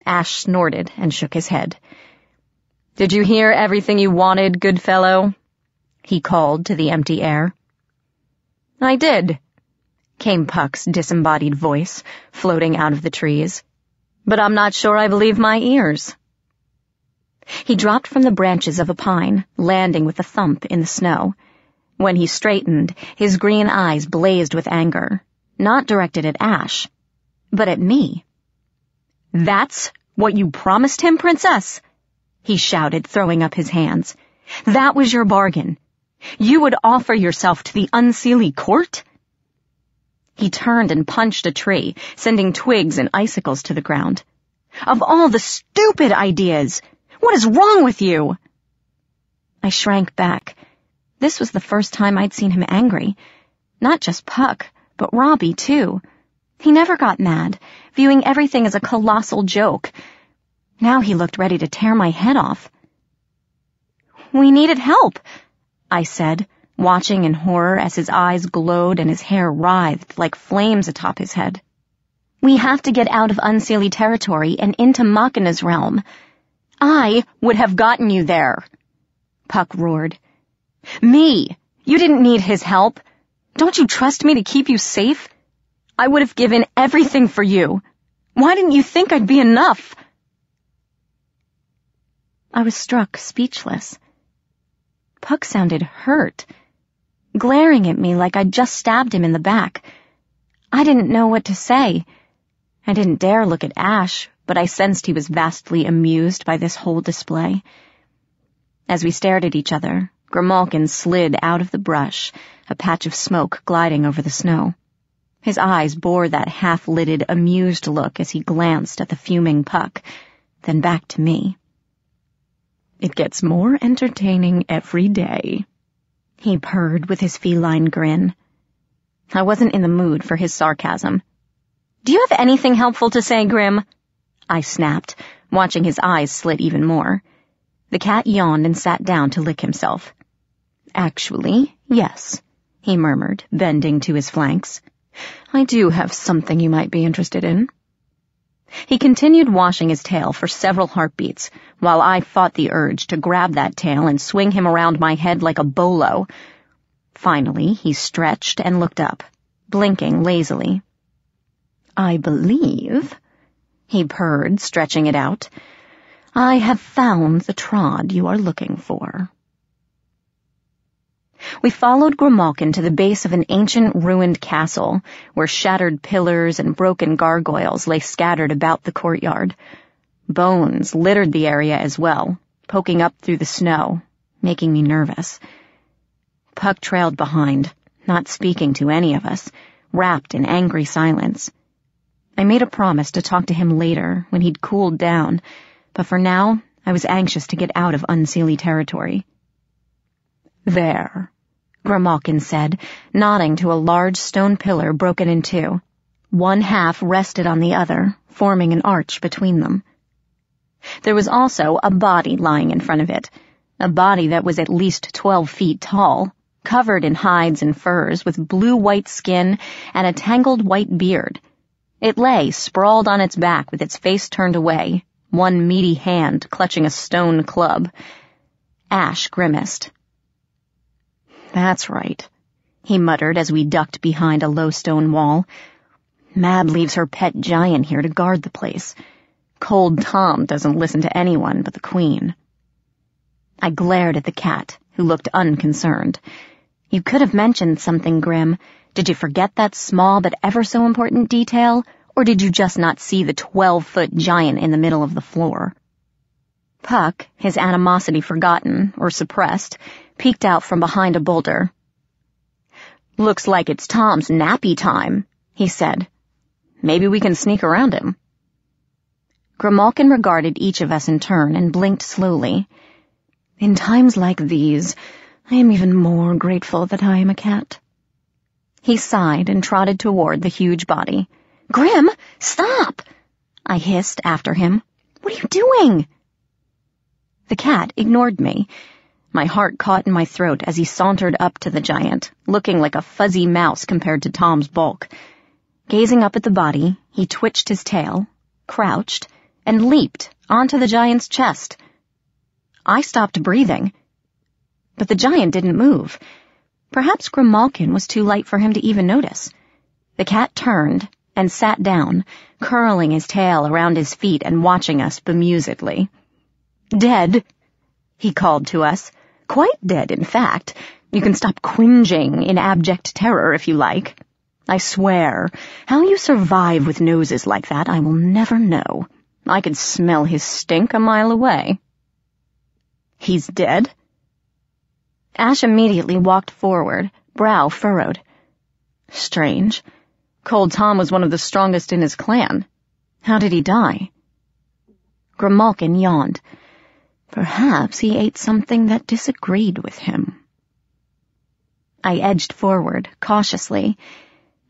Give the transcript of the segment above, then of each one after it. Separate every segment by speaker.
Speaker 1: Ash snorted and shook his head. "Did you hear everything you wanted, good fellow?" he called to the empty air. "I did," came Puck's disembodied voice, floating out of the trees. "But I'm not sure I believe my ears." He dropped from the branches of a pine, landing with a thump in the snow. When he straightened, his green eyes blazed with anger, not directed at Ash, but at me. "That's what you promised him, Princess?" he shouted, throwing up his hands. "That was your bargain. You would offer yourself to the Unseelie court?" He turned and punched a tree, sending twigs and icicles to the ground. "Of all the stupid ideas! What is wrong with you?" I shrank back. This was the first time I'd seen him angry. Not just Puck, but Robbie, too. He never got mad, viewing everything as a colossal joke. Now he looked ready to tear my head off. "We needed help," I said, watching in horror as his eyes glowed and his hair writhed like flames atop his head. "We have to get out of Unseelie territory and into Machina's realm." "I would have gotten you there," Puck roared. "Me! You didn't need his help. Don't you trust me to keep you safe? I would have given everything for you. Why didn't you think I'd be enough?" I was struck speechless. Puck sounded hurt, glaring at me like I'd just stabbed him in the back. I didn't know what to say. I didn't dare look at Ash, but I sensed he was vastly amused by this whole display. As we stared at each other, Grimalkin slid out of the brush, a patch of smoke gliding over the snow. His eyes bore that half-lidded, amused look as he glanced at the fuming Puck, then back to me. "It gets more entertaining every day," he purred with his feline grin. I wasn't in the mood for his sarcasm. "Do you have anything helpful to say, Grim?" I snapped, watching his eyes slit even more. The cat yawned and sat down to lick himself. "Actually, yes," he murmured, bending to his flanks. "I do have something you might be interested in." He continued washing his tail for several heartbeats, while I fought the urge to grab that tail and swing him around my head like a bolo. Finally, he stretched and looked up, blinking lazily. "I believe," he purred, stretching it out, "I have found the trod you are looking for." We followed Grimalkin to the base of an ancient ruined castle, where shattered pillars and broken gargoyles lay scattered about the courtyard. Bones littered the area as well, poking up through the snow, making me nervous. Puck trailed behind, not speaking to any of us, wrapped in angry silence. I made a promise to talk to him later, when he'd cooled down, but for now, I was anxious to get out of Unseelie territory. "There," Grimalkin said, nodding to a large stone pillar broken in two. One half rested on the other, forming an arch between them. There was also a body lying in front of it, a body that was at least 12 feet tall, covered in hides and furs, with blue-white skin and a tangled white beard. It lay sprawled on its back with its face turned away, one meaty hand clutching a stone club. Ash grimaced. "That's right," he muttered as we ducked behind a low stone wall. "Mab leaves her pet giant here to guard the place. Cold Tom doesn't listen to anyone but the Queen." I glared at the cat, who looked unconcerned. "You could have mentioned something, Grim. Did you forget that small but ever so important detail, or did you just not see the 12-foot giant in the middle of the floor?" Puck, his animosity forgotten or suppressed, peeked out from behind a boulder. "Looks like it's Tom's nappy time," he said. "Maybe we can sneak around him." Grimalkin regarded each of us in turn and blinked slowly. "In times like these, I am even more grateful that I am a cat." He sighed and trotted toward the huge body. "Grim, stop!" I hissed after him. "What are you doing?" The cat ignored me. My heart caught in my throat as he sauntered up to the giant, looking like a fuzzy mouse compared to Tom's bulk. Gazing up at the body, he twitched his tail, crouched, and leaped onto the giant's chest. I stopped breathing, but the giant didn't move. Perhaps Grimalkin was too light for him to even notice. The cat turned and sat down, curling his tail around his feet and watching us bemusedly. "Dead," he called to us. "Quite dead, in fact. You can stop cringing in abject terror if you like. I swear, how you survive with noses like that I will never know. I could smell his stink a mile away." "He's dead?" Ash immediately walked forward, brow furrowed. "Strange. Cold Tom was one of the strongest in his clan. How did he die?" Grimalkin yawned. Perhaps he ate something that disagreed with him. I edged forward, cautiously.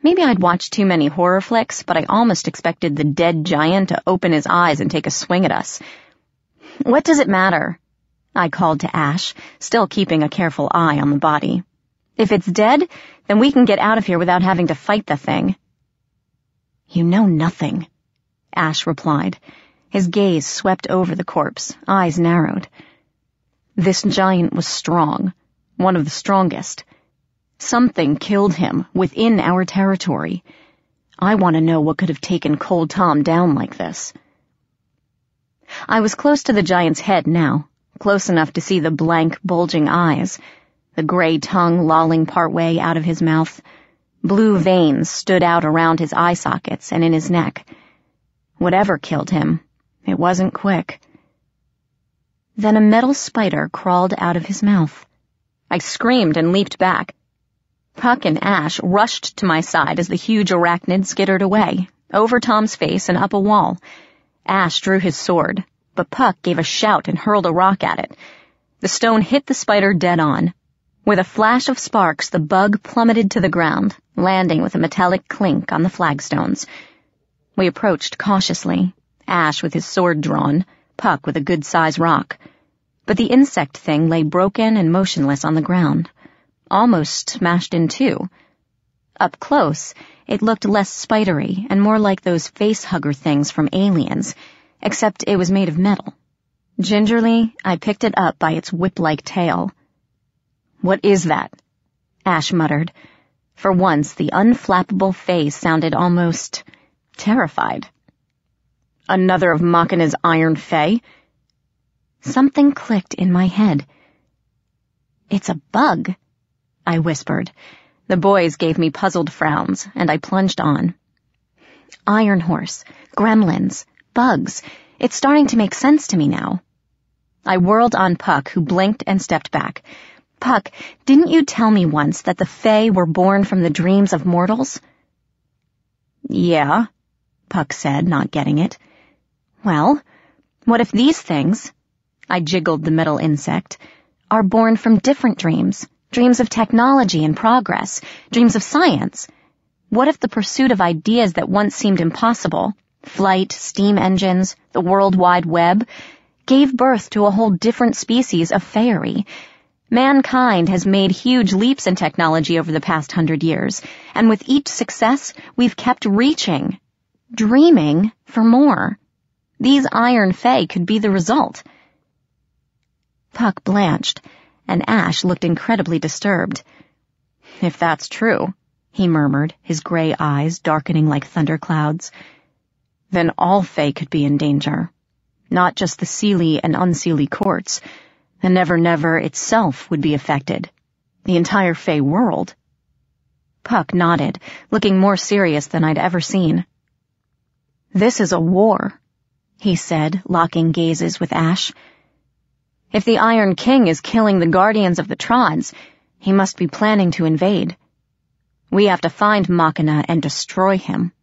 Speaker 1: Maybe I'd watched too many horror flicks, but I almost expected the dead giant to open his eyes and take a swing at us. "What does it matter?" I called to Ash, still keeping a careful eye on the body. "If it's dead, then we can get out of here without having to fight the thing." "You know nothing," Ash replied. His gaze swept over the corpse, eyes narrowed. "This giant was strong, one of the strongest. Something killed him within our territory. I want to know what could have taken Cold Tom down like this." I was close to the giant's head now, close enough to see the blank, bulging eyes, the gray tongue lolling partway out of his mouth. Blue veins stood out around his eye sockets and in his neck. Whatever killed him, it wasn't quick. Then a metal spider crawled out of his mouth. I screamed and leaped back. Puck and Ash rushed to my side as the huge arachnid skittered away, over Tom's face and up a wall. Ash drew his sword, but Puck gave a shout and hurled a rock at it. The stone hit the spider dead on. With a flash of sparks, the bug plummeted to the ground, landing with a metallic clink on the flagstones. We approached cautiously, Ash with his sword drawn, Puck with a good-size rock. But the insect thing lay broken and motionless on the ground, almost smashed in two. Up close, it looked less spidery and more like those face-hugger things from Aliens, except it was made of metal. Gingerly, I picked it up by its whip-like tail. "What is that?" Ash muttered. For once, the unflappable face sounded almost terrified. "Another of Machina's iron fae?" Something clicked in my head. "It's a bug," I whispered. The boys gave me puzzled frowns, and I plunged on. "Iron horse, gremlins, bugs. It's starting to make sense to me now." I whirled on Puck, who blinked and stepped back. "Puck, didn't you tell me once that the Fae were born from the dreams of mortals?" "Yeah," Puck said, not getting it. "Well, what if these things," I jiggled the metal insect, "are born from different dreams, dreams of technology and progress, dreams of science? What if the pursuit of ideas that once seemed impossible, flight, steam engines, the World Wide Web, gave birth to a whole different species of faerie? Mankind has made huge leaps in technology over the past 100 years, and with each success, we've kept reaching, dreaming for more. These iron fae could be the result." Puck blanched, and Ash looked incredibly disturbed. "If that's true," he murmured, his gray eyes darkening like thunderclouds, "then all fae could be in danger. Not just the Seelie and Unseelie courts. The Never Never itself would be affected. The entire fae world." Puck nodded, looking more serious than I'd ever seen. "This is a war," he said, locking gazes with Ash. "If the Iron King is killing the guardians of the Trods, he must be planning to invade. We have to find Machina and destroy him.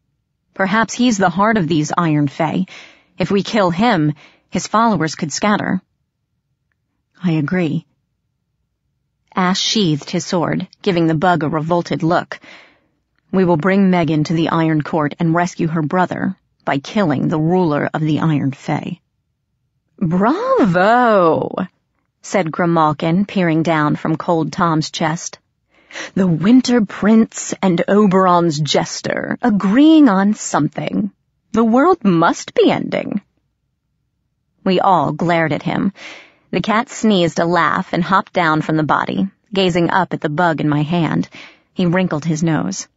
Speaker 1: Perhaps he's the heart of these iron fae. If we kill him, his followers could scatter." "I agree." Ash sheathed his sword, giving the bug a revolted look. "We will bring Megan to the Iron Court and rescue her brother by killing the ruler of the Iron Fae." "Bravo!" said Grimalkin, peering down from Cold Tom's chest. "The Winter Prince and Oberon's Jester agreeing on something. The world must be ending." We all glared at him. The cat sneezed a laugh and hopped down from the body, gazing up at the bug in my hand. He wrinkled his nose.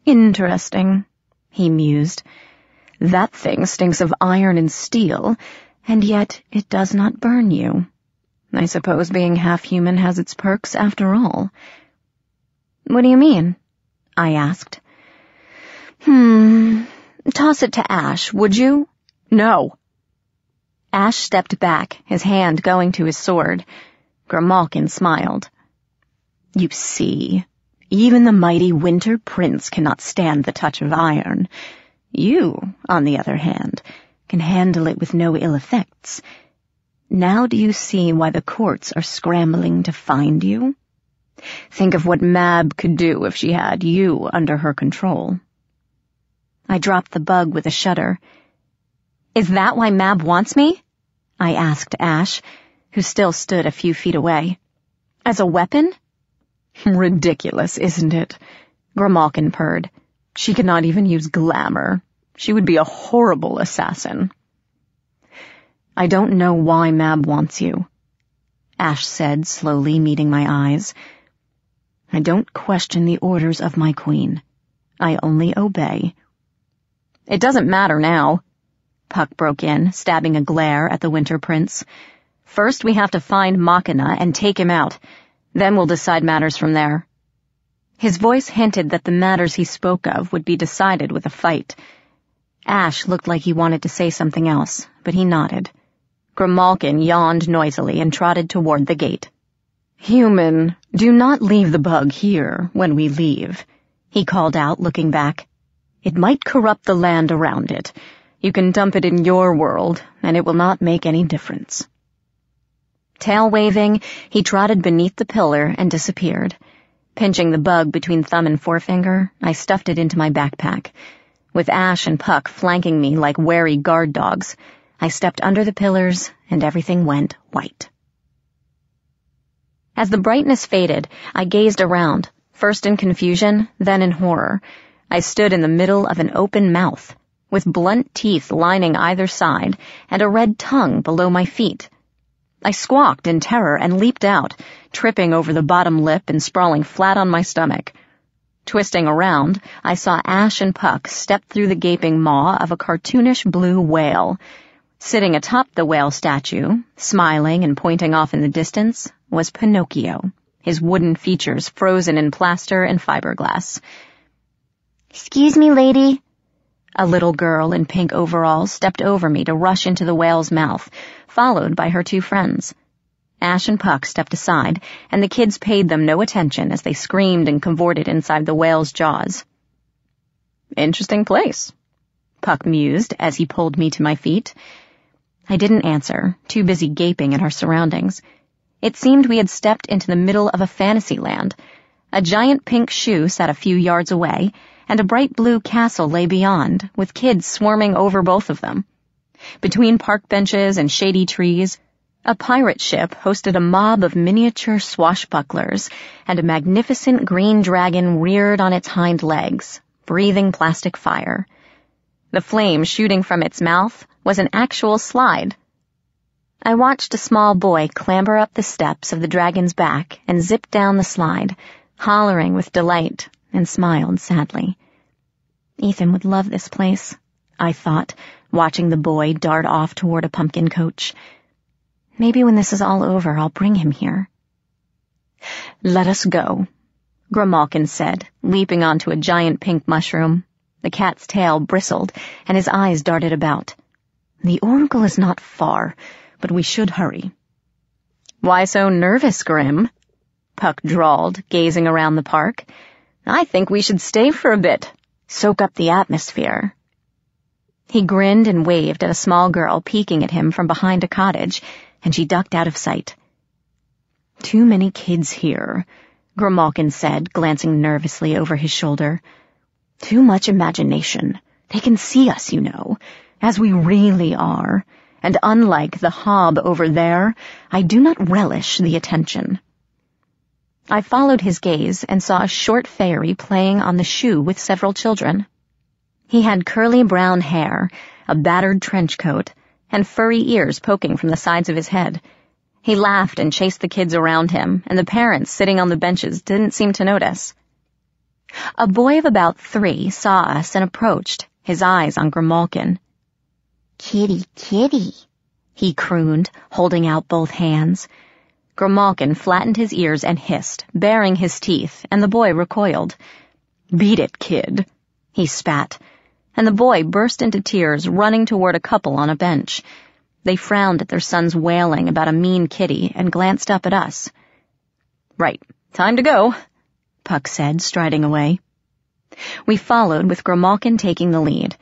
Speaker 1: "Interesting," he mused. "That thing stinks of iron and steel, and yet it does not burn you. I suppose being half-human has its perks after all." "What do you mean?" I asked. Toss it to Ash, would you?" "No." Ash stepped back, his hand going to his sword. Grimalkin smiled. "You see, even the mighty Winter Prince cannot stand the touch of iron. You, on the other hand, can handle it with no ill effects. Now do you see why the courts are scrambling to find you? Think of what Mab could do if she had you under her control." I dropped the bug with a shudder. "Is that why Mab wants me?" I asked Ash, who still stood a few feet away. "As a weapon?" "Ridiculous, isn't it?" Grimalkin purred. "She could not even use glamour. She would be a horrible assassin." "I don't know why Mab wants you," Ash said, slowly meeting my eyes. "I don't question the orders of my queen. I only obey." "It doesn't matter now," Puck broke in, stabbing a glare at the Winter Prince. "First we have to find Machina and take him out. Then we'll decide matters from there." His voice hinted that the matters he spoke of would be decided with a fight. Ash looked like he wanted to say something else, but he nodded. Grimalkin yawned noisily and trotted toward the gate. "Human, do not leave the bug here when we leave," he called out, looking back. "It might corrupt the land around it. You can dump it in your world, and it will not make any difference." Tail waving, he trotted beneath the pillar and disappeared. Pinching the bug between thumb and forefinger, I stuffed it into my backpack. With Ash and Puck flanking me like wary guard dogs, I stepped under the pillars, and everything went white. As the brightness faded, I gazed around, first in confusion, then in horror. I stood in the middle of an open mouth, with blunt teeth lining either side and a red tongue below my feet. I squawked in terror and leaped out, tripping over the bottom lip and sprawling flat on my stomach. Twisting around, I saw Ash and Puck step through the gaping maw of a cartoonish blue whale. Sitting atop the whale statue, smiling and pointing off in the distance, was Pinocchio, his wooden features frozen in plaster and fiberglass. "Excuse me, lady." A little girl in pink overalls stepped over me to rush into the whale's mouth, followed by her two friends. Ash and Puck stepped aside, and the kids paid them no attention as they screamed and cavorted inside the whale's jaws. "Interesting place," Puck mused as he pulled me to my feet. I didn't answer, too busy gaping at our surroundings. It seemed we had stepped into the middle of a fantasy land. A giant pink shoe sat a few yards away, and a bright blue castle lay beyond, with kids swarming over both of them. Between park benches and shady trees, a pirate ship hosted a mob of miniature swashbucklers, and a magnificent green dragon reared on its hind legs, breathing plastic fire. The flame shooting from its mouth was an actual slide. I watched a small boy clamber up the steps of the dragon's back and zip down the slide, hollering with delight, and smiled sadly. Ethan would love this place, I thought, watching the boy dart off toward a pumpkin coach. Maybe when this is all over, I'll bring him here. "Let us go," Grimalkin said, leaping onto a giant pink mushroom. The cat's tail bristled, and his eyes darted about. "The oracle is not far, but we should hurry." "Why so nervous, Grim?" Puck drawled, gazing around the park. "I think we should stay for a bit, soak up the atmosphere." He grinned and waved at a small girl peeking at him from behind a cottage, and she ducked out of sight. "Too many kids here," Grimalkin said, glancing nervously over his shoulder. "Too much imagination. They can see us, you know, as we really are, and unlike the hob over there, I do not relish the attention." I followed his gaze and saw a short fairy playing on the shoe with several children. He had curly brown hair, a battered trench coat, and furry ears poking from the sides of his head. He laughed and chased the kids around him, and the parents sitting on the benches didn't seem to notice. A boy of about 3 saw us and approached, his eyes on Grimalkin.
Speaker 2: "Kitty, kitty,"
Speaker 1: he crooned, holding out both hands. Grimalkin flattened his ears and hissed, baring his teeth, and the boy recoiled. "Beat it, kid," he spat, and the boy burst into tears, running toward a couple on a bench. They frowned at their son's wailing about a mean kitty and glanced up at us. "Right, time to go," Puck said, striding away. We followed, with Grimalkin taking the lead.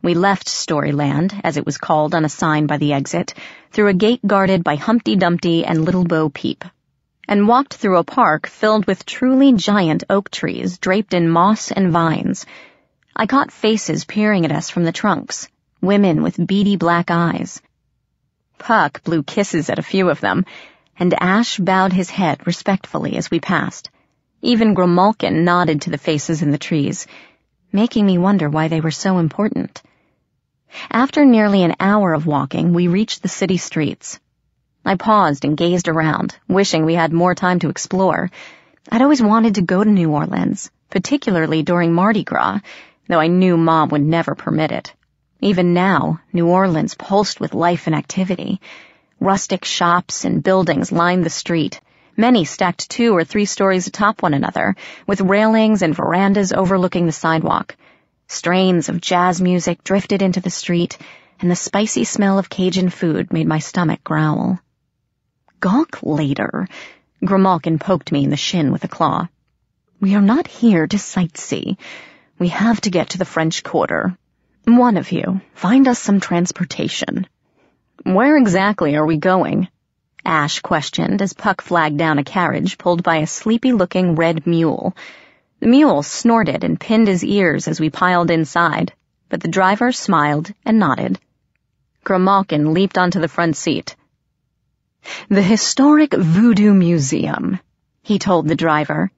Speaker 1: We left Storyland, as it was called on a sign by the exit, through a gate guarded by Humpty Dumpty and Little Bo Peep, and walked through a park filled with truly giant oak trees draped in moss and vines. I caught faces peering at us from the trunks, women with beady black eyes. Puck blew kisses at a few of them, and Ash bowed his head respectfully as we passed. Even Grimalkin nodded to the faces in the trees, making me wonder why they were so important. After nearly an hour of walking, we reached the city streets. I paused and gazed around, wishing we had more time to explore. I'd always wanted to go to New Orleans, particularly during Mardi Gras, though I knew Mom would never permit it. Even now, New Orleans pulsed with life and activity. Rustic shops and buildings lined the street, many stacked 2 or 3 stories atop one another, with railings and verandas overlooking the sidewalk. Strains of jazz music drifted into the street, and the spicy smell of Cajun food made my stomach growl. "Gawk later," Grimalkin poked me in the shin with a claw. "We are not here to sightsee. We have to get to the French Quarter. One of you, find us some transportation." "Where exactly are we going?" Ash questioned as Puck flagged down a carriage pulled by a sleepy-looking red mule. The mule snorted and pinned his ears as we piled inside, but the driver smiled and nodded. Grimalkin leaped onto the front seat. "The Historic Voodoo Museum," he told the driver,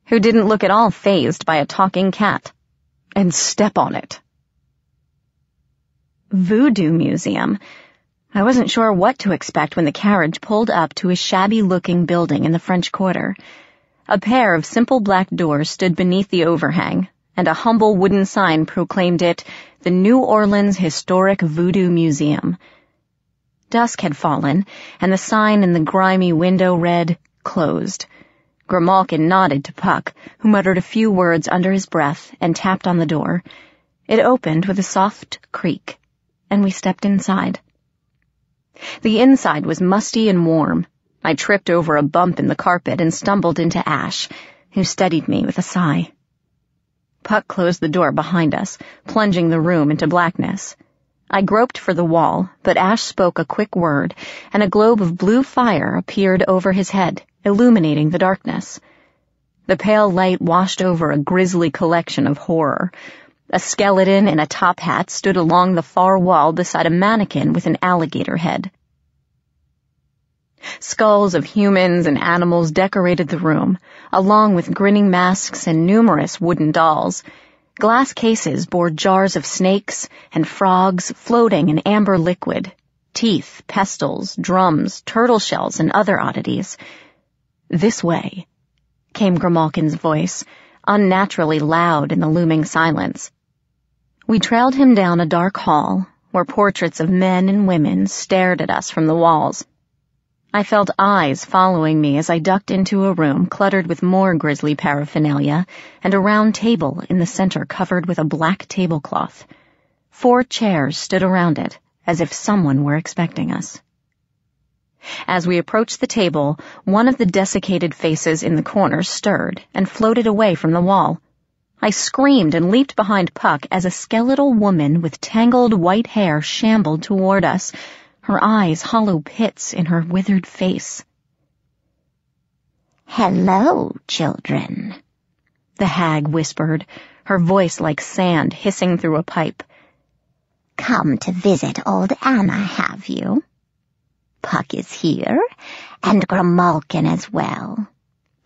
Speaker 1: who didn't look at all fazed by a talking cat. "And step on it." Voodoo Museum. I wasn't sure what to expect when the carriage pulled up to a shabby-looking building in the French Quarter. A pair of simple black doors stood beneath the overhang, and a humble wooden sign proclaimed it the New Orleans Historic Voodoo Museum. Dusk had fallen, and the sign in the grimy window read, "Closed." Grimalkin nodded to Puck, who muttered a few words under his breath and tapped on the door. It opened with a soft creak, and we stepped inside. The inside was musty and warm. I tripped over a bump in the carpet and stumbled into Ash, who studied me with a sigh. Puck closed the door behind us, plunging the room into blackness. I groped for the wall, but Ash spoke a quick word, and a globe of blue fire appeared over his head, illuminating the darkness. The pale light washed over a grisly collection of horror. A skeleton in a top hat stood along the far wall beside a mannequin with an alligator head. Skulls of humans and animals decorated the room, along with grinning masks and numerous wooden dolls. Glass cases bore jars of snakes and frogs floating in amber liquid, teeth, pestles, drums, turtle shells, and other oddities. "This way," came Grimalkin's voice, unnaturally loud in the looming silence. We trailed him down a dark hall, where portraits of men and women stared at us from the walls. I felt eyes following me as I ducked into a room cluttered with more grisly paraphernalia and a round table in the center covered with a black tablecloth. 4 chairs stood around it, as if someone were expecting us. As we approached the table, one of the desiccated faces in the corner stirred and floated away from the wall. I screamed and leaped behind Puck as a skeletal woman with tangled white hair shambled toward us, her eyes hollow pits in her withered face.
Speaker 2: "Hello, children,"
Speaker 1: the hag whispered, her voice like sand hissing through a pipe.
Speaker 2: "Come to visit old Anna, have you? Puck is here, and Grimalkin as well.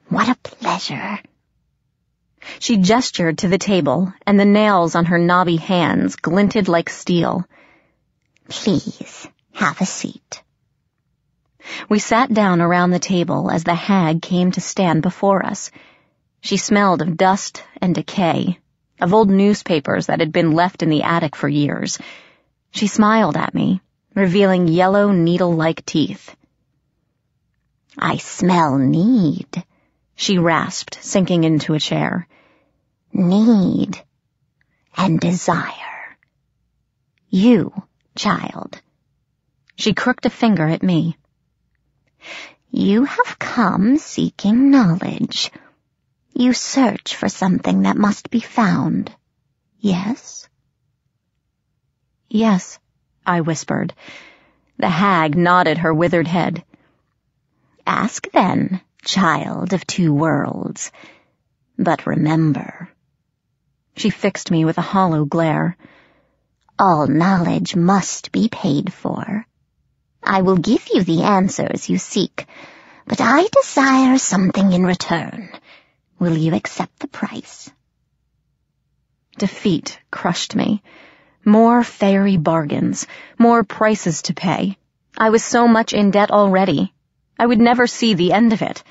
Speaker 2: What a pleasure."
Speaker 1: She gestured to the table, and the nails on her knobby hands glinted like steel.
Speaker 2: "Please, Have a seat.
Speaker 1: We sat down around the table as the hag came to stand before us. She smelled of dust and decay, of old newspapers that had been left in the attic for years. She smiled at me, revealing yellow needle-like teeth.
Speaker 2: I smell need,
Speaker 1: she rasped, sinking into a chair.
Speaker 2: Need and desire. You, child.
Speaker 1: She crooked a finger at me.
Speaker 2: You have come seeking knowledge. You search for something that must be found. Yes?
Speaker 1: Yes, I whispered. The hag nodded her withered head.
Speaker 2: Ask then, child of two worlds. But remember.
Speaker 1: She fixed me with a hollow glare.
Speaker 2: All knowledge must be paid for. I will give you the answers you seek, but I desire something in return. Will you accept the price?
Speaker 1: Defeat crushed me. More fairy bargains, more prices to pay. I was so much in debt already. I would never see the end of it.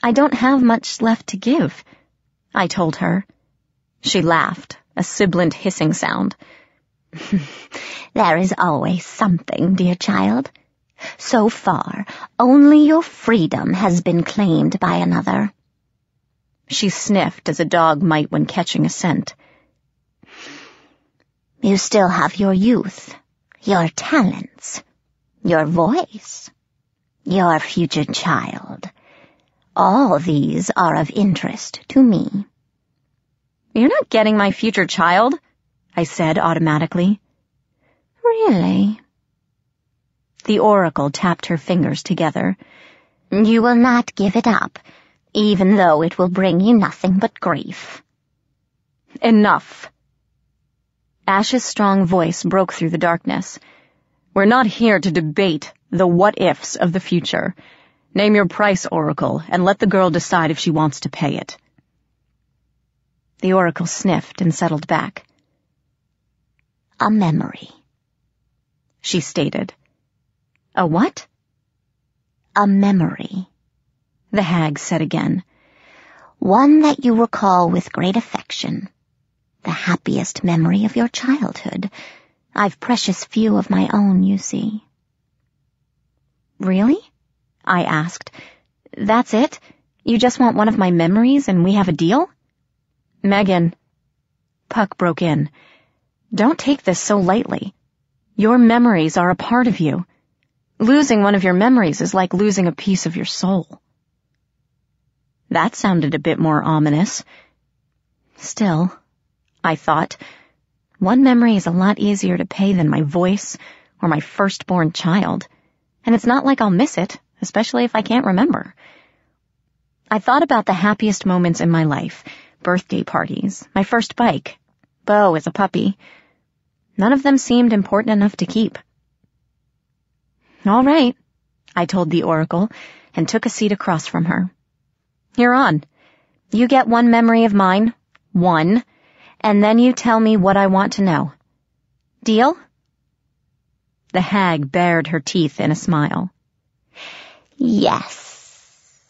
Speaker 1: I don't have much left to give, I told her. She laughed, a sibilant hissing sound.
Speaker 2: There is always something, dear child. So far, only your freedom has been claimed by another.
Speaker 1: She sniffed as a dog might when catching a scent.
Speaker 2: You still have your youth, your talents, your voice, your future child. All these are of interest to me.
Speaker 1: You're not getting my future child, I said automatically.
Speaker 2: Really?
Speaker 1: The oracle tapped her fingers together.
Speaker 2: You will not give it up, even though it will bring you nothing but grief.
Speaker 1: Enough. Ash's strong voice broke through the darkness. We're not here to debate the what-ifs of the future. Name your price, Oracle, and let the girl decide if she wants to pay it. The Oracle sniffed and settled back.
Speaker 2: A memory,
Speaker 1: she stated. A what?
Speaker 2: A memory,
Speaker 1: the hag said again.
Speaker 2: One that you recall with great affection. The happiest memory of your childhood. I've precious few of my own, you see.
Speaker 1: Really? I asked. That's it? You just want one of my memories and we have a deal? Megan. Puck broke in. Don't take this so lightly. Your memories are a part of you. Losing one of your memories is like losing a piece of your soul. That sounded a bit more ominous. Still, I thought, one memory is a lot easier to pay than my voice or my firstborn child, and it's not like I'll miss it, especially if I can't remember. I thought about the happiest moments in my life, birthday parties, my first bike, Bo as a puppy. None of them seemed important enough to keep. All right, I told the oracle, and took a seat across from her. You're on. You get one memory of mine, one, and then you tell me what I want to know. Deal? The hag bared her teeth in a smile.
Speaker 2: Yes.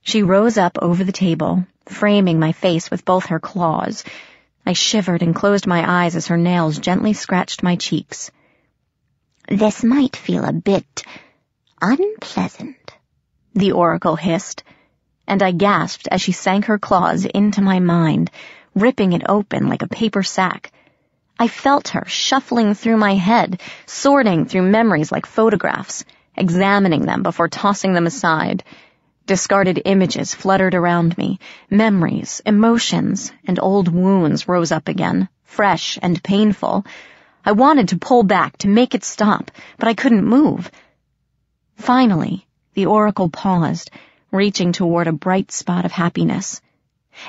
Speaker 1: She rose up over the table, framing my face with both her claws. I shivered and closed my eyes as her nails gently scratched my cheeks.
Speaker 2: This might feel a bit unpleasant,
Speaker 1: the oracle hissed, and I gasped as she sank her claws into my mind, ripping it open like a paper sack. I felt her shuffling through my head, sorting through memories like photographs, examining them before tossing them aside. Discarded images fluttered around me. Memories, emotions, and old wounds rose up again, fresh and painful. I wanted to pull back, to make it stop, but I couldn't move. Finally, the oracle paused, reaching toward a bright spot of happiness.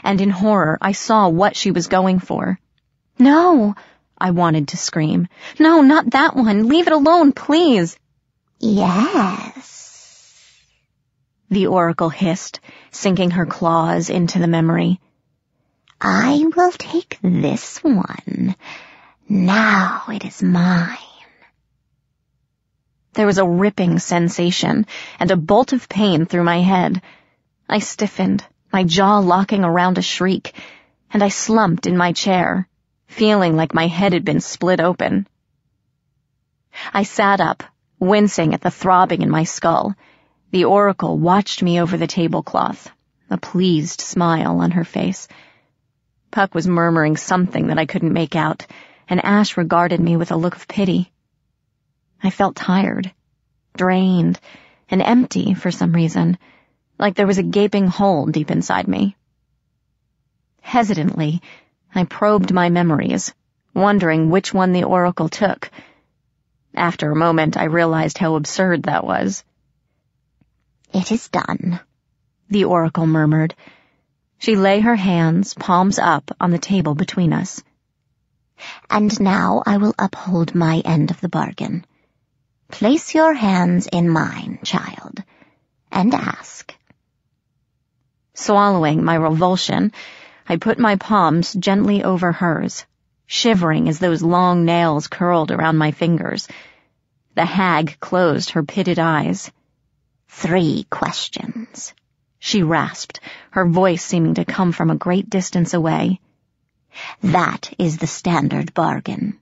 Speaker 1: And in horror, I saw what she was going for. No, I wanted to scream. No, not that one. Leave it alone, please.
Speaker 2: Yes,
Speaker 1: the oracle hissed, sinking her claws into the memory.
Speaker 2: I will take this one. Now it is mine.
Speaker 1: There was a ripping sensation and a bolt of pain through my head. I stiffened, my jaw locking around a shriek, and I slumped in my chair, feeling like my head had been split open. I sat up, wincing at the throbbing in my skull. The Oracle watched me over the tablecloth, a pleased smile on her face. Puck was murmuring something that I couldn't make out, and Ash regarded me with a look of pity. I felt tired, drained, and empty for some reason, like there was a gaping hole deep inside me. Hesitantly, I probed my memories, wondering which one the Oracle took. After a moment, I realized how absurd that was.
Speaker 2: "It is done,"
Speaker 1: the Oracle murmured. She lay her hands, palms up, on the table between us.
Speaker 2: "And now I will uphold my end of the bargain. Place your hands in mine, child, and ask."
Speaker 1: Swallowing my revulsion, I put my palms gently over hers, shivering as those long nails curled around my fingers. The hag closed her pitted eyes.
Speaker 2: 3 questions,
Speaker 1: she rasped, her voice seeming to come from a great distance away.
Speaker 2: "That is the standard bargain.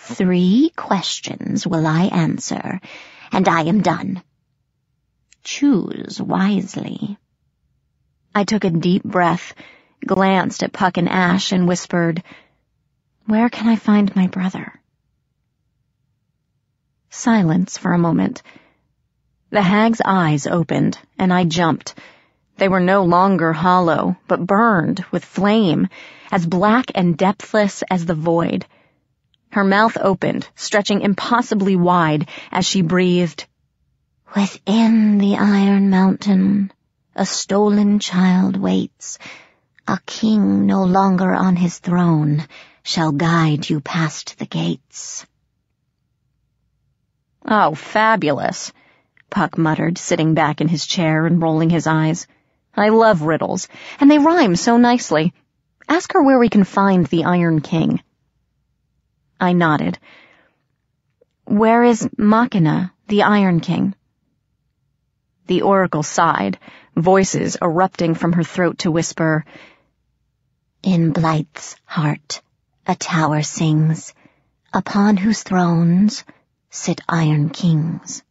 Speaker 2: 3 questions will I answer, and I am done. Choose wisely."
Speaker 1: I took a deep breath, glanced at Puck and Ash, and whispered, "Where can I find my brother?" Silence for a moment. The hag's eyes opened, and I jumped. They were no longer hollow, but burned with flame, as black and depthless as the void. Her mouth opened, stretching impossibly wide as she breathed,
Speaker 2: "Within the Iron Mountain, a stolen child waits. A king no longer on his throne shall guide you past the gates."
Speaker 1: "Oh, fabulous," Puck muttered, sitting back in his chair and rolling his eyes. "I love riddles, and they rhyme so nicely. Ask her where we can find the Iron King." I nodded. "Where is Machina, the Iron King?" The Oracle sighed, voices erupting from her throat to whisper,
Speaker 2: "In Blight's heart a tower sings, upon whose thrones sit Iron Kings."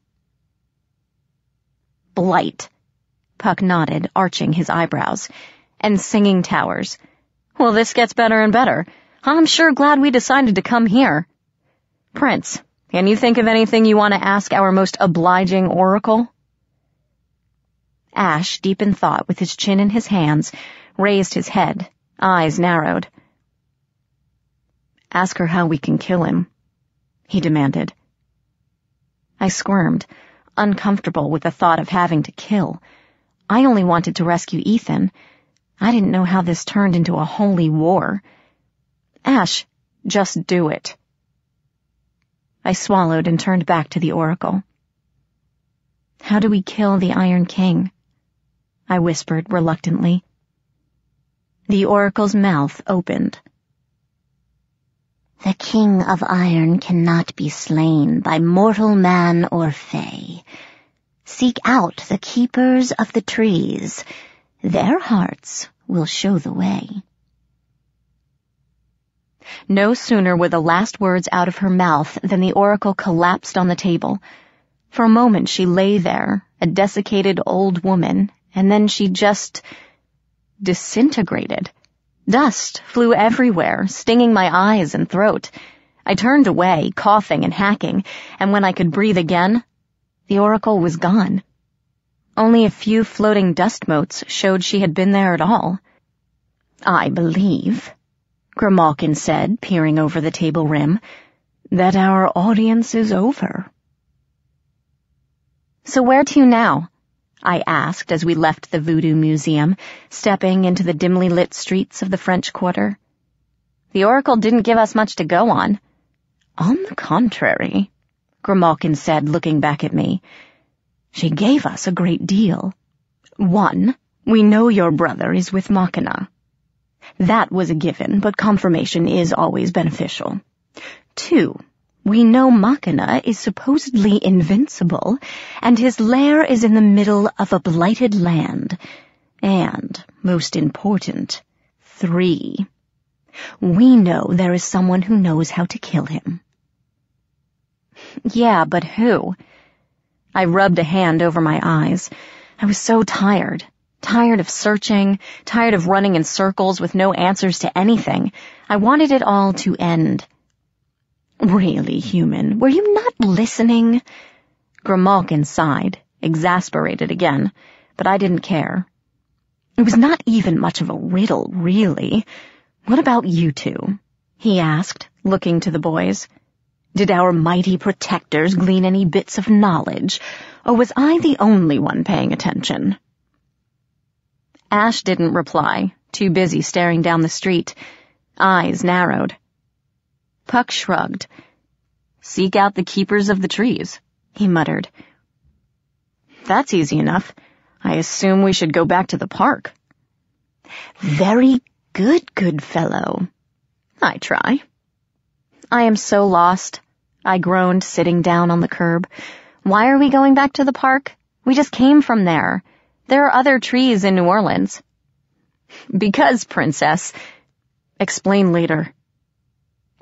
Speaker 1: "Blight," Puck nodded, arching his eyebrows. "And singing towers. Well, this gets better and better. I'm sure glad we decided to come here. Prince, can you think of anything you want to ask our most obliging Oracle?" Ash, deep in thought with his chin in his hands, raised his head, eyes narrowed. "Ask her how we can kill him," he demanded. I squirmed, uncomfortable with the thought of having to kill. I only wanted to rescue Ethan. I didn't know how this turned into a holy war. "Ash, just do it." I swallowed and turned back to the Oracle. "How do we kill the Iron King?" I whispered reluctantly. The Oracle's mouth opened.
Speaker 2: "The King of Iron cannot be slain by mortal man or fey. Seek out the keepers of the trees. Their hearts will show the way."
Speaker 1: No sooner were the last words out of her mouth than the Oracle collapsed on the table. For a moment she lay there, a desiccated old woman, and then she just disintegrated. Dust flew everywhere, stinging my eyes and throat. I turned away, coughing and hacking, and when I could breathe again, the Oracle was gone. Only a few floating dust motes showed she had been there at all. "I believe," Grimalkin said, peering over the table rim, "that our audience is over." "So where to now?" I asked as we left the Voodoo Museum, stepping into the dimly lit streets of the French Quarter. The Oracle didn't give us much to go on. "On the contrary," Grimalkin said, looking back at me, "she gave us a great deal. 1, we know your brother is with Machina. That was a given, but confirmation is always beneficial. 2, We know Machina is supposedly invincible, and his lair is in the middle of a blighted land. And, most important, 3. We know there is someone who knows how to kill him. Yeah, but who? I rubbed a hand over my eyes. I was so tired. Tired of searching, tired of running in circles with no answers to anything. I wanted it all to end. Really, human, were you not listening? Grimalkin sighed, exasperated again, but I didn't care. It was not even much of a riddle, really. What about you two? He asked, looking to the boys. Did our mighty protectors glean any bits of knowledge, or was I the only one paying attention? Ash didn't reply, too busy staring down the street. Eyes narrowed. Puck shrugged. Seek out the keepers of the trees, he muttered. That's easy enough. I assume we should go back to the park. Very good fellow. I try. I am so lost, I groaned, sitting down on the curb. Why are we going back to the park? We just came from there. There are other trees in New Orleans. Because, Princess. Explain later.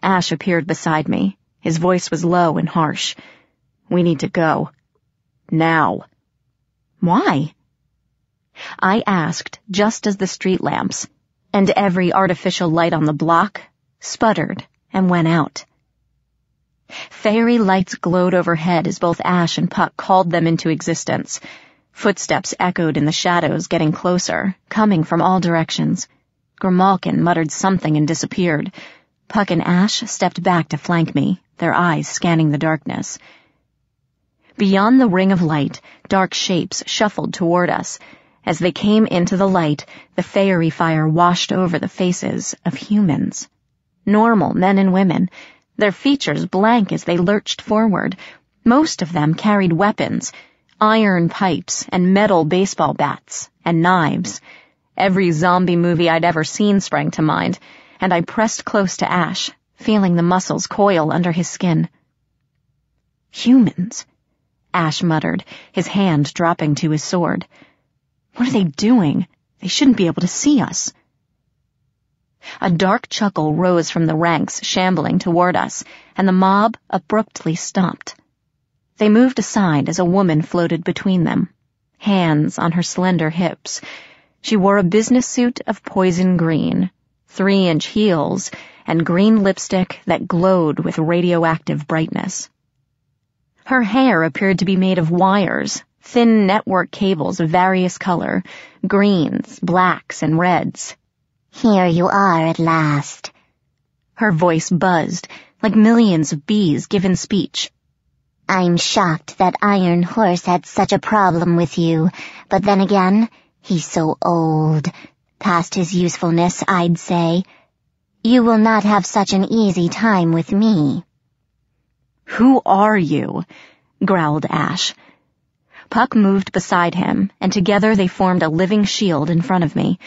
Speaker 1: Ash appeared beside me. His voice was low and harsh. We need to go. Now. Why? I asked just as the street lamps, and every artificial light on the block, sputtered and went out. Fairy lights glowed overhead as both Ash and Puck called them into existence. Footsteps echoed in the shadows, getting closer, coming from all directions. Grimalkin muttered something and disappeared. Puck and Ash stepped back to flank me, their eyes scanning the darkness. Beyond the ring of light, dark shapes shuffled toward us. As they came into the light, the fairy fire washed over the faces of humans. Normal men and women, their features blank as they lurched forward. Most of them carried weapons, iron pipes and metal baseball bats and knives. Every zombie movie I'd ever seen sprang to mind, and I pressed close to Ash, feeling the muscles coil under his skin. Humans, Ash muttered, his hand dropping to his sword. What are they doing? They shouldn't be able to see us. A dark chuckle rose from the ranks, shambling toward us, and the mob abruptly stopped. They moved aside as a woman floated between them, hands on her slender hips. She wore a business suit of poison green, 3-inch heels, and green lipstick that glowed with radioactive brightness. Her hair appeared to be made of wires, thin network cables of various color, greens, blacks, and reds.
Speaker 2: Here you are at last.
Speaker 1: Her voice buzzed, like millions of bees given speech.
Speaker 2: I'm shocked that Iron Horse had such a problem with you, but then again, he's so old. Past his usefulness, I'd say. You will not have such an easy time with me.
Speaker 1: Who are you? Growled Ash. Puck moved beside him, and together they formed a living shield in front of me.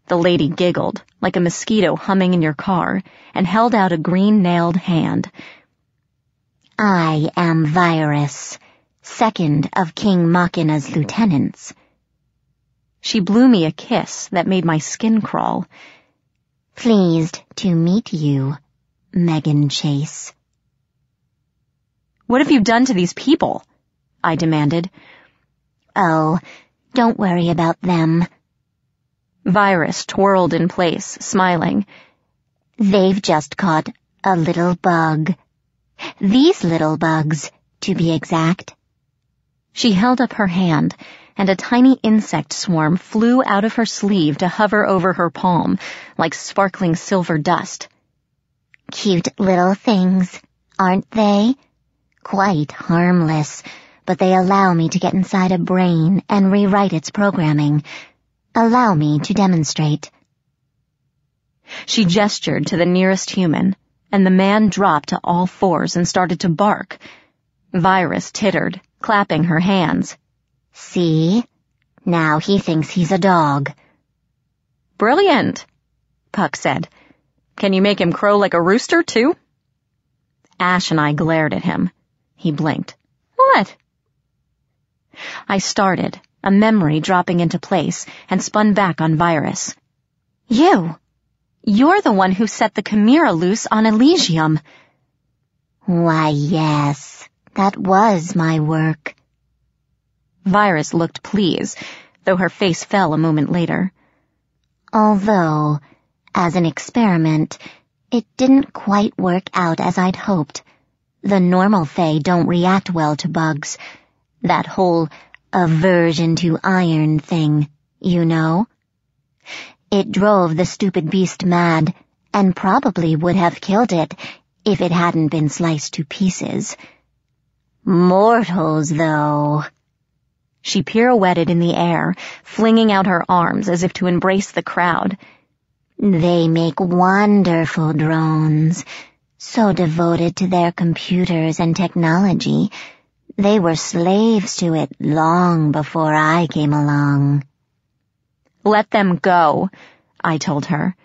Speaker 1: The lady giggled, like a mosquito humming in your car, and held out a green-nailed hand.
Speaker 2: I am Virus, second of King Machina's lieutenants.
Speaker 1: She blew me a kiss that made my skin crawl.
Speaker 2: Pleased to meet you, Megan Chase.
Speaker 1: What have you done to these people? I demanded.
Speaker 2: Oh, don't worry about them.
Speaker 1: Virus twirled in place, smiling.
Speaker 2: They've just caught a little bug. These little bugs, to be exact.
Speaker 1: She held up her hand, and a tiny insect swarm flew out of her sleeve to hover over her palm, like sparkling silver dust.
Speaker 2: Cute little things, aren't they? Quite harmless, but they allow me to get inside a brain and rewrite its programming. Allow me to demonstrate.
Speaker 1: She gestured to the nearest human, and the man dropped to all fours and started to bark. Virus tittered, clapping her hands.
Speaker 2: See? Now he thinks he's a dog.
Speaker 1: Brilliant, Puck said. Can you make him crow like a rooster, too? Ash and I glared at him. He blinked. What? I started, a memory dropping into place, and spun back on Virus. You're the one who set the Chimera loose on Elysium.
Speaker 2: Why, yes, that was my work.
Speaker 1: Virus looked pleased, though her face fell a moment later.
Speaker 2: Although, as an experiment, it didn't quite work out as I'd hoped. The normal Fae don't react well to bugs. That whole aversion to iron thing, you know? It drove the stupid beast mad, and probably would have killed it if it hadn't been sliced to pieces. Mortals, though.
Speaker 1: She pirouetted in the air, flinging out her arms as if to embrace the crowd.
Speaker 2: They make wonderful drones, so devoted to their computers and technology. They were slaves to it long before I came along.
Speaker 1: Let them go, I told her.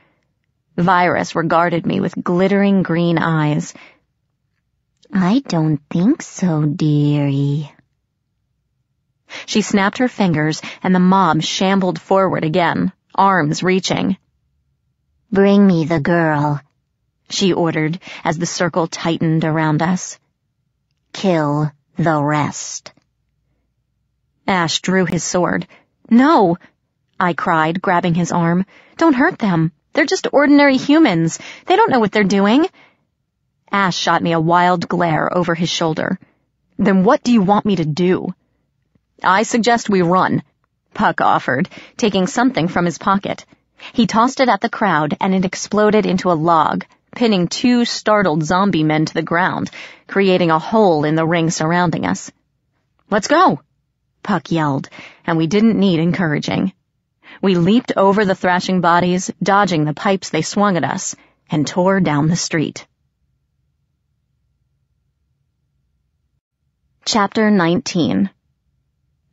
Speaker 1: Virus regarded me with glittering green eyes.
Speaker 2: I don't think so, dearie.
Speaker 1: She snapped her fingers, and the mob shambled forward again, arms reaching.
Speaker 2: Bring me the girl,
Speaker 1: she ordered as the circle tightened around us.
Speaker 2: Kill the rest.
Speaker 1: Ash drew his sword. No, I cried, grabbing his arm. Don't hurt them. They're just ordinary humans. They don't know what they're doing. Ash shot me a wild glare over his shoulder. Then what do you want me to do? I suggest we run, Puck offered, taking something from his pocket. He tossed it at the crowd, and it exploded into a log, pinning 2 startled zombie men to the ground, creating a hole in the ring surrounding us. Let's go, Puck yelled, and we didn't need encouraging. We leaped over the thrashing bodies, dodging the pipes they swung at us, and tore down the street. Chapter 19.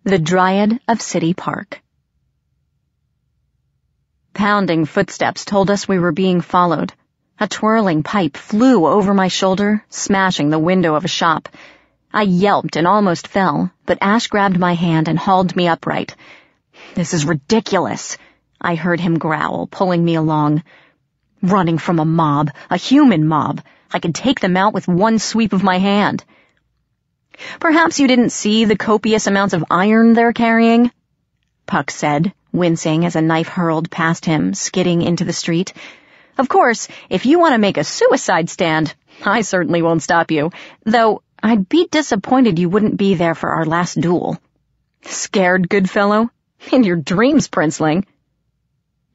Speaker 1: The Dryad of City Park. Pounding footsteps told us we were being followed. A twirling pipe flew over my shoulder, smashing the window of a shop. I yelped and almost fell, but Ash grabbed my hand and hauled me upright. This is ridiculous, I heard him growl, pulling me along. Running from a mob, a human mob. I could take them out with one sweep of my hand. Perhaps you didn't see the copious amounts of iron they're carrying, Puck said, wincing as a knife hurled past him, skidding into the street. Of course, if you want to make a suicide stand, I certainly won't stop you, though I'd be disappointed you wouldn't be there for our last duel. Scared, good fellow? In your dreams, princeling.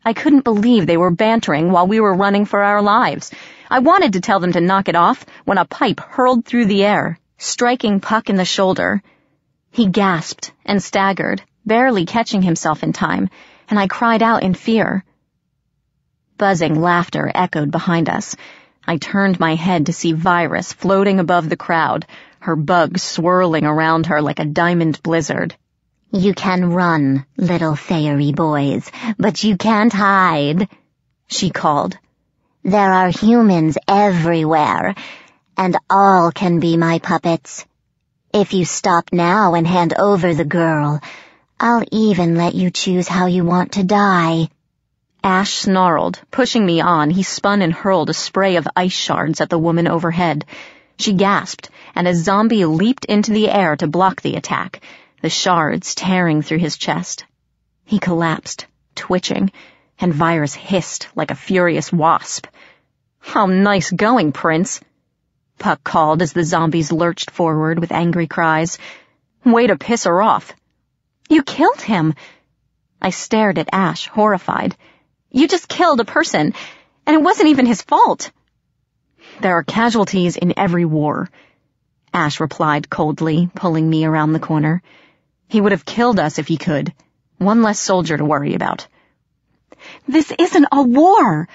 Speaker 1: I couldn't believe they were bantering while we were running for our lives. I wanted to tell them to knock it off when a pipe hurled through the air, striking Puck in the shoulder. He gasped and staggered, barely catching himself in time, and I cried out in fear. Buzzing laughter echoed behind us. I turned my head to see Virus floating above the crowd, her bugs swirling around her like a diamond blizzard.
Speaker 2: You can run, little fairy boys, but you can't hide, she called. There are humans everywhere, and all can be my puppets. If you stop now and hand over the girl, I'll even let you choose how you want to die.
Speaker 1: Ash snarled. Pushing me on, he spun and hurled a spray of ice shards at the woman overhead. She gasped, and a zombie leaped into the air to block the attack, the shards tearing through his chest. He collapsed, twitching, and Virus hissed like a furious wasp. How nice going, Prince, Puck called as the zombies lurched forward with angry cries. Way to piss her off. You killed him. I stared at Ash, horrified. You just killed a person, and it wasn't even his fault. There are casualties in every war, Ash replied coldly, pulling me around the corner. He would have killed us if he could. One less soldier to worry about. This isn't a war,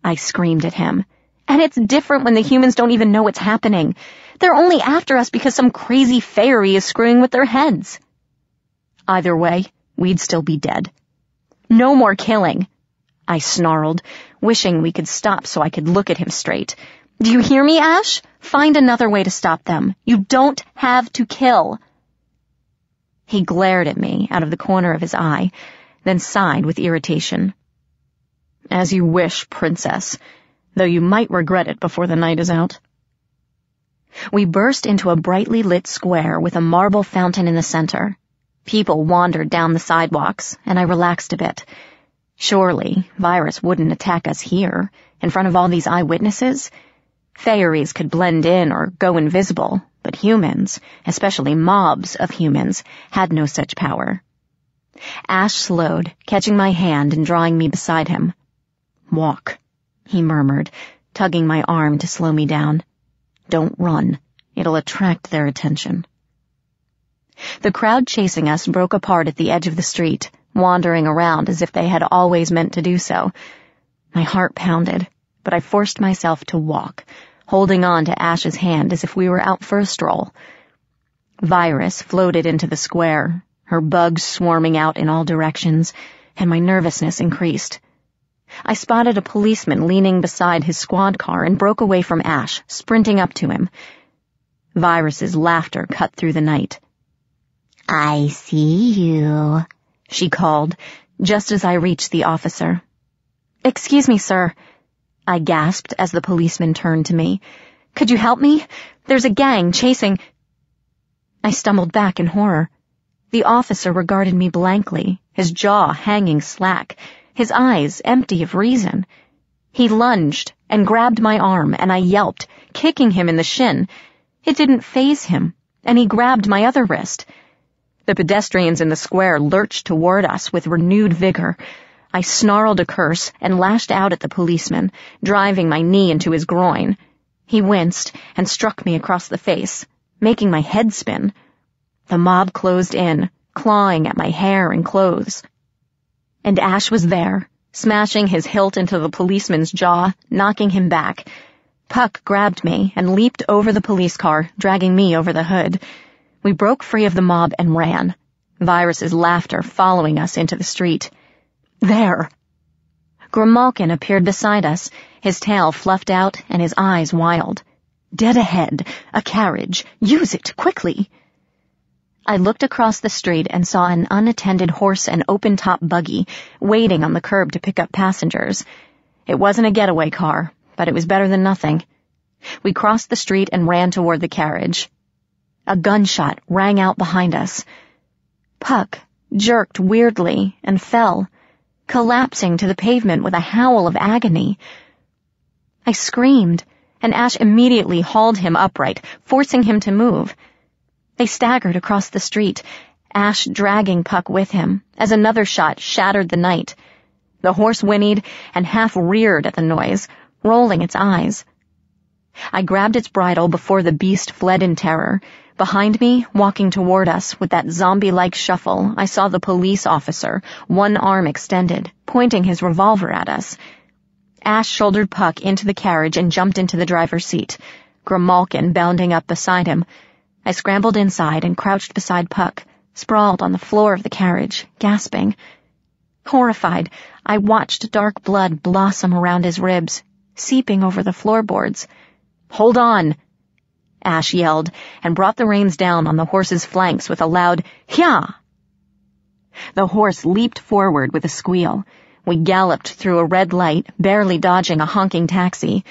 Speaker 1: I screamed at him. And it's different when the humans don't even know what's happening. They're only after us because some crazy fairy is screwing with their heads. Either way, we'd still be dead. No more killing, I snarled, wishing we could stop so I could look at him straight. Do you hear me, Ash? Find another way to stop them. You don't have to kill. He glared at me out of the corner of his eye, then sighed with irritation. As you wish, Princess, though you might regret it before the night is out. We burst into a brightly lit square with a marble fountain in the center. People wandered down the sidewalks, and I relaxed a bit. Surely, Virus wouldn't attack us here, in front of all these eyewitnesses. Fairies could blend in or go invisible, but humans, especially mobs of humans, had no such power. Ash slowed, catching my hand and drawing me beside him. Walk, he murmured, tugging my arm to slow me down. Don't run. It'll attract their attention. The crowd chasing us broke apart at the edge of the street, wandering around as if they had always meant to do so. My heart pounded, but I forced myself to walk, holding on to Ash's hand as if we were out for a stroll. Virus floated into the square, her bugs swarming out in all directions, and my nervousness increased. I spotted a policeman leaning beside his squad car and broke away from Ash, sprinting up to him. Virus's laughter cut through the night.
Speaker 2: I see you,
Speaker 1: she called, just as I reached the officer. Excuse me, sir, I gasped as the policeman turned to me. Could you help me? There's a gang chasing... I stumbled back in horror. The officer regarded me blankly, his jaw hanging slack, his eyes empty of reason. He lunged and grabbed my arm, and I yelped, kicking him in the shin. It didn't faze him, and he grabbed my other wrist. The pedestrians in the square lurched toward us with renewed vigor. I snarled a curse and lashed out at the policeman, driving my knee into his groin. He winced and struck me across the face, making my head spin. The mob closed in, clawing at my hair and clothes. And Ash was there, smashing his hilt into the policeman's jaw, knocking him back. Puck grabbed me and leaped over the police car, dragging me over the hood. We broke free of the mob and ran, Virus's laughter following us into the street. There! Grimalkin appeared beside us, his tail fluffed out and his eyes wild. Dead ahead, a carriage. Use it, quickly! I looked across the street and saw an unattended horse and open-top buggy waiting on the curb to pick up passengers. It wasn't a getaway car, but it was better than nothing. We crossed the street and ran toward the carriage. A gunshot rang out behind us. Puck jerked weirdly and fell, collapsing to the pavement with a howl of agony. I screamed, and Ash immediately hauled him upright, forcing him to move. They staggered across the street, Ash dragging Puck with him, as another shot shattered the night. The horse whinnied and half reared at the noise, rolling its eyes. I grabbed its bridle before the beast fled in terror. Behind me, walking toward us with that zombie-like shuffle, I saw the police officer, one arm extended, pointing his revolver at us. Ash shouldered Puck into the carriage and jumped into the driver's seat, Grimalkin bounding up beside him. I scrambled inside and crouched beside Puck, sprawled on the floor of the carriage, gasping. Horrified, I watched dark blood blossom around his ribs, seeping over the floorboards. "Hold on!" Ash yelled, and brought the reins down on the horse's flanks with a loud, "Hya!" The horse leaped forward with a squeal. We galloped through a red light, barely dodging a honking taxi.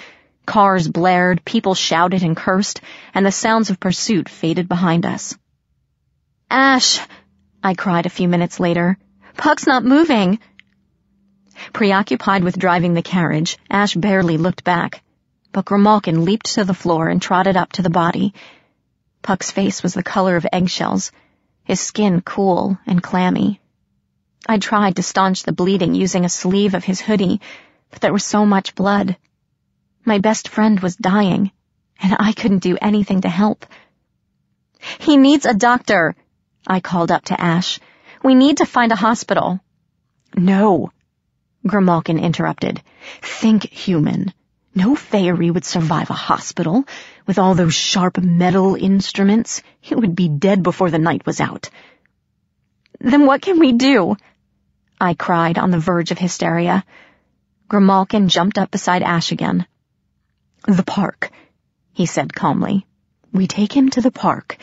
Speaker 1: Cars blared, people shouted and cursed, and the sounds of pursuit faded behind us. "Ash!" I cried a few minutes later. "Puck's not moving!" Preoccupied with driving the carriage, Ash barely looked back. But Grimalkin leaped to the floor and trotted up to the body. Puck's face was the color of eggshells, his skin cool and clammy. I tried to staunch the bleeding using a sleeve of his hoodie, but there was so much blood. My best friend was dying, and I couldn't do anything to help. "He needs a doctor," I called up to Ash. "We need to find a hospital." "No," Grimalkin interrupted. "Think human. No fairy would survive a hospital. With all those sharp metal instruments, it would be dead before the night was out." "Then what can we do?" I cried on the verge of hysteria. Grimalkin jumped up beside Ash again. "The park," he said calmly. "We take him to the park.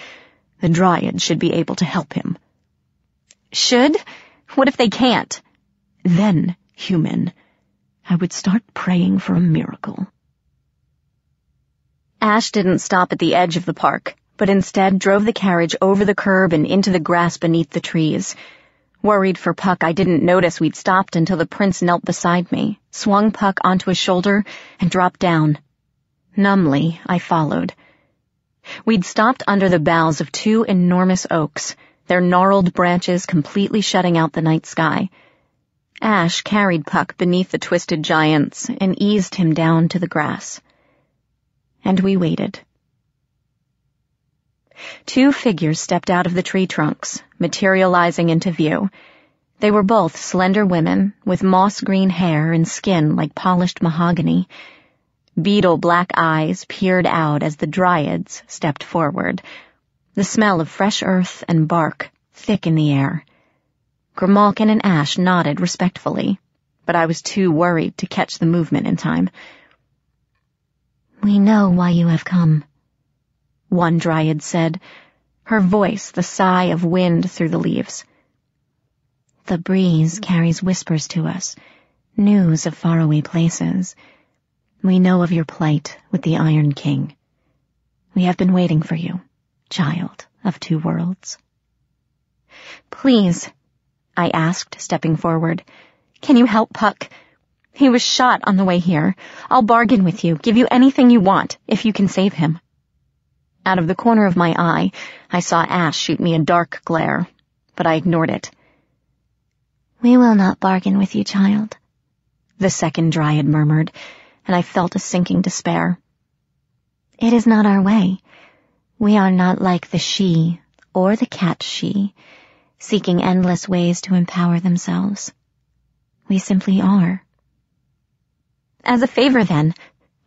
Speaker 1: The Dryads should be able to help him." "Should? What if they can't?" "Then, human, I would start praying for a miracle." Ash didn't stop at the edge of the park, but instead drove the carriage over the curb and into the grass beneath the trees. Worried for Puck, I didn't notice we'd stopped until the prince knelt beside me, swung Puck onto his shoulder, and dropped down. Numbly, I followed. We'd stopped under the boughs of 2 enormous oaks, their gnarled branches completely shutting out the night sky. Ash carried Puck beneath the twisted giants and eased him down to the grass. And we waited. 2 figures stepped out of the tree trunks, materializing into view. They were both slender women, with moss-green hair and skin like polished mahogany. Beetle-black eyes peered out as the Dryads stepped forward, the smell of fresh earth and bark thick in the air. Grimalkin and Ash nodded respectfully, but I was too worried to catch the movement in time.
Speaker 2: "We know why you have come,"
Speaker 1: one Dryad said, her voice the sigh of wind through the leaves.
Speaker 2: "The breeze carries whispers to us, news of faraway places. We know of your plight with the Iron King. We have been waiting for you, child of 2 worlds."
Speaker 1: "Please," I asked, stepping forward, "can you help Puck? He was shot on the way here. I'll bargain with you, give you anything you want, if you can save him." Out of the corner of my eye, I saw Ash shoot me a dark glare, but I ignored it.
Speaker 2: "We will not bargain with you, child,"
Speaker 1: the second Dryad murmured, and I felt a sinking despair.
Speaker 2: "It is not our way. We are not like the she or the cat she, seeking endless ways to empower themselves. We simply are."
Speaker 1: "As a favor, then,"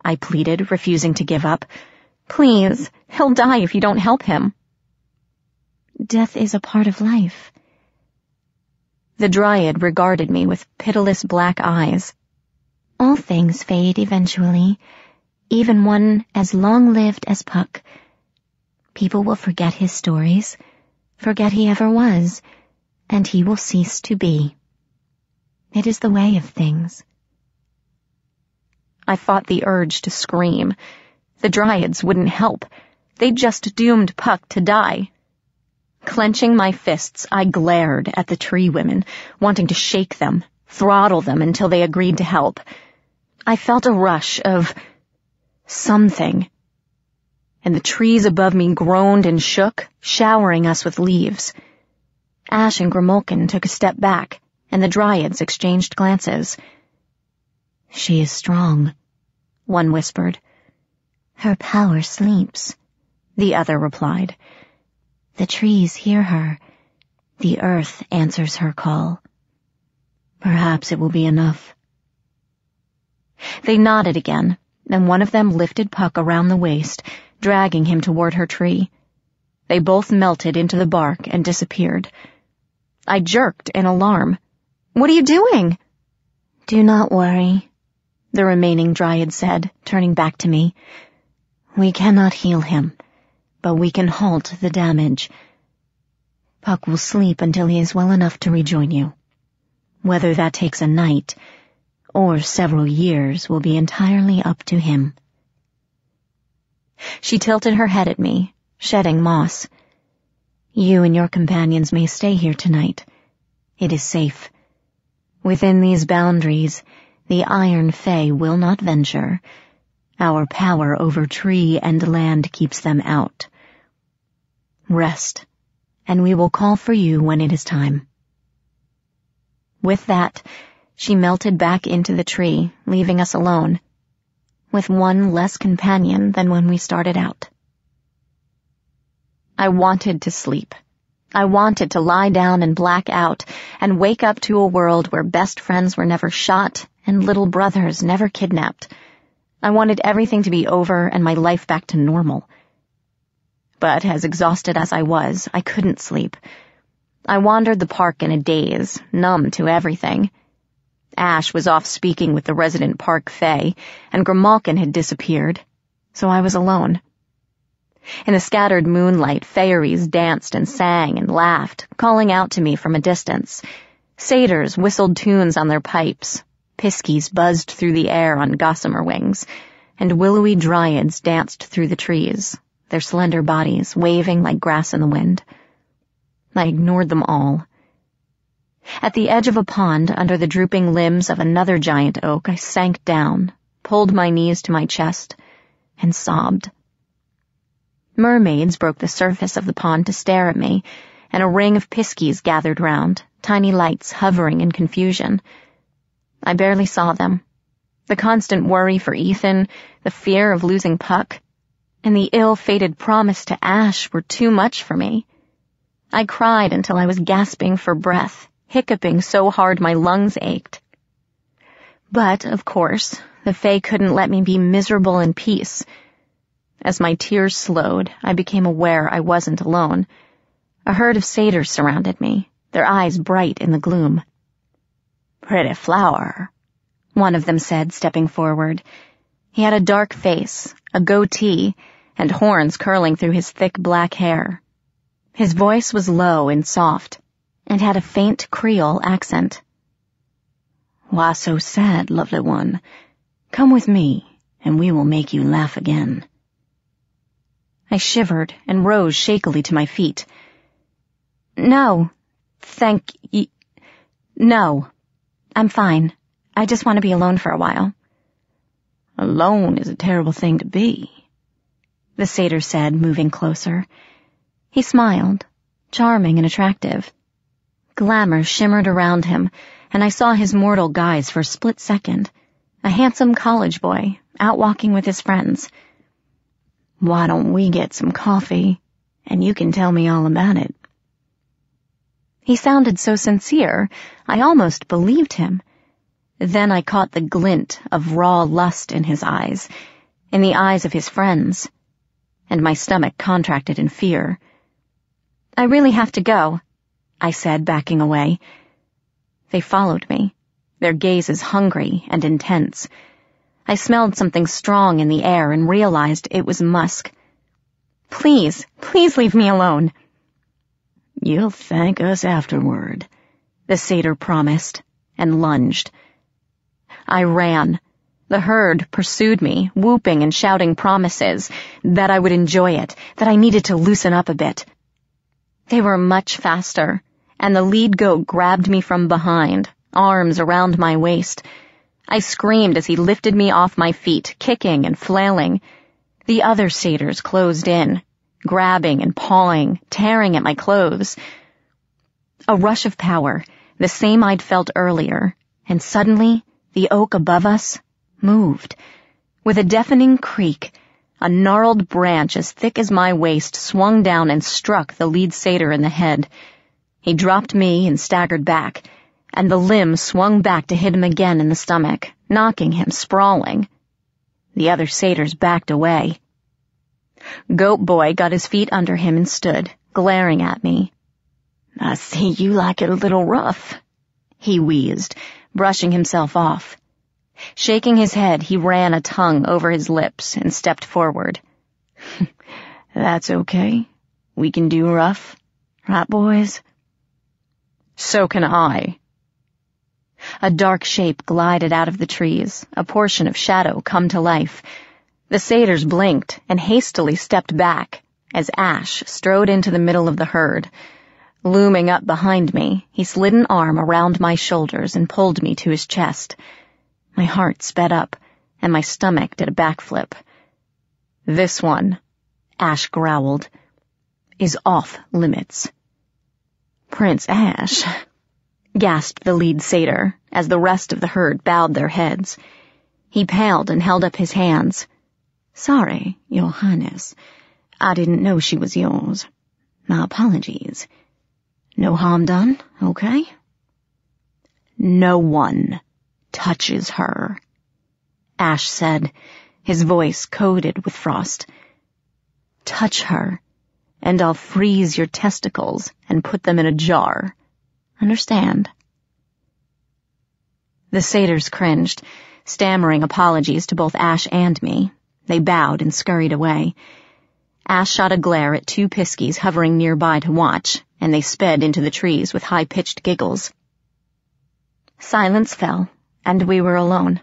Speaker 1: I pleaded, refusing to give up. "Please, he'll die if you don't help him."
Speaker 2: "Death is a part of life."
Speaker 1: The Dryad regarded me with pitiless black eyes.
Speaker 2: "All things fade eventually, even one as long-lived as Puck. People will forget his stories, forget he ever was, and he will cease to be. It is the way of things."
Speaker 1: I fought the urge to scream. The Dryads wouldn't help. They'd just doomed Puck to die. Clenching my fists, I glared at the tree women, wanting to shake them, throttle them until they agreed to help. I felt a rush of something, and the trees above me groaned and shook, showering us with leaves. Ash and Grimalkin took a step back, and the Dryads exchanged glances.
Speaker 2: "She is strong," one whispered. "Her power sleeps," the other replied. "The trees hear her. The earth answers her call. Perhaps it will be enough."
Speaker 1: They nodded again, and one of them lifted Puck around the waist, dragging him toward her tree. They both melted into the bark and disappeared. I jerked in alarm. "What are you doing?"
Speaker 2: "Do not worry,"
Speaker 1: the remaining Dryad said, turning back to me.
Speaker 2: "We cannot heal him, but we can halt the damage. Puck will sleep until he is well enough to rejoin you. Whether that takes a night or several years will be entirely up to him."
Speaker 1: She tilted her head at me, shedding moss.
Speaker 2: "You and your companions may stay here tonight. It is safe. Within these boundaries, the Iron Fae will not venture. Our power over tree and land keeps them out. Rest, and we will call for you when it is time."
Speaker 1: With that, she melted back into the tree, leaving us alone, with one less companion than when we started out. I wanted to sleep. I wanted to lie down and black out and wake up to a world where best friends were never shot and little brothers never kidnapped. I wanted everything to be over and my life back to normal. But as exhausted as I was, I couldn't sleep. I wandered the park in a daze, numb to everything. Ash was off speaking with the resident park fae, and Grimalkin had disappeared, so I was alone. In the scattered moonlight, fairies danced and sang and laughed, calling out to me from a distance. Satyrs whistled tunes on their pipes, piskies buzzed through the air on gossamer wings, and willowy dryads danced through the trees, their slender bodies waving like grass in the wind. I ignored them all. At the edge of a pond under the drooping limbs of another giant oak, I sank down, pulled my knees to my chest, and sobbed. Mermaids broke the surface of the pond to stare at me, and a ring of piskies gathered round, tiny lights hovering in confusion. I barely saw them. The constant worry for Ethan, the fear of losing Puck, and the ill-fated promise to Ash were too much for me. I cried until I was gasping for breath, hiccuping so hard my lungs ached. But, of course, the Fae couldn't let me be miserable in peace. As my tears slowed, I became aware I wasn't alone. A herd of satyrs surrounded me, their eyes bright in the gloom. "Pretty flower," one of them said, stepping forward. He had a dark face, a goatee, and horns curling through his thick black hair. His voice was low and soft, and had a faint Creole accent. "Why so sad, lovely one? Come with me, and we will make you laugh again." I shivered and rose shakily to my feet. No, No, I'm fine. I just want to be alone for a while." "Alone is a terrible thing to be," the satyr said, moving closer. He smiled, charming and attractive. Glamour shimmered around him, and I saw his mortal guise for a split second. A handsome college boy, out walking with his friends. "Why don't we get some coffee, and you can tell me all about it?" He sounded so sincere, I almost believed him. Then I caught the glint of raw lust in his eyes, in the eyes of his friends, and my stomach contracted in fear. "I really have to go," I said, backing away. They followed me, their gazes hungry and intense. I smelled something strong in the air and realized it was musk. Please leave me alone." "You'll thank us afterward," the satyr promised, and lunged. I ran. The herd pursued me, whooping and shouting promises, that I would enjoy it, that I needed to loosen up a bit. They were much faster, and the lead goat grabbed me from behind, arms around my waist. I screamed as he lifted me off my feet, kicking and flailing. The other satyrs closed in, grabbing and pawing, tearing at my clothes. A rush of power, the same I'd felt earlier, and suddenly the oak above us moved. With a deafening creak, a gnarled branch as thick as my waist swung down and struck the lead satyr in the head. He dropped me and staggered back, and the limb swung back to hit him again in the stomach, knocking him sprawling. The other satyrs backed away. Goat Boy got his feet under him and stood, glaring at me. "I see you like it a little rough," he wheezed, brushing himself off. Shaking his head, he ran a tongue over his lips and stepped forward. "That's okay. We can do rough, right, boys?" "So can I." A dark shape glided out of the trees, a portion of shadow come to life. The satyrs blinked and hastily stepped back as Ash strode into the middle of the herd. Looming up behind me, he slid an arm around my shoulders and pulled me to his chest. My heart sped up, and my stomach did a backflip. "This one," Ash growled, "is off limits." "Prince Ash," gasped the lead satyr, as the rest of the herd bowed their heads. He paled and held up his hands. "Sorry, Your Highness. I didn't know she was yours. My apologies. No harm done, okay?" "No one touches her," Ash said, his voice coated with frost. "Touch her, and I'll freeze your testicles and put them in a jar. Understand?" The satyrs cringed, stammering apologies to both Ash and me. They bowed and scurried away. Ash shot a glare at 2 piskies hovering nearby to watch, and they sped into the trees with high-pitched giggles. Silence fell, and we were alone.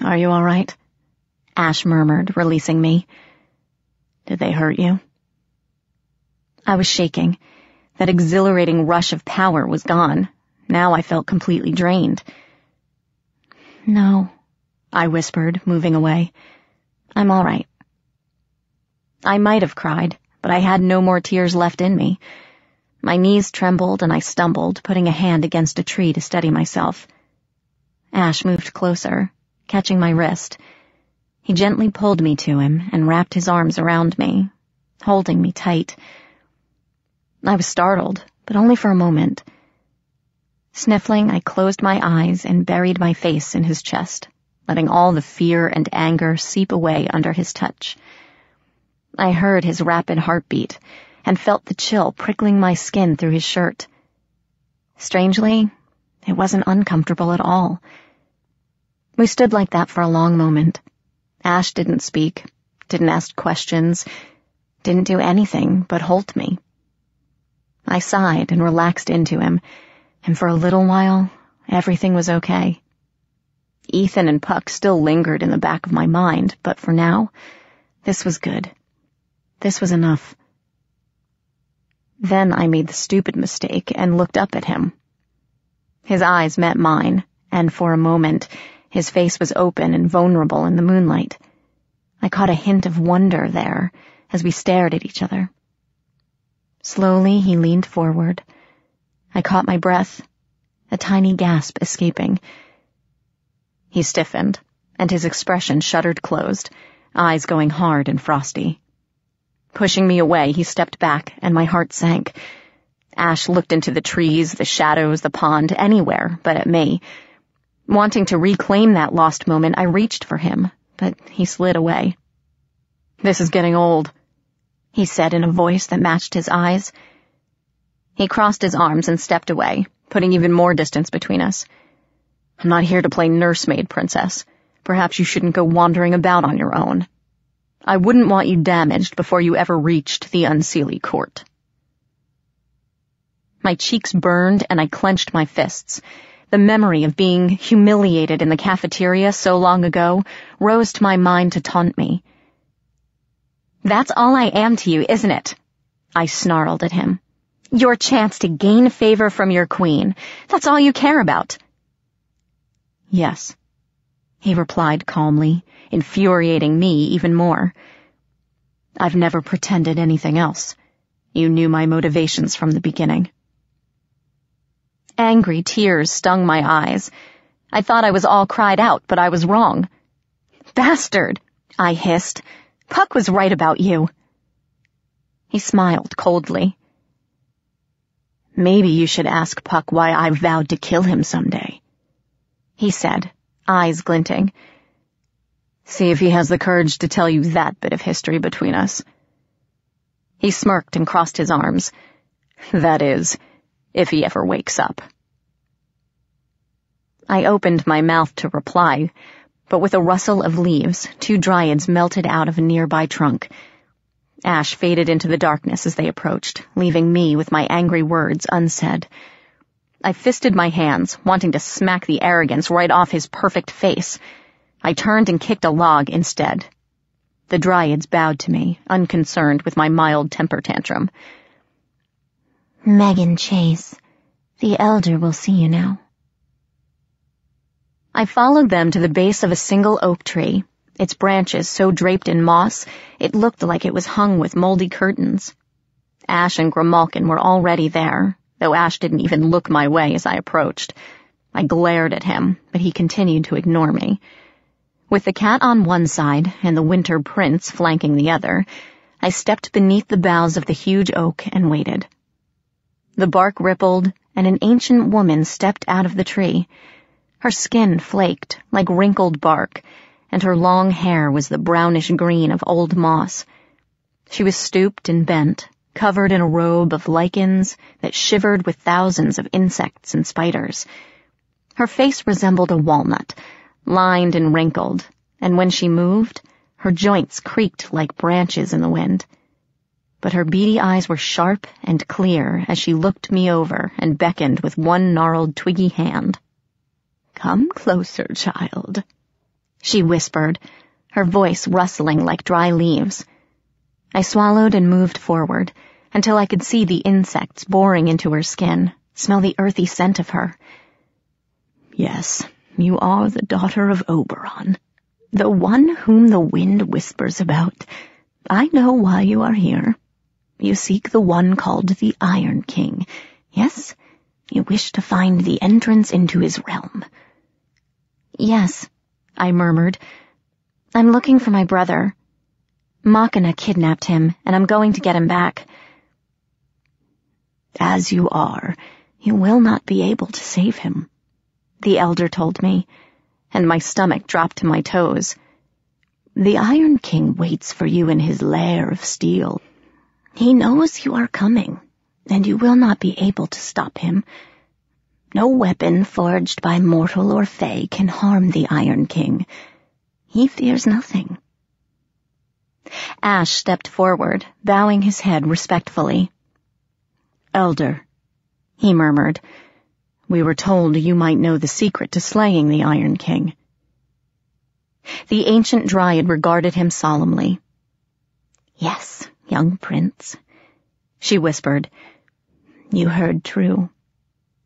Speaker 1: "Are you all right?" Ash murmured, releasing me. "Did they hurt you?" I was shaking. That exhilarating rush of power was gone. Now I felt completely drained. "No," I whispered, moving away. "I'm all right." I might have cried, but I had no more tears left in me. My knees trembled and I stumbled, putting a hand against a tree to steady myself. Ash moved closer, catching my wrist. He gently pulled me to him and wrapped his arms around me, holding me tight. I was startled, but only for a moment. Sniffling, I closed my eyes and buried my face in his chest, letting all the fear and anger seep away under his touch. I heard his rapid heartbeat and felt the chill prickling my skin through his shirt. Strangely, it wasn't uncomfortable at all. We stood like that for a long moment. Ash didn't speak, didn't ask questions, didn't do anything but hold me. I sighed and relaxed into him, and for a little while, everything was okay. Ethan and Puck still lingered in the back of my mind, but for now, this was good. This was enough. Then I made the stupid mistake and looked up at him. His eyes met mine, and for a moment, his face was open and vulnerable in the moonlight. I caught a hint of wonder there as we stared at each other. Slowly, he leaned forward. I caught my breath, a tiny gasp escaping. He stiffened, and his expression shuttered closed, eyes going hard and frosty. Pushing me away, he stepped back, and my heart sank. Ash looked into the trees, the shadows, the pond, anywhere but at me. Wanting to reclaim that lost moment, I reached for him, but he slid away. "This is getting old," he said in a voice that matched his eyes. He crossed his arms and stepped away, putting even more distance between us. "I'm not here to play nursemaid, Princess. Perhaps you shouldn't go wandering about on your own. I wouldn't want you damaged before you ever reached the Unseelie Court." My cheeks burned and I clenched my fists. The memory of being humiliated in the cafeteria so long ago rose to my mind to taunt me. "That's all I am to you, isn't it?" I snarled at him. "Your chance to gain favor from your queen. That's all you care about." "Yes," he replied calmly, infuriating me even more. "I've never pretended anything else. You knew my motivations from the beginning." Angry tears stung my eyes. I thought I was all cried out, but I was wrong. "Bastard!" I hissed. "Puck was right about you." He smiled coldly. "Maybe you should ask Puck why I vowed to kill him someday," he said, eyes glinting. "See if he has the courage to tell you that bit of history between us." He smirked and crossed his arms. "That is, if he ever wakes up." I opened my mouth to reply, but with a rustle of leaves, 2 dryads melted out of a nearby trunk. Ash faded into the darkness as they approached, leaving me with my angry words unsaid. I fisted my hands, wanting to smack the arrogance right off his perfect face. I turned and kicked a log instead. The dryads bowed to me, unconcerned with my mild temper tantrum.
Speaker 2: "Megan Chase, the Elder will see you now."
Speaker 1: I followed them to the base of a single oak tree, its branches so draped in moss it looked like it was hung with moldy curtains. Ash and Grimalkin were already there, though Ash didn't even look my way as I approached. I glared at him, but he continued to ignore me. With the cat on one side and the Winter Prince flanking the other, I stepped beneath the boughs of the huge oak and waited. The bark rippled, and an ancient woman stepped out of the tree. Her skin flaked like wrinkled bark, and her long hair was the brownish green of old moss. She was stooped and bent, covered in a robe of lichens that shivered with thousands of insects and spiders. Her face resembled a walnut, lined and wrinkled, and when she moved, her joints creaked like branches in the wind. But her beady eyes were sharp and clear as she looked me over and beckoned with one gnarled, twiggy hand. "Come closer, child," she whispered, her voice rustling like dry leaves. I swallowed and moved forward until I could see the insects boring into her skin, smell the earthy scent of her. "Yes, you are the daughter of Oberon, the one whom the wind whispers about. I know why you are here. You seek the one called the Iron King. Yes, you wish to find the entrance into his realm." "Yes," I murmured. "I'm looking for my brother. Machina kidnapped him, and I'm going to get him back." "As you are, you will not be able to save him," the elder told me, and my stomach dropped to my toes. "The Iron King waits for you in his lair of steel. He knows you are coming, and you will not be able to stop him. No weapon forged by mortal or fey can harm the Iron King. He fears nothing." Ash stepped forward, bowing his head respectfully. "Elder," he murmured, "we were told you might know the secret to slaying the Iron King." The ancient dryad regarded him solemnly. "Yes, young prince," she whispered. "You heard true.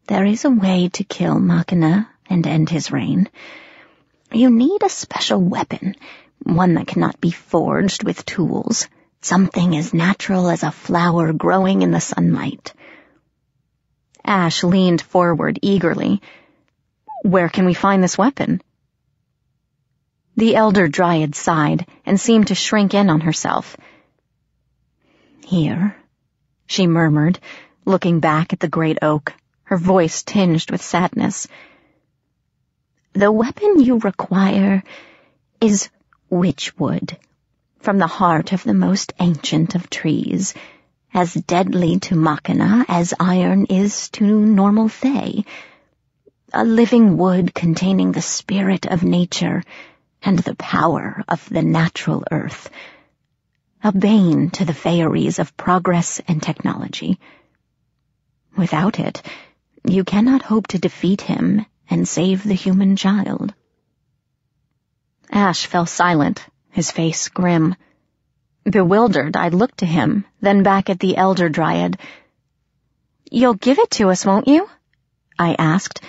Speaker 1: There is a way to kill Machina and end his reign. You need a special weapon, one that cannot be forged with tools, something as natural as a flower growing in the sunlight." Ash leaned forward eagerly. "Where can we find this weapon?" The elder dryad sighed and seemed to shrink in on herself. "Here," she murmured, looking back at the great oak, her voice tinged with sadness. "The weapon you require is witchwood, from the heart of the most ancient of trees, as deadly to Machina as iron is to normal fey. A living wood containing the spirit of nature and the power of the natural earth. A bane to the faeries of progress and technology. Without it, you cannot hope to defeat him and save the human child." Ash fell silent, his face grim. Bewildered, I looked to him, then back at the elder dryad. "You'll give it to us, won't you?" I asked.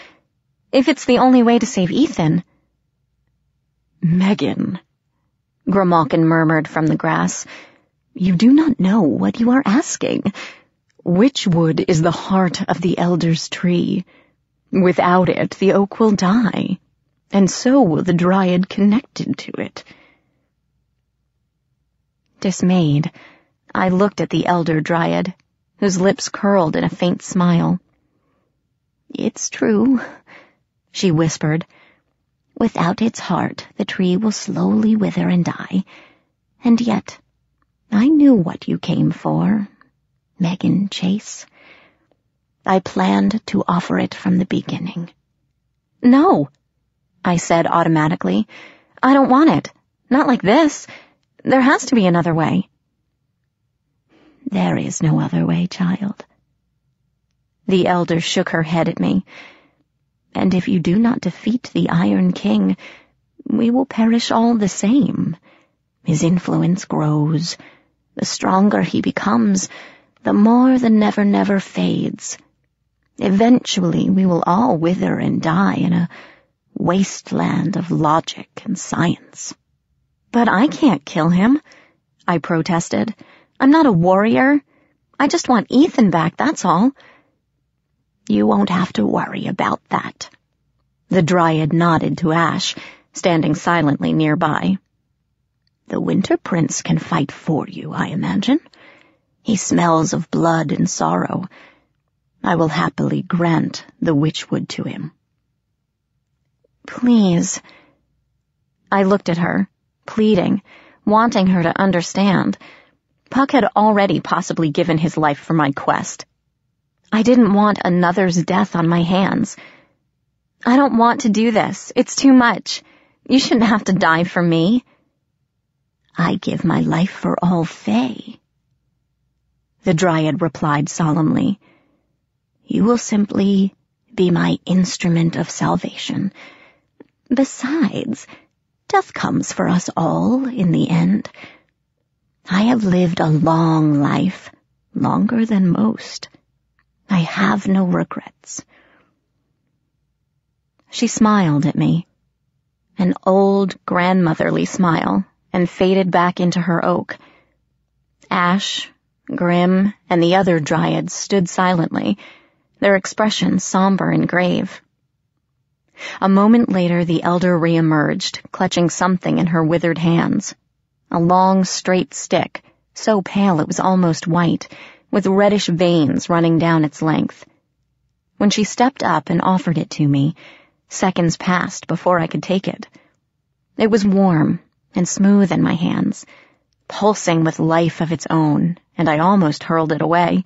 Speaker 1: "If it's the only way to save Ethan." "Megan," Grimalkin murmured from the grass, "you do not know what you are asking. Witchwood is the heart of the elder's tree. Without it, the oak will die, and so will the dryad connected to it." Dismayed, I looked at the elder dryad, whose lips curled in a faint smile. "It's true," she whispered. "Without its heart, the tree will slowly wither and die. And yet, I knew what you came for, Megan Chase. I planned to offer it from the beginning." "No," I said automatically. "I don't want it. Not like this. There has to be another way." "There is no other way, child." The elder shook her head at me. "And if you do not defeat the Iron King, we will perish all the same. His influence grows. The stronger he becomes, the more the Never-Never fades. Eventually we will all wither and die in a wasteland of logic and science." "But I can't kill him," I protested. "I'm not a warrior. I just want Ethan back, that's all." "You won't have to worry about that." The dryad nodded to Ash, standing silently nearby. "The Winter Prince can fight for you, I imagine. He smells of blood and sorrow. I will happily grant the witchwood to him." "Please." I looked at her, pleading, wanting her to understand. Puck had already possibly given his life for my quest. I didn't want another's death on my hands. I don't want to do this. It's too much. You shouldn't have to die for me.
Speaker 2: I give my life for all Fae. The Dryad replied solemnly. You will simply be my instrument of salvation. Besides, death comes for us all in the end. I have lived a long life, longer than most. I have no regrets.
Speaker 1: She smiled at me, an old grandmotherly smile, and faded back into her oak. Ash, Grim, and the other Dryads stood silently, their expressions somber and grave. A moment later, the elder re-emerged, clutching something in her withered hands. A long, straight stick, so pale it was almost white, with reddish veins running down its length. When she stepped up and offered it to me, seconds passed before I could take it. It was warm and smooth in my hands, pulsing with life of its own, and I almost hurled it away.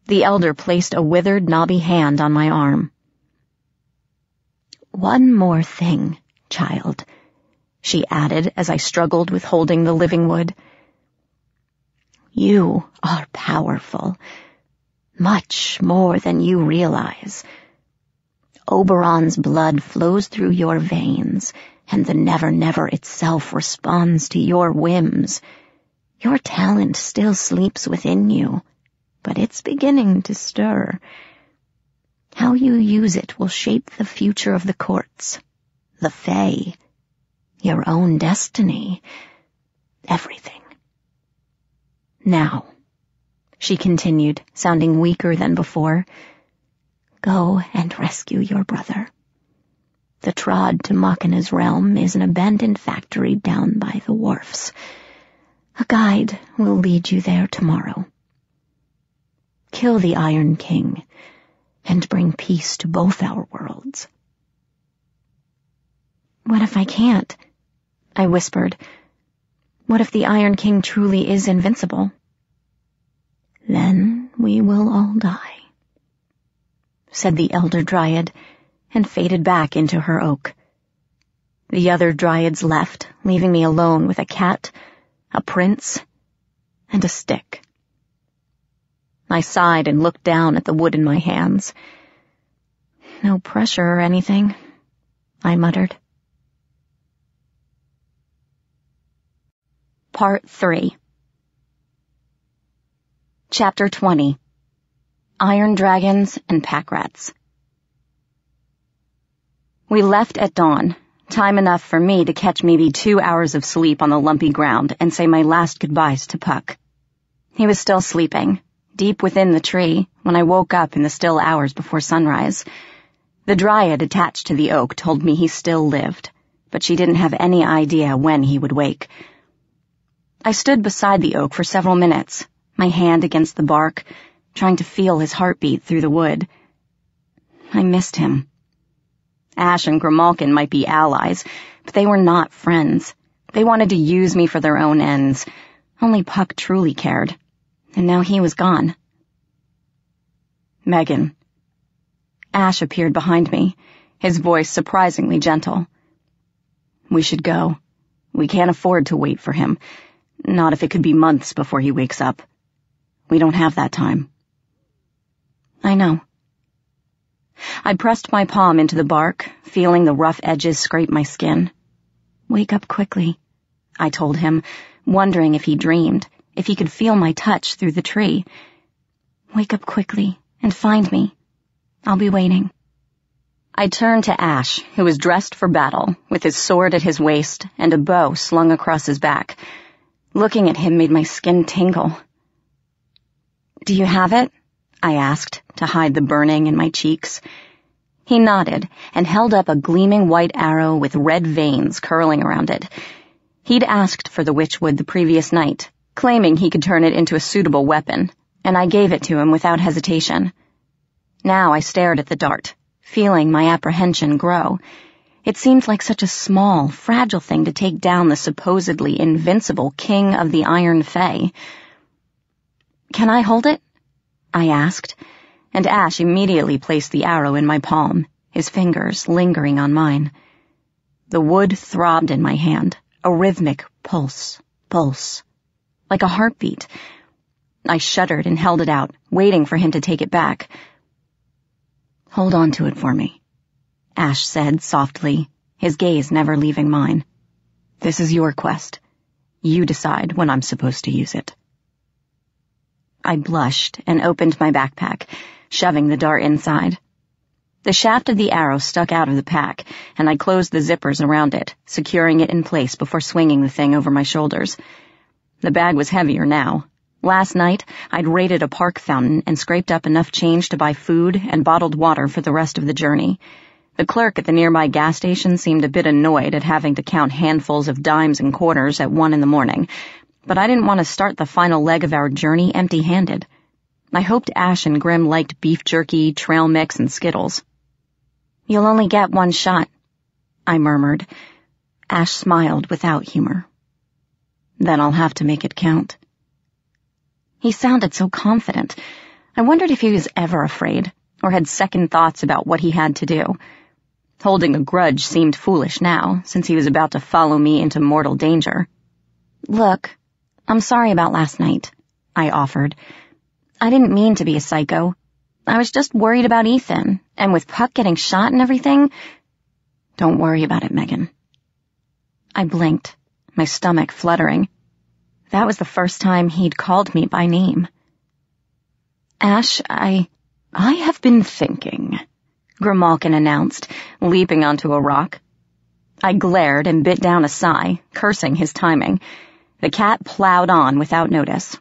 Speaker 1: The elder placed a withered, knobby hand on my arm.
Speaker 2: One more thing, child, she added as I struggled with holding the living wood. You are powerful, much more than you realize. Oberon's blood flows through your veins, and the Never Never itself responds to your whims. Your talent still sleeps within you, but it's beginning to stir. How you use it will shape the future of the courts, the Fae, your own destiny, everything. Now, she continued, sounding weaker than before, go and rescue your brother. The trod to Machina's realm is an abandoned factory down by the wharfs. A guide will lead you there tomorrow. Kill the Iron King and bring peace to both our worlds.
Speaker 1: What if I can't? I whispered. What if the Iron King truly is invincible?
Speaker 2: Then we will all die, said the elder Dryad, and faded back into her oak.
Speaker 1: The other Dryads left, leaving me alone with a cat, a prince, and a stick. I sighed and looked down at the wood in my hands. No pressure or anything, I muttered. Part 3. Chapter 20. Iron Dragons and Pack Rats. We left at dawn, time enough for me to catch maybe 2 hours of sleep on the lumpy ground and say my last goodbyes to Puck. He was still sleeping, deep within the tree, when I woke up in the still hours before sunrise. The Dryad attached to the oak told me he still lived, but she didn't have any idea when he would wake. I stood beside the oak for several minutes, my hand against the bark, trying to feel his heartbeat through the wood. I missed him. Ash and Grimalkin might be allies, but they were not friends. They wanted to use me for their own ends. Only Puck truly cared. And now he was gone. Megan. Ash appeared behind me, his voice surprisingly gentle. We should go. We can't afford to wait for him. Not if it could be months before he wakes up. We don't have that time. I know. I pressed my palm into the bark, feeling the rough edges scrape my skin. Wake up quickly, I told him, wondering if he dreamed, if he could feel my touch through the tree. Wake up quickly and find me. I'll be waiting. I turned to Ash, who was dressed for battle, with his sword at his waist and a bow slung across his back. Looking at him made my skin tingle. Do you have it? I asked, to hide the burning in my cheeks. He nodded and held up a gleaming white arrow with red veins curling around it. He'd asked for the witchwood the previous night, claiming he could turn it into a suitable weapon, and I gave it to him without hesitation. Now I stared at the dart, feeling my apprehension grow. It seemed like such a small, fragile thing to take down the supposedly invincible king of the Iron Fae. Can I hold it? I asked, and Ash immediately placed the arrow in my palm, his fingers lingering on mine. The wood throbbed in my hand, a rhythmic pulse, like a heartbeat. I shuddered and held it out, waiting for him to take it back. "Hold on to it for me," Ash said softly, his gaze never leaving mine. "This is your quest. You decide when I'm supposed to use it." I blushed and opened my backpack, shoving the dart inside. The shaft of the arrow stuck out of the pack, and I closed the zippers around it, securing it in place before swinging the thing over my shoulders. The bag was heavier now. Last night, I'd raided a park fountain and scraped up enough change to buy food and bottled water for the rest of the journey. The clerk at the nearby gas station seemed a bit annoyed at having to count handfuls of dimes and quarters at 1 a.m, but I didn't want to start the final leg of our journey empty-handed. I hoped Ash and Grim liked beef jerky, trail mix, and Skittles. "You'll only get one shot," I murmured. Ash smiled without humor. "Then I'll have to make it count." He sounded so confident. I wondered if he was ever afraid, or had second thoughts about what he had to do. Holding a grudge seemed foolish now, since he was about to follow me into mortal danger. "Look, I'm sorry about last night," I offered. "I didn't mean to be a psycho. I was just worried about Ethan, and with Puck getting shot and everything—" "Don't worry about it, Megan." I blinked, my stomach fluttering. That was the first time he'd called me by name. "Ash, I have been thinking," Grimalkin announced, leaping onto a rock. I glared and bit down a sigh, cursing his timing. The cat plowed on without notice.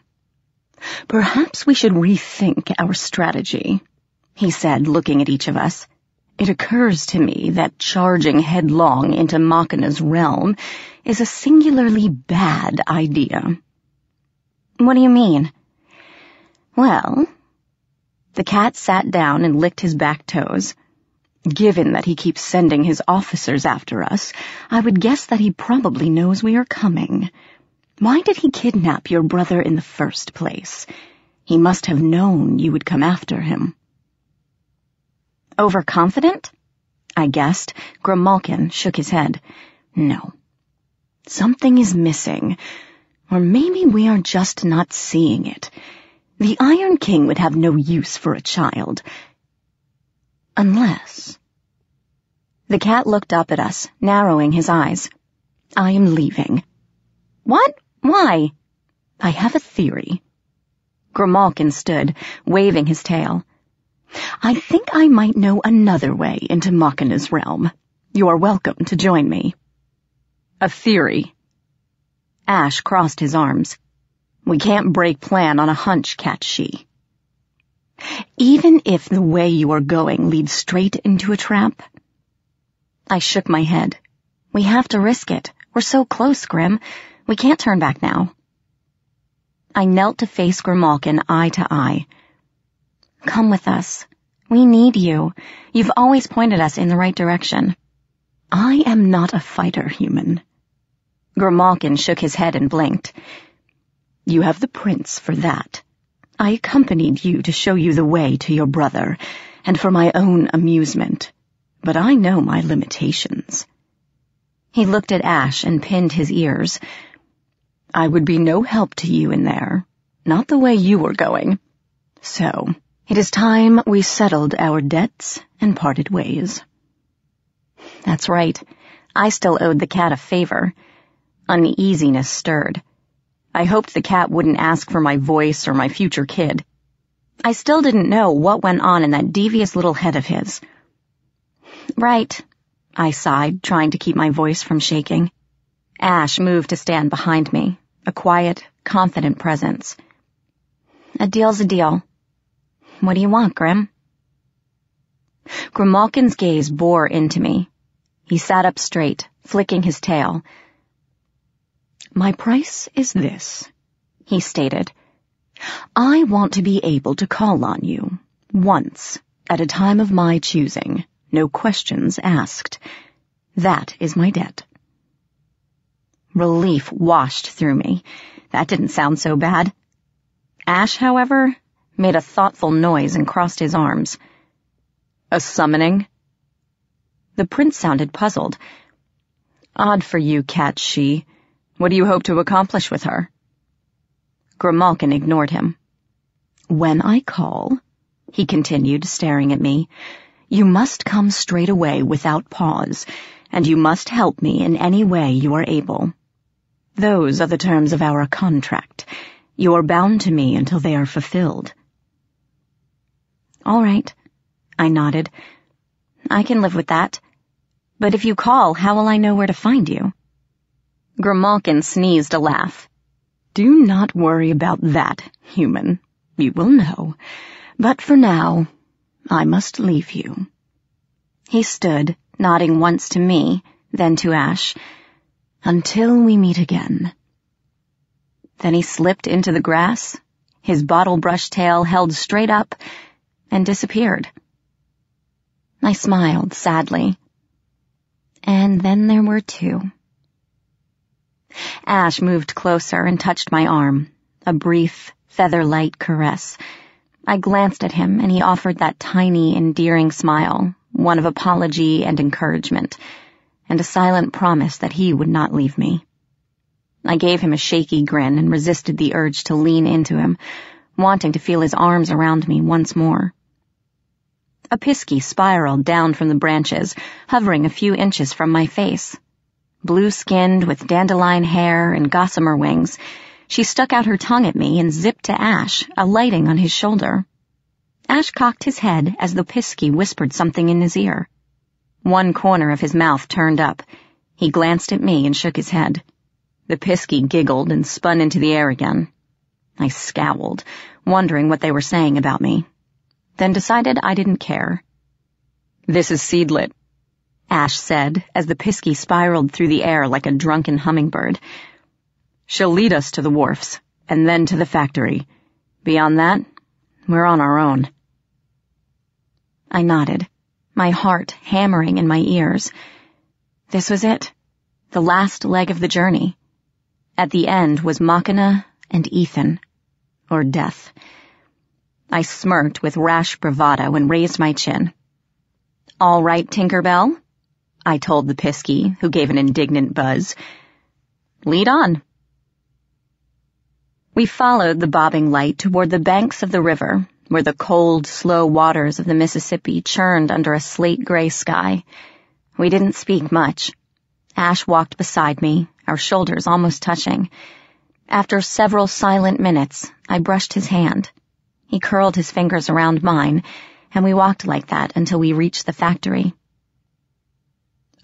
Speaker 1: "Perhaps we should rethink our strategy," he said, looking at each of us. "It occurs to me that charging headlong into Machina's realm is a singularly bad idea." "What do you mean?" "Well," the cat sat down and licked his back toes. "Given that he keeps sending his officers after us, I would guess that he probably knows we are coming. Why did he kidnap your brother in the first place? He must have known you would come after him." "Overconfident?" I guessed. Grimalkin shook his head. "No. Something is missing. Or maybe we are just not seeing it. The Iron King would have no use for a child. Unless..." The cat looked up at us, narrowing his eyes. "I am leaving." "What? Why?" "I have a theory." Grimalkin stood, waving his tail. "I think I might know another way into Machina's realm. You are welcome to join me." "A theory?" Ash crossed his arms. "We can't break plan on a hunch, Cat-She." "Even if the way you are going leads straight into a trap?" I shook my head. "We have to risk it. We're so close, Grim. We can't turn back now." I knelt to face Grimalkin eye to eye. "Come with us. We need you. You've always pointed us in the right direction." "I am not a fighter, human." Grimalkin shook his head and blinked. "You have the prince for that. I accompanied you to show you the way to your brother, and for my own amusement. But I know my limitations." He looked at Ash and pinned his ears. "I would be no help to you in there, not the way you were going. So, it is time we settled our debts and parted ways." That's right. I still owed the cat a favor. Uneasiness stirred. I hoped the cat wouldn't ask for my voice or my future kid. I still didn't know what went on in that devious little head of his. "Right," I sighed, trying to keep my voice from shaking. Ash moved to stand behind me, a quiet, confident presence. "A deal's a deal. What do you want, Grim?" Grimalkin's gaze bore into me. He sat up straight, flicking his tail. "My price is this," he stated. "I want to be able to call on you, once, at a time of my choosing, no questions asked. That is my debt." Relief washed through me. That didn't sound so bad. Ash, however, made a thoughtful noise and crossed his arms. "A summoning?" The prince sounded puzzled. Odd for you, Cat She. What do you hope to accomplish with her? Grimalkin ignored him. When I call, he continued, staring at me, you must come straight away without pause, and you must help me in any way you are able. Those are the terms of our contract. You are bound to me until they are fulfilled. All right, I nodded. I can live with that. But if you call, how will I know where to find you? Grimalkin sneezed a laugh. Do not worry about that, human. You will know. But for now, I must leave you. He stood, nodding once to me, then to Ash. Until we meet again. Then he slipped into the grass, his bottle brush tail held straight up, and disappeared. I smiled sadly. And then there were two. Ash moved closer and touched my arm, a brief, feather-light caress. I glanced at him, and he offered that tiny, endearing smile, one of apology and encouragement, and a silent promise that he would not leave me. I gave him a shaky grin and resisted the urge to lean into him, wanting to feel his arms around me once more. A pisky spiraled down from the branches, hovering a few inches from my face. Blue-skinned, with dandelion hair and gossamer wings, she stuck out her tongue at me and zipped to Ash, alighting on his shoulder. Ash cocked his head as the pisky whispered something in his ear. One corner of his mouth turned up. He glanced at me and shook his head. The pisky giggled and spun into the air again. I scowled, wondering what they were saying about me, then decided I didn't care. This is Seedlit, Ash said as the pisky spiraled through the air like a drunken hummingbird. She'll lead us to the wharfs, and then to the factory. Beyond that, we're on our own. I nodded, my heart hammering in my ears. This was it, the last leg of the journey. At the end was Machina and Ethan, or death. I smirked with rash bravado and raised my chin. All right, Tinkerbell, I told the pisky, who gave an indignant buzz. Lead on. We followed the bobbing light toward the banks of the river, where the cold, slow waters of the Mississippi churned under a slate-gray sky. We didn't speak much. Ash walked beside me, our shoulders almost touching. After several silent minutes, I brushed his hand. He curled his fingers around mine, and we walked like that until we reached the factory.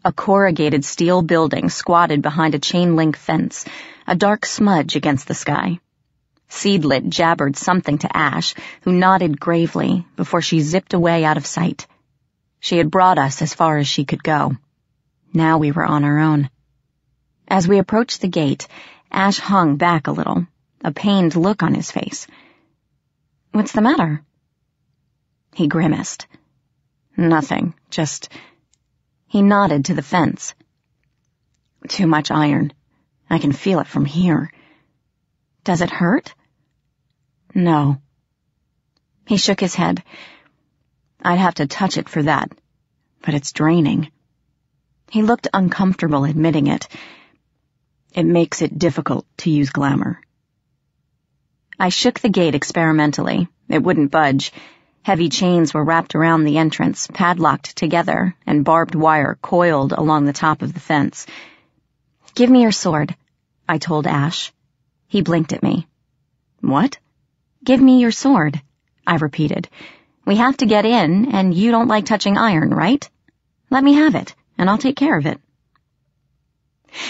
Speaker 1: A corrugated steel building squatted behind a chain-link fence, a dark smudge against the sky. Seedlit jabbered something to Ash, who nodded gravely before she zipped away out of sight. She had brought us as far as she could go. Now we were on our own. As we approached the gate, Ash hung back a little, a pained look on his face. What's the matter? He grimaced. Nothing, just... He nodded to the fence. Too much iron. I can feel it from here. Does it hurt? No. He shook his head. I'd have to touch it for that, but it's draining. He looked uncomfortable admitting it. It makes it difficult to use glamour. I shook the gate experimentally. It wouldn't budge. Heavy chains were wrapped around the entrance, padlocked together, and barbed wire coiled along the top of the fence. Give me your sword, I told Ash. He blinked at me. What? Give me your sword, I repeated. We have to get in, and you don't like touching iron, right? Let me have it, and I'll take care of it.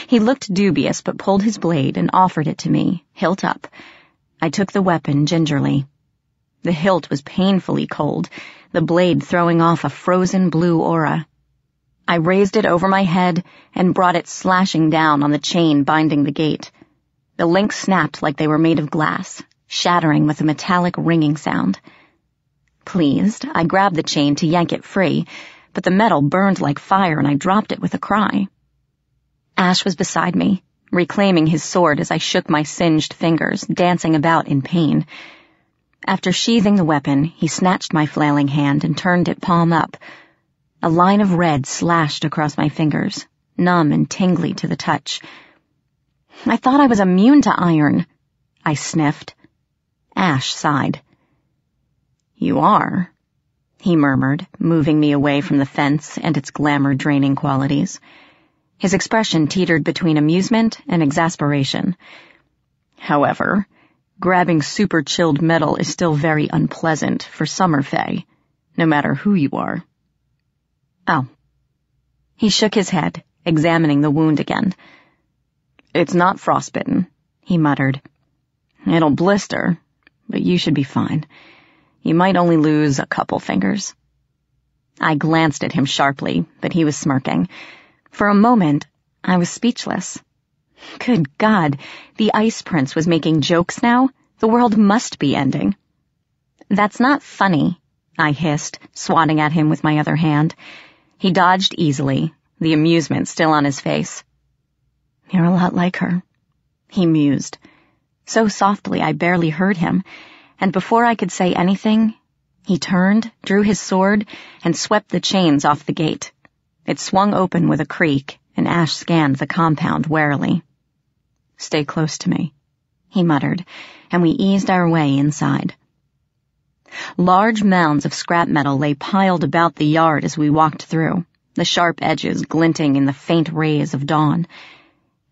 Speaker 1: He looked dubious but pulled his blade and offered it to me, hilt up. I took the weapon gingerly. The hilt was painfully cold, the blade throwing off a frozen blue aura. I raised it over my head and brought it slashing down on the chain binding the gate. The links snapped like they were made of glass, shattering with a metallic ringing sound. Pleased, I grabbed the chain to yank it free, but the metal burned like fire and I dropped it with a cry. Ash was beside me, reclaiming his sword as I shook my singed fingers, dancing about in pain. After sheathing the weapon, he snatched my flailing hand and turned it palm up. A line of red slashed across my fingers, numb and tingly to the touch. I thought I was immune to iron, I sniffed. Ash sighed. You are, he murmured, moving me away from the fence and its glamour-draining qualities. His expression teetered between amusement and exasperation. However, grabbing super-chilled metal is still very unpleasant for Summer Fae, no matter who you are. Oh. He shook his head, examining the wound again. It's not frostbitten, he muttered. It'll blister, but you should be fine. You might only lose a couple fingers. I glanced at him sharply, but he was smirking. For a moment, I was speechless. Good God, the Ice Prince was making jokes now? The world must be ending. That's not funny, I hissed, swatting at him with my other hand. He dodged easily, the amusement still on his face. You're a lot like her, he mused. So softly I barely heard him, and before I could say anything, he turned, drew his sword, and swept the chains off the gate. It swung open with a creak, and Ash scanned the compound warily. Stay close to me, he muttered, and we eased our way inside. Large mounds of scrap metal lay piled about the yard as we walked through, the sharp edges glinting in the faint rays of dawn.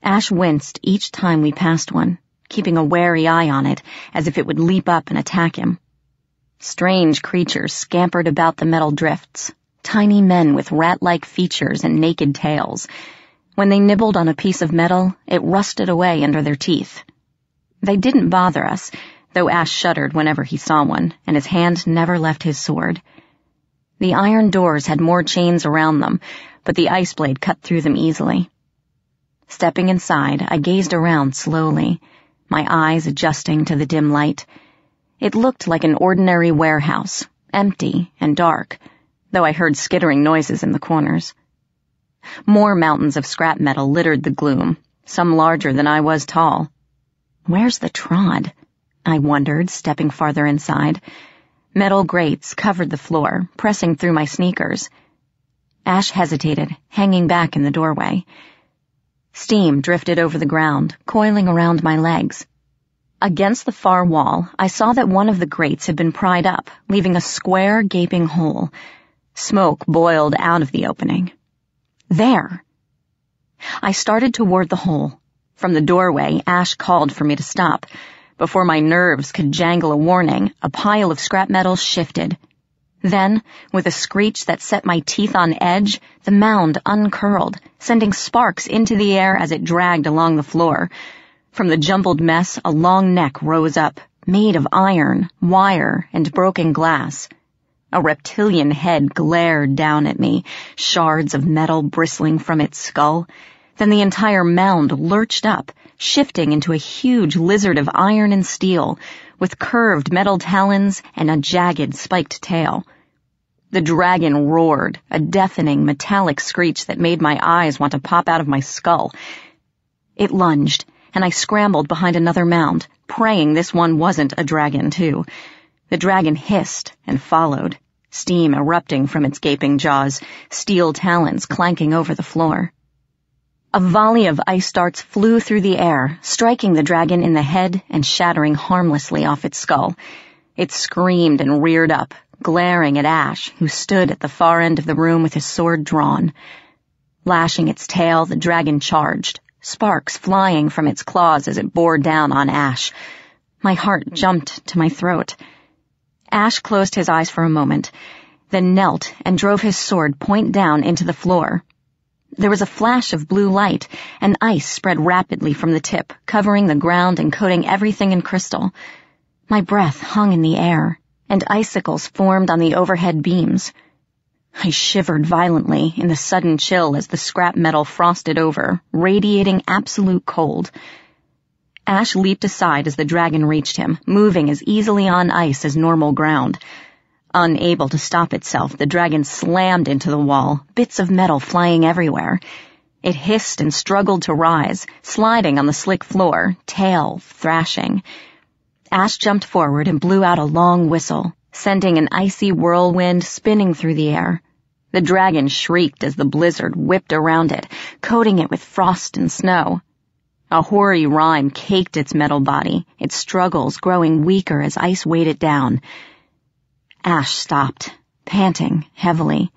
Speaker 1: Ash winced each time we passed one, keeping a wary eye on it as if it would leap up and attack him. Strange creatures scampered about the metal drifts, tiny men with rat-like features and naked tails. When they nibbled on a piece of metal, it rusted away under their teeth. They didn't bother us, though Ash shuddered whenever he saw one, and his hand never left his sword. The iron doors had more chains around them, but the ice blade cut through them easily. Stepping inside, I gazed around slowly, my eyes adjusting to the dim light. It looked like an ordinary warehouse, empty and dark, though I heard skittering noises in the corners. More mountains of scrap metal littered the gloom, some larger than I was tall. Where's the trod? I wondered, stepping farther inside. Metal grates covered the floor, pressing through my sneakers. Ash hesitated, hanging back in the doorway. Steam drifted over the ground, coiling around my legs. Against the far wall, I saw that one of the grates had been pried up, leaving a square, gaping hole. Smoke boiled out of the opening. There! I started toward the hole. From the doorway, Ash called for me to stop. Before my nerves could jangle a warning, a pile of scrap metal shifted. Then, with a screech that set my teeth on edge, the mound uncurled, sending sparks into the air as it dragged along the floor. From the jumbled mess, a long neck rose up, made of iron, wire, and broken glass. A reptilian head glared down at me, shards of metal bristling from its skull. Then the entire mound lurched up, shifting into a huge lizard of iron and steel, with curved metal talons and a jagged spiked tail. The dragon roared, a deafening metallic screech that made my eyes want to pop out of my skull. It lunged, and I scrambled behind another mound, praying this one wasn't a dragon, too. The dragon hissed and followed, steam erupting from its gaping jaws, steel talons clanking over the floor. A volley of ice darts flew through the air, striking the dragon in the head and shattering harmlessly off its skull. It screamed and reared up, glaring at Ash, who stood at the far end of the room with his sword drawn. Lashing its tail, the dragon charged, sparks flying from its claws as it bore down on Ash. My heart jumped to my throat. Ash closed his eyes for a moment, then knelt and drove his sword point down into the floor. There was a flash of blue light, and ice spread rapidly from the tip, covering the ground and coating everything in crystal. My breath hung in the air, and icicles formed on the overhead beams. I shivered violently in the sudden chill as the scrap metal frosted over, radiating absolute cold. Ash leaped aside as the dragon reached him, moving as easily on ice as normal ground. Unable to stop itself, the dragon slammed into the wall, bits of metal flying everywhere. It hissed and struggled to rise, sliding on the slick floor, tail thrashing. Ash jumped forward and blew out a long whistle, sending an icy whirlwind spinning through the air. The dragon shrieked as the blizzard whipped around it, coating it with frost and snow. A hoary rime caked its metal body, its struggles growing weaker as ice weighed it down. Ash stopped, panting heavily.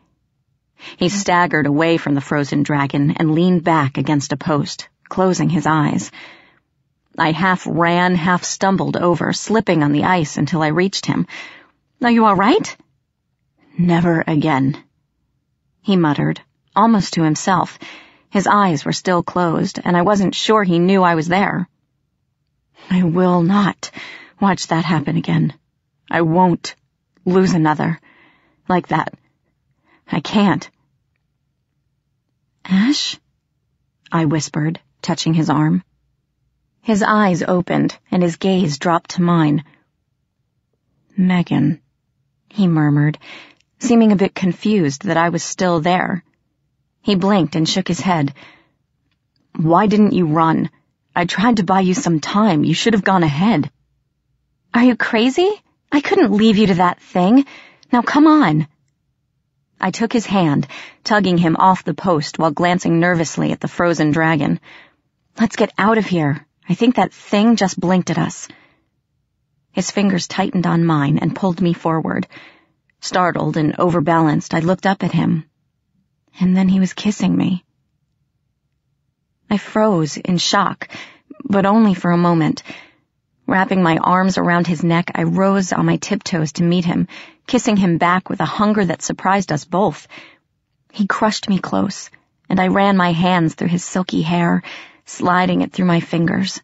Speaker 1: He staggered away from the frozen dragon and leaned back against a post, closing his eyes. I half ran, half stumbled over, slipping on the ice until I reached him. "Are you all right?" "Never again," he muttered, almost to himself. His eyes were still closed, and I wasn't sure he knew I was there. "I will not watch that happen again. I won't lose another like that. I can't." "Ash?" I whispered, touching his arm. His eyes opened, and his gaze dropped to mine. "Megan," he murmured, seeming a bit confused that I was still there. He blinked and shook his head. "Why didn't you run? I tried to buy you some time. You should have gone ahead." "Are you crazy? I couldn't leave you to that thing. Now come on." I took his hand, tugging him off the post while glancing nervously at the frozen dragon. "Let's get out of here. I think that thing just blinked at us." His fingers tightened on mine and pulled me forward. Startled and overbalanced, I looked up at him. And then he was kissing me. I froze in shock, but only for a moment. Wrapping my arms around his neck, I rose on my tiptoes to meet him, kissing him back with a hunger that surprised us both. He crushed me close, and I ran my hands through his silky hair, sliding it through my fingers.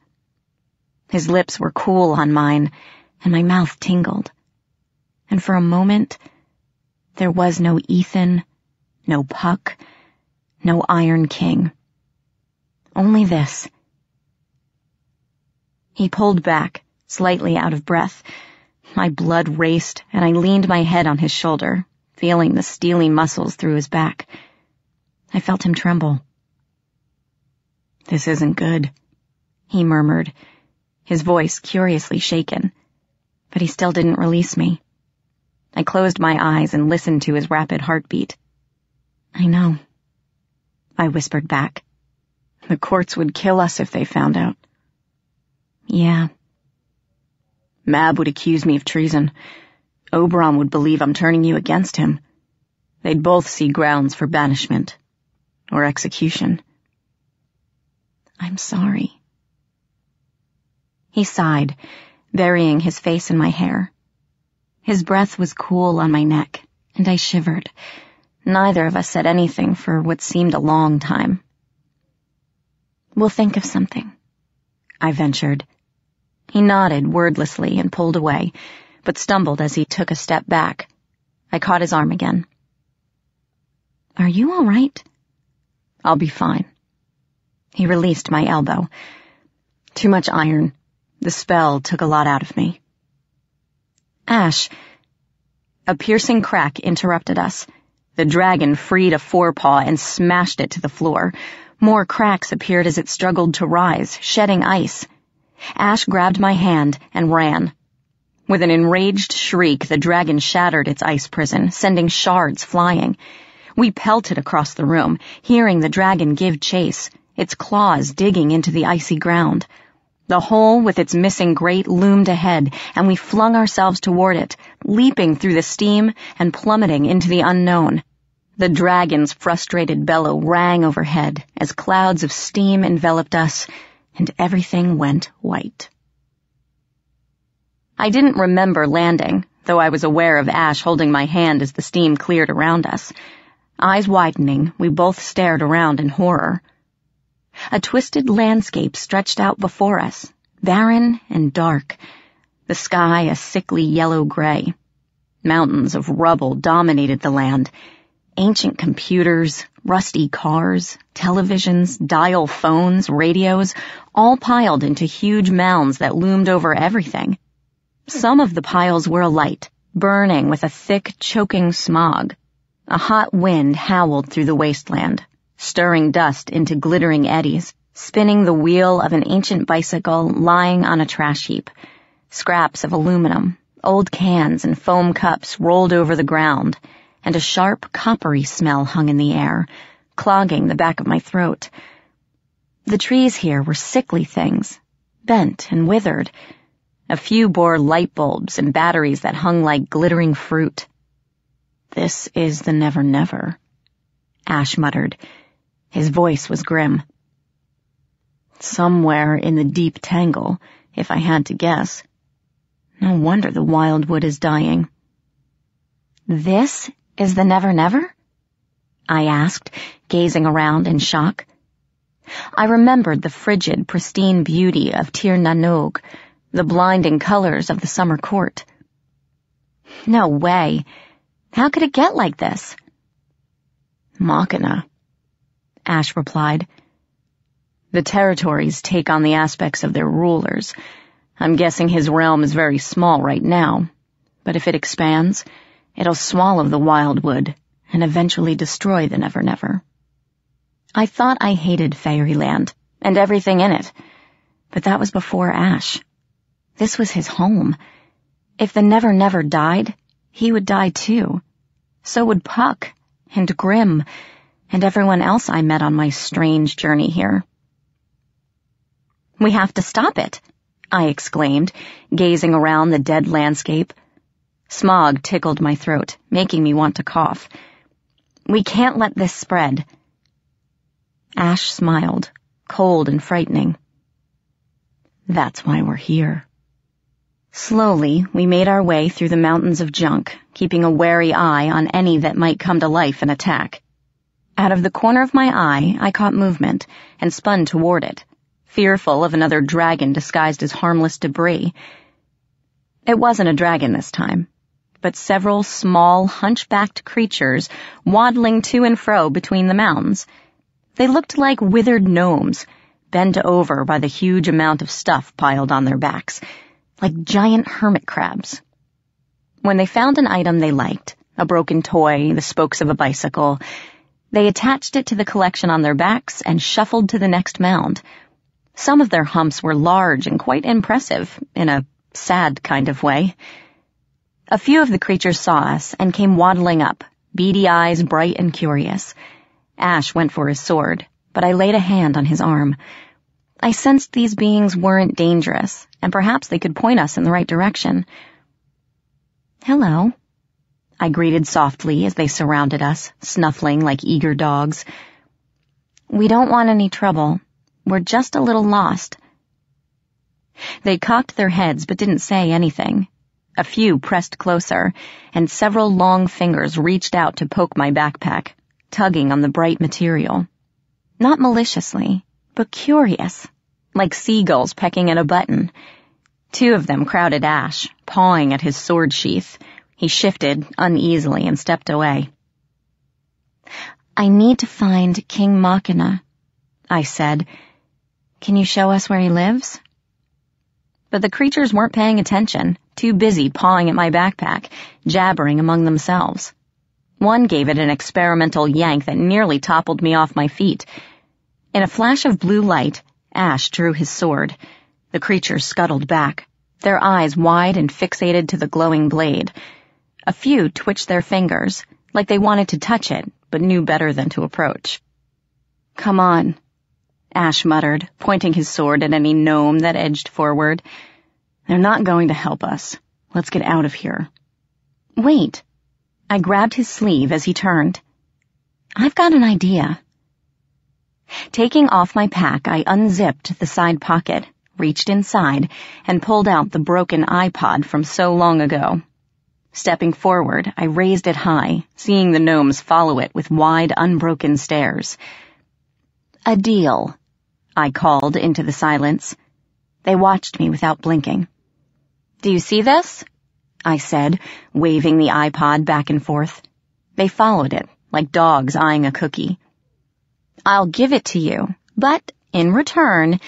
Speaker 1: His lips were cool on mine, and my mouth tingled. And for a moment, there was no Ethan, no Puck, no Iron King. Only this. He pulled back, slightly out of breath. My blood raced, and I leaned my head on his shoulder, feeling the steely muscles through his back. I felt him tremble. "This isn't good," he murmured, his voice curiously shaken, but he still didn't release me. I closed my eyes and listened to his rapid heartbeat. "I know," I whispered back. "The courts would kill us if they found out." "Yeah." "Mab would accuse me of treason. Oberon would believe I'm turning you against him. They'd both see grounds for banishment or execution." "I'm sorry." He sighed, burying his face in my hair. His breath was cool on my neck, and I shivered. Neither of us said anything for what seemed a long time. "We'll think of something," I ventured. He nodded wordlessly and pulled away, but stumbled as he took a step back. I caught his arm again. "Are you all right?" "I'll be fine." He released my elbow. "Too much iron. The spell took a lot out of me." "Ash." A piercing crack interrupted us. The dragon freed a forepaw and smashed it to the floor. More cracks appeared as it struggled to rise, shedding ice. Ash grabbed my hand and ran. With an enraged shriek, the dragon shattered its ice prison, sending shards flying. We pelted across the room, hearing the dragon give chase, its claws digging into the icy ground. The hole with its missing grate loomed ahead, and we flung ourselves toward it, leaping through the steam and plummeting into the unknown. The dragon's frustrated bellow rang overhead as clouds of steam enveloped us, and everything went white. I didn't remember landing, though I was aware of Ash holding my hand as the steam cleared around us. Eyes widening, we both stared around in horror. A twisted landscape stretched out before us, barren and dark, the sky a sickly yellow gray. Mountains of rubble dominated the land. Ancient computers, rusty cars, televisions, dial phones, radios, all piled into huge mounds that loomed over everything. Some of the piles were alight, burning with a thick, choking smog. A hot wind howled through the wasteland, stirring dust into glittering eddies, spinning the wheel of an ancient bicycle lying on a trash heap. Scraps of aluminum, old cans and foam cups rolled over the ground, and a sharp, coppery smell hung in the air, clogging the back of my throat. The trees here were sickly things, bent and withered. A few bore light bulbs and batteries that hung like glittering fruit. "This is the Never Never," Ash muttered. His voice was grim. "Somewhere in the deep tangle, if I had to guess. No wonder the wildwood is dying." "This is the Never Never?" I asked, gazing around in shock. I remembered the frigid, pristine beauty of Tir na Nog, the blinding colors of the summer court. "No way. How could it get like this?" "Machina," Ash replied. "The territories take on the aspects of their rulers. I'm guessing his realm is very small right now, but if it expands, it'll swallow the wildwood and eventually destroy the Never Never." I thought I hated Fairyland and everything in it, but that was before Ash. This was his home. If the Never Never died, he would die too. So would Puck and Grim and everyone else I met on my strange journey here. "We have to stop it," I exclaimed, gazing around the dead landscape. Smog tickled my throat, making me want to cough. "We can't let this spread." Ash smiled, cold and frightening. "That's why we're here." Slowly, we made our way through the mountains of junk, keeping a wary eye on any that might come to life and attack. Out of the corner of my eye, I caught movement and spun toward it, fearful of another dragon disguised as harmless debris. It wasn't a dragon this time, but several small, hunchbacked creatures waddling to and fro between the mounds. They looked like withered gnomes, bent over by the huge amount of stuff piled on their backs, like giant hermit crabs. When they found an item they liked, a broken toy, the spokes of a bicycle, they attached it to the collection on their backs and shuffled to the next mound. Some of their humps were large and quite impressive, in a sad kind of way. A few of the creatures saw us and came waddling up, beady eyes bright and curious. Ash went for his sword, but I laid a hand on his arm. I sensed these beings weren't dangerous, and perhaps they could point us in the right direction. "Hello," I greeted softly as they surrounded us, snuffling like eager dogs. "We don't want any trouble. We're just a little lost." They cocked their heads but didn't say anything. A few pressed closer, and several long fingers reached out to poke my backpack, tugging on the bright material. Not maliciously, but curious, like seagulls pecking at a button. Two of them crowded Ash, pawing at his sword sheath. He shifted uneasily and stepped away. "I need to find King Machina," I said. "Can you show us where he lives?" But the creatures weren't paying attention, too busy pawing at my backpack, jabbering among themselves. One gave it an experimental yank that nearly toppled me off my feet. In a flash of blue light, Ash drew his sword. The creatures scuttled back, their eyes wide and fixated to the glowing blade. A few twitched their fingers, like they wanted to touch it, but knew better than to approach. "Come on," Ash muttered, pointing his sword at any gnome that edged forward. "They're not going to help us. Let's get out of here." "Wait." I grabbed his sleeve as he turned. "I've got an idea." Taking off my pack, I unzipped the side pocket, reached inside, and pulled out the broken iPod from so long ago. Stepping forward, I raised it high, seeing the gnomes follow it with wide, unbroken stares. "A deal," I called into the silence. They watched me without blinking. "Do you see this?" I said, waving the iPod back and forth. They followed it, like dogs eyeing a cookie. "I'll give it to you, but in return,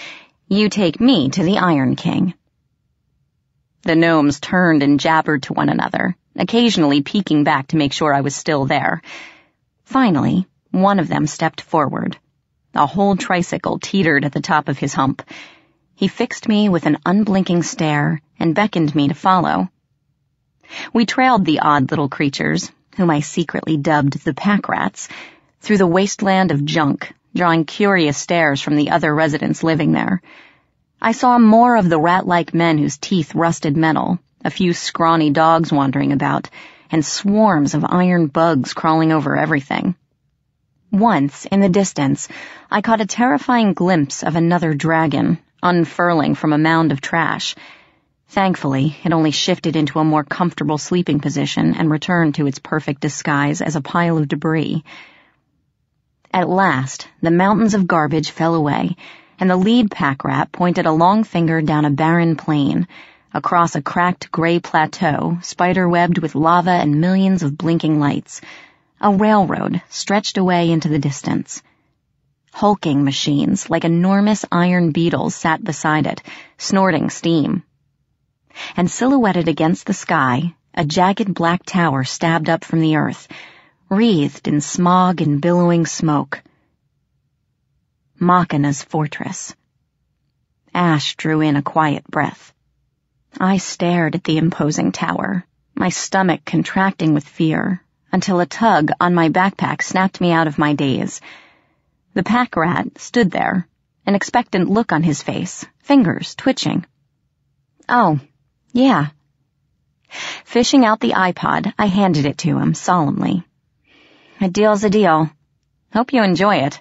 Speaker 1: you take me to the Iron King." The gnomes turned and jabbered to one another, occasionally peeking back to make sure I was still there. Finally, one of them stepped forward. A whole tricycle teetered at the top of his hump. He fixed me with an unblinking stare and beckoned me to follow. We trailed the odd little creatures, whom I secretly dubbed the pack rats, through the wasteland of junk, drawing curious stares from the other residents living there. I saw more of the rat-like men whose teeth rusted metal, a few scrawny dogs wandering about, and swarms of iron bugs crawling over everything. Once, in the distance, I caught a terrifying glimpse of another dragon, unfurling from a mound of trash. Thankfully, it only shifted into a more comfortable sleeping position and returned to its perfect disguise as a pile of debris. At last, the mountains of garbage fell away, and the lead pack rat pointed a long finger down a barren plain, across a cracked gray plateau, spider-webbed with lava and millions of blinking lights. A railroad stretched away into the distance. Hulking machines, like enormous iron beetles, sat beside it, snorting steam. And silhouetted against the sky, a jagged black tower stabbed up from the earth, wreathed in smog and billowing smoke. Machina's fortress. Ash drew in a quiet breath. I stared at the imposing tower, my stomach contracting with fear, until a tug on my backpack snapped me out of my daze. The pack rat stood there, an expectant look on his face, fingers twitching. Oh, yeah. Fishing out the iPod, I handed it to him solemnly. A deal's a deal. Hope you enjoy it.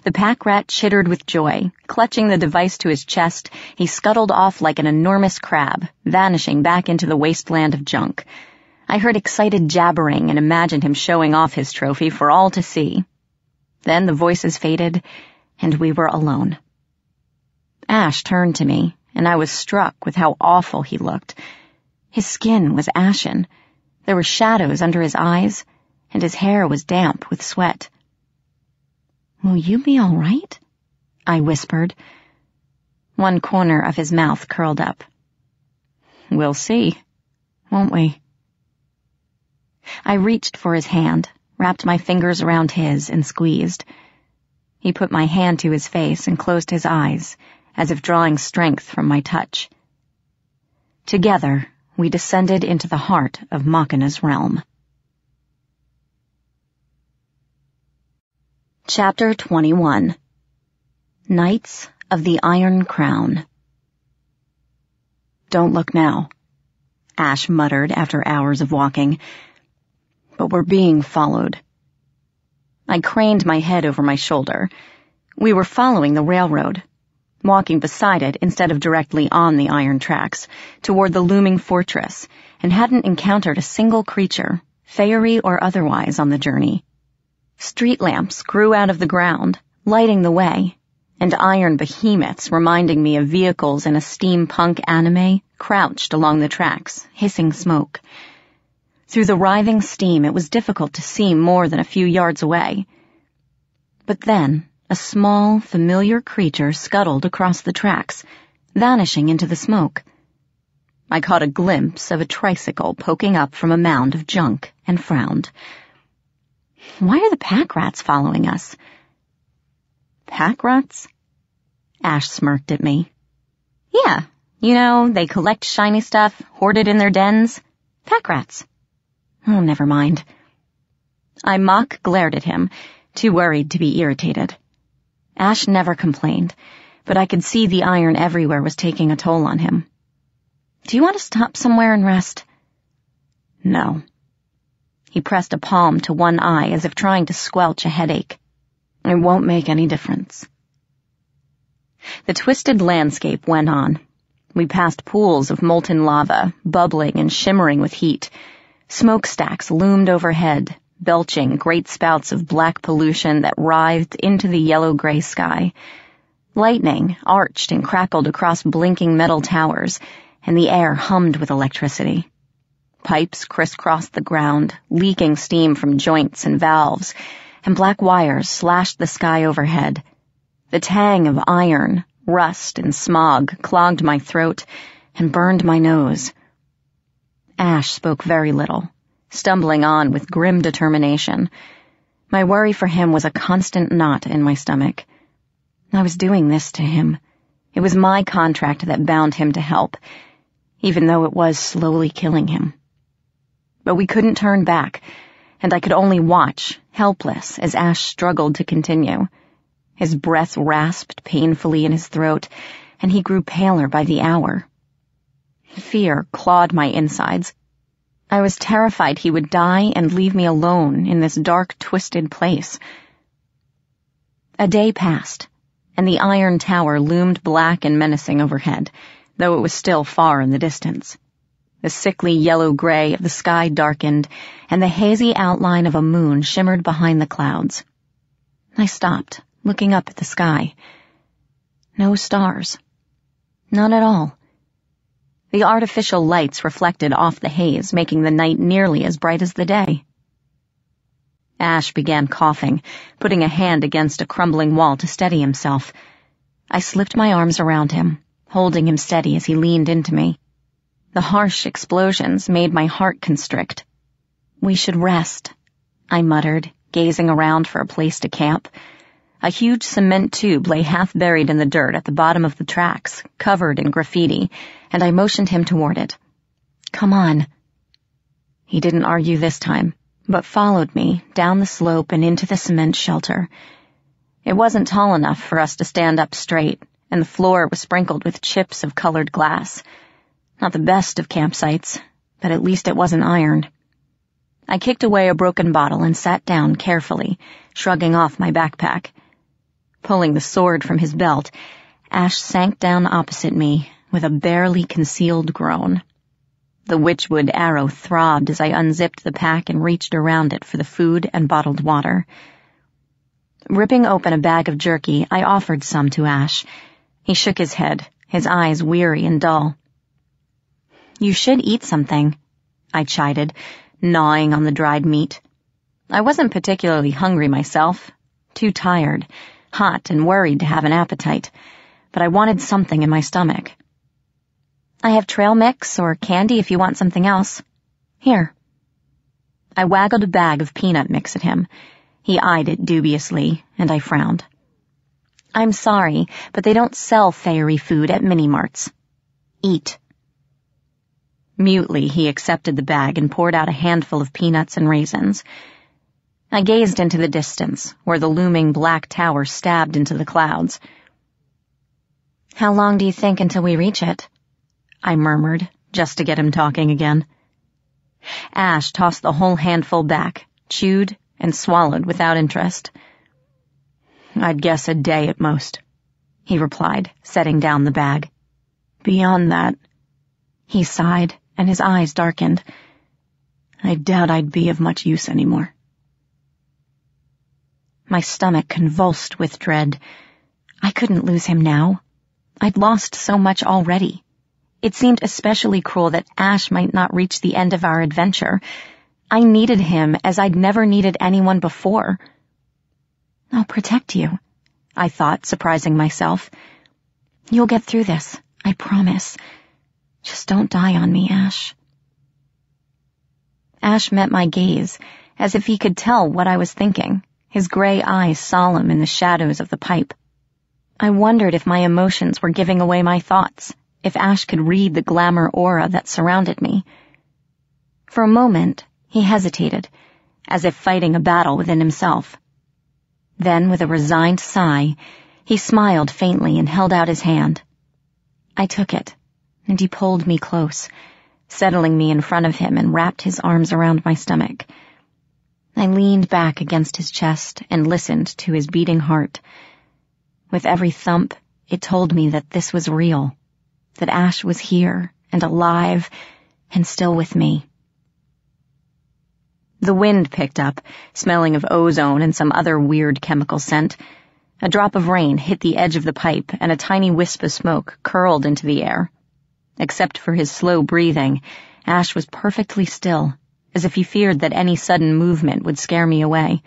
Speaker 1: The pack rat chittered with joy. Clutching the device to his chest, he scuttled off like an enormous crab, vanishing back into the wasteland of junk. I heard excited jabbering and imagined him showing off his trophy for all to see. Then the voices faded, and we were alone. Ash turned to me, and I was struck with how awful he looked. His skin was ashen. There were shadows under his eyes, and his hair was damp with sweat. "Will you be all right?" I whispered. One corner of his mouth curled up. "We'll see, won't we?" I reached for his hand, wrapped my fingers around his, and squeezed. He put my hand to his face and closed his eyes, as if drawing strength from my touch. Together, we descended into the heart of Machina's realm. Chapter 21. Knights of the Iron Crown. "Don't look now," Ash muttered after hours of walking. "But we're being followed." I craned my head over my shoulder. We were following the railroad, walking beside it instead of directly on the iron tracks, toward the looming fortress, and hadn't encountered a single creature, fairy or otherwise, on the journey. Street lamps grew out of the ground, lighting the way, and iron behemoths reminding me of vehicles in a steampunk anime crouched along the tracks, hissing smoke. Through the writhing steam, it was difficult to see more than a few yards away. But then, a small, familiar creature scuttled across the tracks, vanishing into the smoke. I caught a glimpse of a tricycle poking up from a mound of junk and frowned. Why are the pack rats following us? Pack rats? Ash smirked at me. Yeah, they collect shiny stuff, hoard it in their dens. Pack rats. Oh, never mind. I mock glared at him, too worried to be irritated. Ash never complained, but I could see the iron everywhere was taking a toll on him. Do you want to stop somewhere and rest? No. He pressed a palm to one eye as if trying to squelch a headache. It won't make any difference. The twisted landscape went on. We passed pools of molten lava, bubbling and shimmering with heat. Smokestacks loomed overhead, belching great spouts of black pollution that writhed into the yellow-gray sky. Lightning arched and crackled across blinking metal towers, and the air hummed with electricity. Pipes crisscrossed the ground, leaking steam from joints and valves, and black wires slashed the sky overhead. The tang of iron, rust, and smog clogged my throat and burned my nose. Ash spoke very little, stumbling on with grim determination. My worry for him was a constant knot in my stomach. I was doing this to him. It was my contract that bound him to help, even though it was slowly killing him. but we couldn't turn back, and I could only watch, helpless, as Ash struggled to continue. His breath rasped painfully in his throat, and he grew paler by the hour. Fear clawed my insides. I was terrified he would die and leave me alone in this dark, twisted place. A day passed, and the iron tower loomed black and menacing overhead, though it was still far in the distance. The sickly yellow-gray of the sky darkened, and the hazy outline of a moon shimmered behind the clouds. I stopped, looking up at the sky. No stars. None at all. The artificial lights reflected off the haze, making the night nearly as bright as the day. Ash began coughing, putting a hand against a crumbling wall to steady himself. I slipped my arms around him, holding him steady as he leaned into me. The harsh explosions made my heart constrict. "We should rest," I muttered, gazing around for a place to camp. A huge cement tube lay half buried in the dirt at the bottom of the tracks, covered in graffiti, and I motioned him toward it. "Come on." He didn't argue this time, but followed me down the slope and into the cement shelter. It wasn't tall enough for us to stand up straight, and the floor was sprinkled with chips of colored glass. Not the best of campsites, but at least it wasn't iron. I kicked away a broken bottle and sat down carefully, shrugging off my backpack. Pulling the sword from his belt, Ash sank down opposite me with a barely concealed groan. The witchwood arrow throbbed as I unzipped the pack and reached around it for the food and bottled water. Ripping open a bag of jerky, I offered some to Ash. He shook his head, his eyes weary and dull. "You should eat something," I chided, gnawing on the dried meat. I wasn't particularly hungry myself, too tired, hot and worried to have an appetite, but I wanted something in my stomach. "I have trail mix or candy if you want something else. Here." I waggled a bag of peanut mix at him. He eyed it dubiously, and I frowned. "I'm sorry, but they don't sell fairy food at mini-marts. Eat." Mutely, he accepted the bag and poured out a handful of peanuts and raisins. I gazed into the distance, where the looming black tower stabbed into the clouds. "How long do you think until we reach it?" I murmured, just to get him talking again. Ash tossed the whole handful back, chewed, and swallowed without interest. "I'd guess a day at most," he replied, setting down the bag. "Beyond that," he sighed, and his eyes darkened. "I doubt I'd be of much use anymore." My stomach convulsed with dread. I couldn't lose him now. I'd lost so much already. It seemed especially cruel that Ash might not reach the end of our adventure. I needed him as I'd never needed anyone before. "I'll protect you," I thought, surprising myself. "You'll get through this, I promise. Just don't die on me, Ash." Ash met my gaze, as if he could tell what I was thinking, his gray eyes solemn in the shadows of the pipe. I wondered if my emotions were giving away my thoughts, if Ash could read the glamour aura that surrounded me. For a moment, he hesitated, as if fighting a battle within himself. Then, with a resigned sigh, he smiled faintly and held out his hand. I took it, and he pulled me close, settling me in front of him and wrapped his arms around my stomach. I leaned back against his chest and listened to his beating heart. With every thump, it told me that this was real, that Ash was here and alive and still with me. The wind picked up, smelling of ozone and some other weird chemical scent. A drop of rain hit the edge of the pipe, and a tiny wisp of smoke curled into the air. Except for his slow breathing, Ash was perfectly still, as if he feared that any sudden movement would scare me away.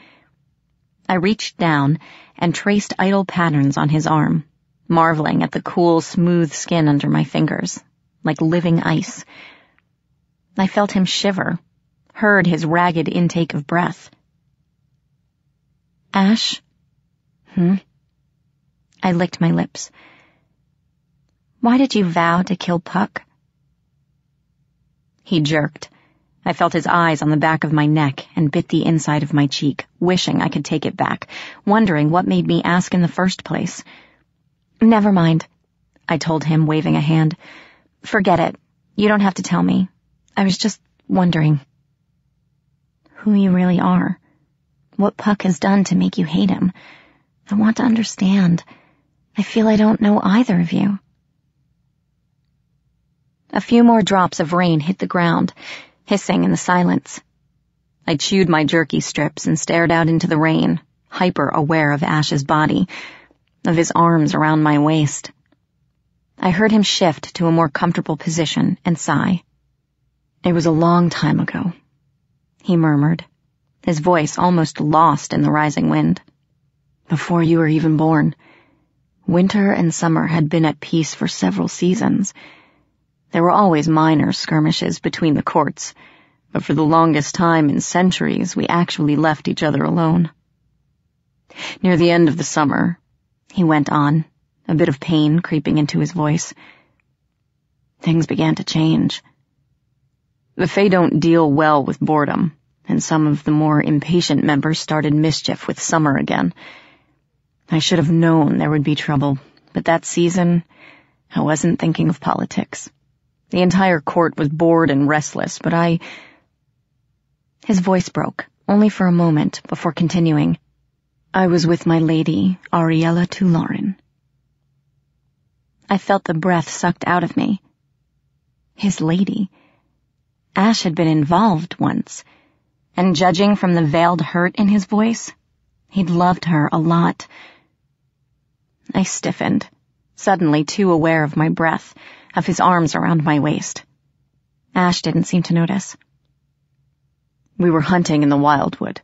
Speaker 1: I reached down and traced idle patterns on his arm, marveling at the cool, smooth skin under my fingers, like living ice. I felt him shiver, heard his ragged intake of breath. "Ash?" I licked my lips. "Why did you vow to kill Puck?" He jerked, I felt his eyes on the back of my neck and bit the inside of my cheek, wishing I could take it back, wondering what made me ask in the first place. "Never mind," I told him, waving a hand. "Forget it. You don't have to tell me. I was just wondering who you really are. What Puck has done to make you hate him. I want to understand. I feel I don't know either of you." A few more drops of rain hit the ground, hissing in the silence. I chewed my jerky strips and stared out into the rain, hyper-aware of Ash's body, of his arms around my waist. I heard him shift to a more comfortable position and sigh. "It was a long time ago," he murmured, his voice almost lost in the rising wind. "Before you were even born. Winter and summer had been at peace for several seasons. There were always minor skirmishes between the courts, but for the longest time in centuries we actually left each other alone. Near the end of the summer," he went on, a bit of pain creeping into his voice, "things began to change. The Fae don't deal well with boredom, and some of the more impatient members started mischief with summer again. I should have known there would be trouble, but that season I wasn't thinking of politics. The entire court was bored and restless, but His voice broke, only for a moment, before continuing. "I was with my lady, Ariella Tularin." I felt the breath sucked out of me. His lady. Ash had been involved once, and judging from the veiled hurt in his voice, he'd loved her a lot. I stiffened, suddenly too aware of my breath, of his arms around my waist. Ash didn't seem to notice. "We were hunting in the wildwood,"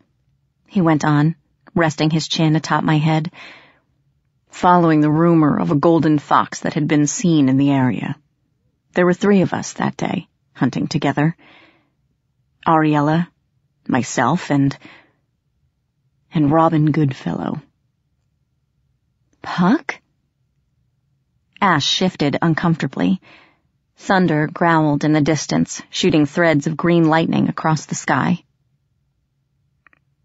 Speaker 1: he went on, resting his chin atop my head, "following the rumor of a golden fox that had been seen in the area. There were 3 of us that day, hunting together. Ariella, myself, and Robin Goodfellow." "Puck?" Ash shifted uncomfortably. Thunder growled in the distance, shooting threads of green lightning across the sky.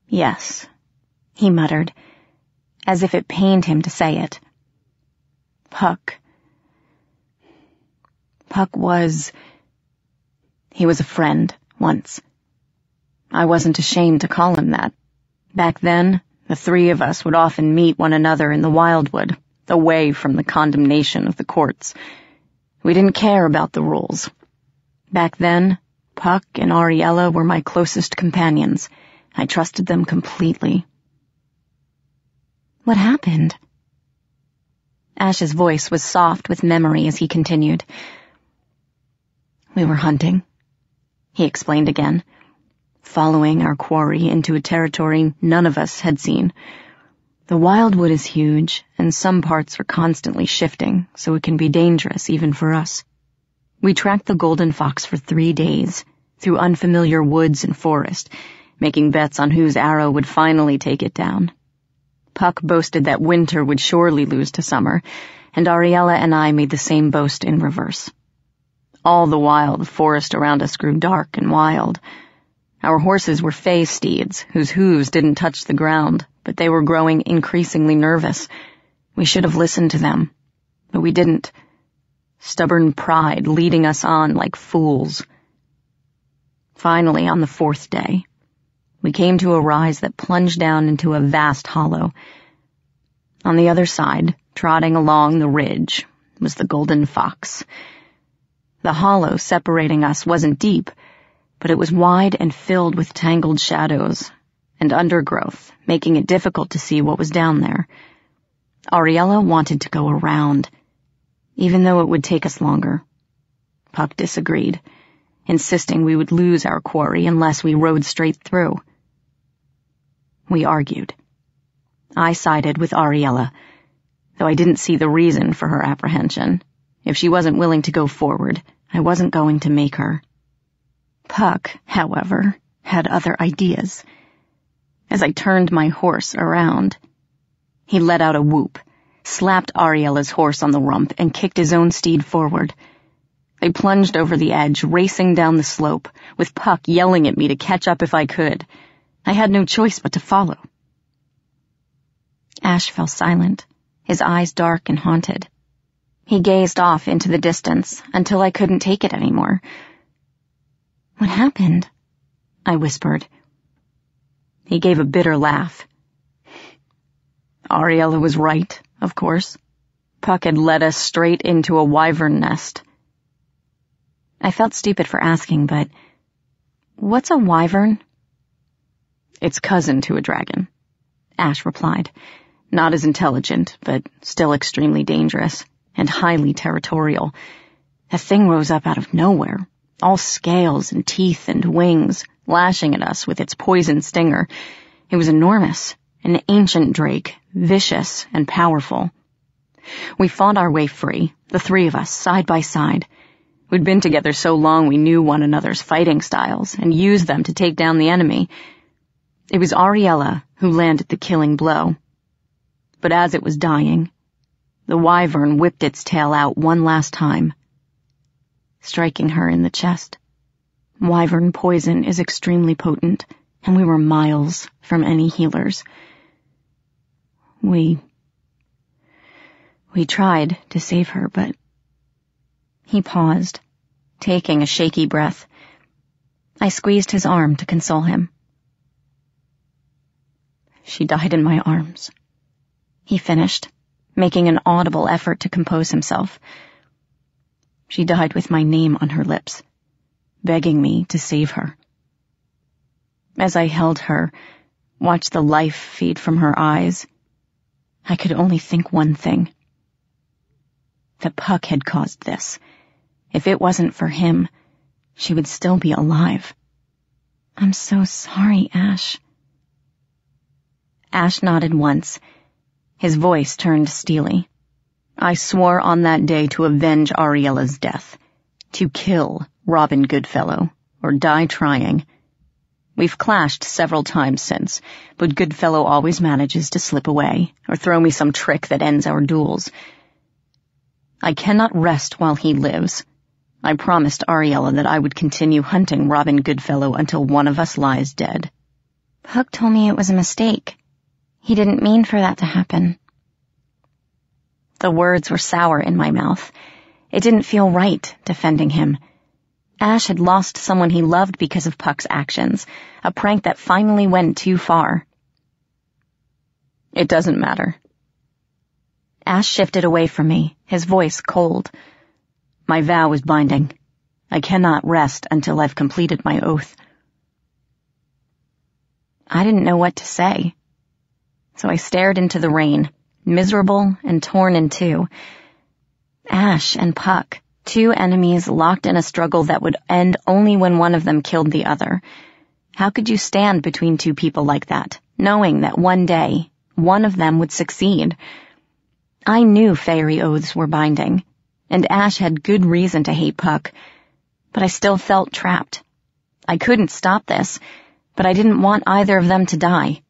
Speaker 1: "Yes," he muttered, as if it pained him to say it. Puck was... He was a friend, once. I wasn't ashamed to call him that. Back then, the 3 of us would often meet one another in the wildwood, away from the condemnation of the courts. We didn't care about the rules. Back then, Puck and Ariella were my closest companions. I trusted them completely. "What happened?" Ash's voice was soft with memory as he continued. "We were hunting," he explained again, "following our quarry into a territory none of us had seen. The wildwood is huge, and some parts are constantly shifting, so it can be dangerous even for us. We tracked the golden fox for 3 days, through unfamiliar woods and forest, making bets on whose arrow would finally take it down. Puck boasted that winter would surely lose to summer, and Ariella and I made the same boast in reverse. All the while, the forest around us grew dark and wild. Our horses were Fae steeds, whose hooves didn't touch the ground, but they were growing increasingly nervous. We should have listened to them, but we didn't. Stubborn pride leading us on like fools. Finally, on the 4th day, we came to a rise that plunged down into a vast hollow. On the other side, trotting along the ridge, was the golden fox. The hollow separating us wasn't deep, but it was wide and filled with tangled shadows and undergrowth, making it difficult to see what was down there. Ariella wanted to go around, even though it would take us longer. Puck disagreed, insisting we would lose our quarry unless we rode straight through. We argued. I sided with Ariella, though I didn't see the reason for her apprehension. If she wasn't willing to go forward, I wasn't going to make her. Puck, however, had other ideas. As I turned my horse around, he let out a whoop, slapped Ariella's horse on the rump, and kicked his own steed forward. They plunged over the edge, racing down the slope, with Puck yelling at me to catch up if I could. I had no choice but to follow. Ash fell silent, his eyes dark and haunted. He gazed off into the distance until I couldn't take it anymore. "What happened?" I whispered. He gave a bitter laugh. Ariella was right, of course. Puck had led us straight into a wyvern nest. I felt stupid for asking, but what's a wyvern? It's cousin to a dragon, Ash replied. Not as intelligent, but still extremely dangerous and highly territorial. The thing rose up out of nowhere, all scales and teeth and wings, lashing at us with its poison stinger. It was enormous, an ancient drake, vicious and powerful. We fought our way free, the three of us, side by side. We'd been together so long we knew one another's fighting styles and used them to take down the enemy. It was Ariella who landed the killing blow. But as it was dying, the wyvern whipped its tail out one last time, striking her in the chest. Wyvern poison is extremely potent, and we were miles from any healers. We tried to save her, but... He paused, taking a shaky breath. I squeezed his arm to console him. She died in my arms, he finished, making an audible effort to compose himself. She died with my name on her lips, begging me to save her. As I held her, watched the life feed from her eyes, I could only think one thing. That Puck had caused this. If it wasn't for him, she would still be alive. I'm so sorry, Ash. Ash nodded once. His voice turned steely. I swore on that day to avenge Ariella's death. To kill Robin Goodfellow, or die trying. We've clashed several times since, but Goodfellow always manages to slip away, or throw me some trick that ends our duels. I cannot rest while he lives. I promised Ariella that I would continue hunting Robin Goodfellow until one of us lies dead. Puck told me it was a mistake. He didn't mean for that to happen. The words were sour in my mouth. It didn't feel right defending him. Ash had lost someone he loved because of Puck's actions, a prank that finally went too far. It doesn't matter. Ash shifted away from me, his voice cold. My vow is binding. I cannot rest until I've completed my oath. I didn't know what to say, so I stared into the rain, miserable and torn in two. Ash and Puck, two enemies locked in a struggle that would end only when one of them killed the other. How could you stand between two people like that, knowing that one day one of them would succeed? I knew fairy oaths were binding, and Ash had good reason to hate Puck, but I still felt trapped. I couldn't stop this, but I didn't want either of them to die.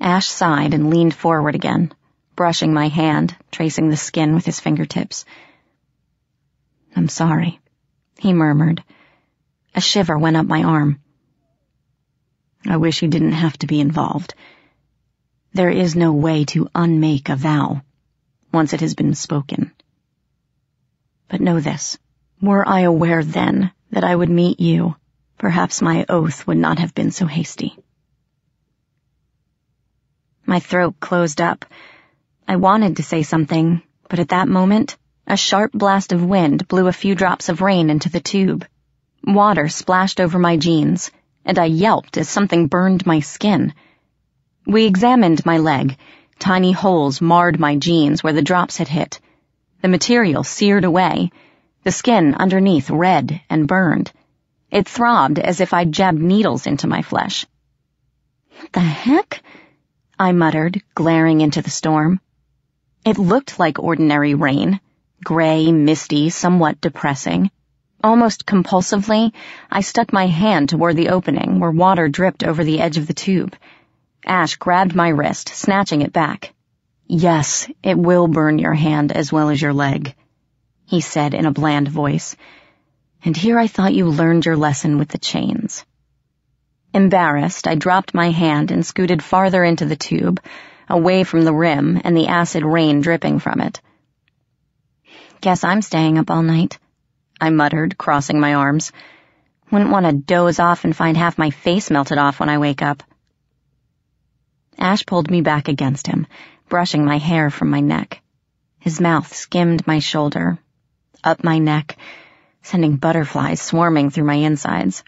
Speaker 1: Ash sighed and leaned forward again, brushing my hand, tracing the skin with his fingertips. I'm sorry, he murmured. A shiver went up my arm. I wish you didn't have to be involved. There is no way to unmake a vow, once it has been spoken. But know this, were I aware then that I would meet you, perhaps my oath would not have been so hasty. My throat closed up. I wanted to say something, but at that moment, a sharp blast of wind blew a few drops of rain into the tube. Water splashed over my jeans, and I yelped as something burned my skin. We examined my leg. Tiny holes marred my jeans where the drops had hit. The material seared away, the skin underneath red and burned. It throbbed as if I'd jabbed needles into my flesh. What the heck? I muttered, glaring into the storm. It looked like ordinary rain, gray, misty, somewhat depressing. Almost compulsively, I stuck my hand toward the opening where water dripped over the edge of the tube. Ash grabbed my wrist, snatching it back. Yes, it will burn your hand as well as your leg. he said in a bland voice. "And here I thought you learned your lesson with the chains." Embarrassed, I dropped my hand and scooted farther into the tube, away from the rim and the acid rain dripping from it. "Guess I'm staying up all night," I muttered, crossing my arms. "Wouldn't want to doze off and find half my face melted off when I wake up." Ash pulled me back against him, brushing my hair from my neck. His mouth skimmed my shoulder, up my neck, sending butterflies swarming through my insides.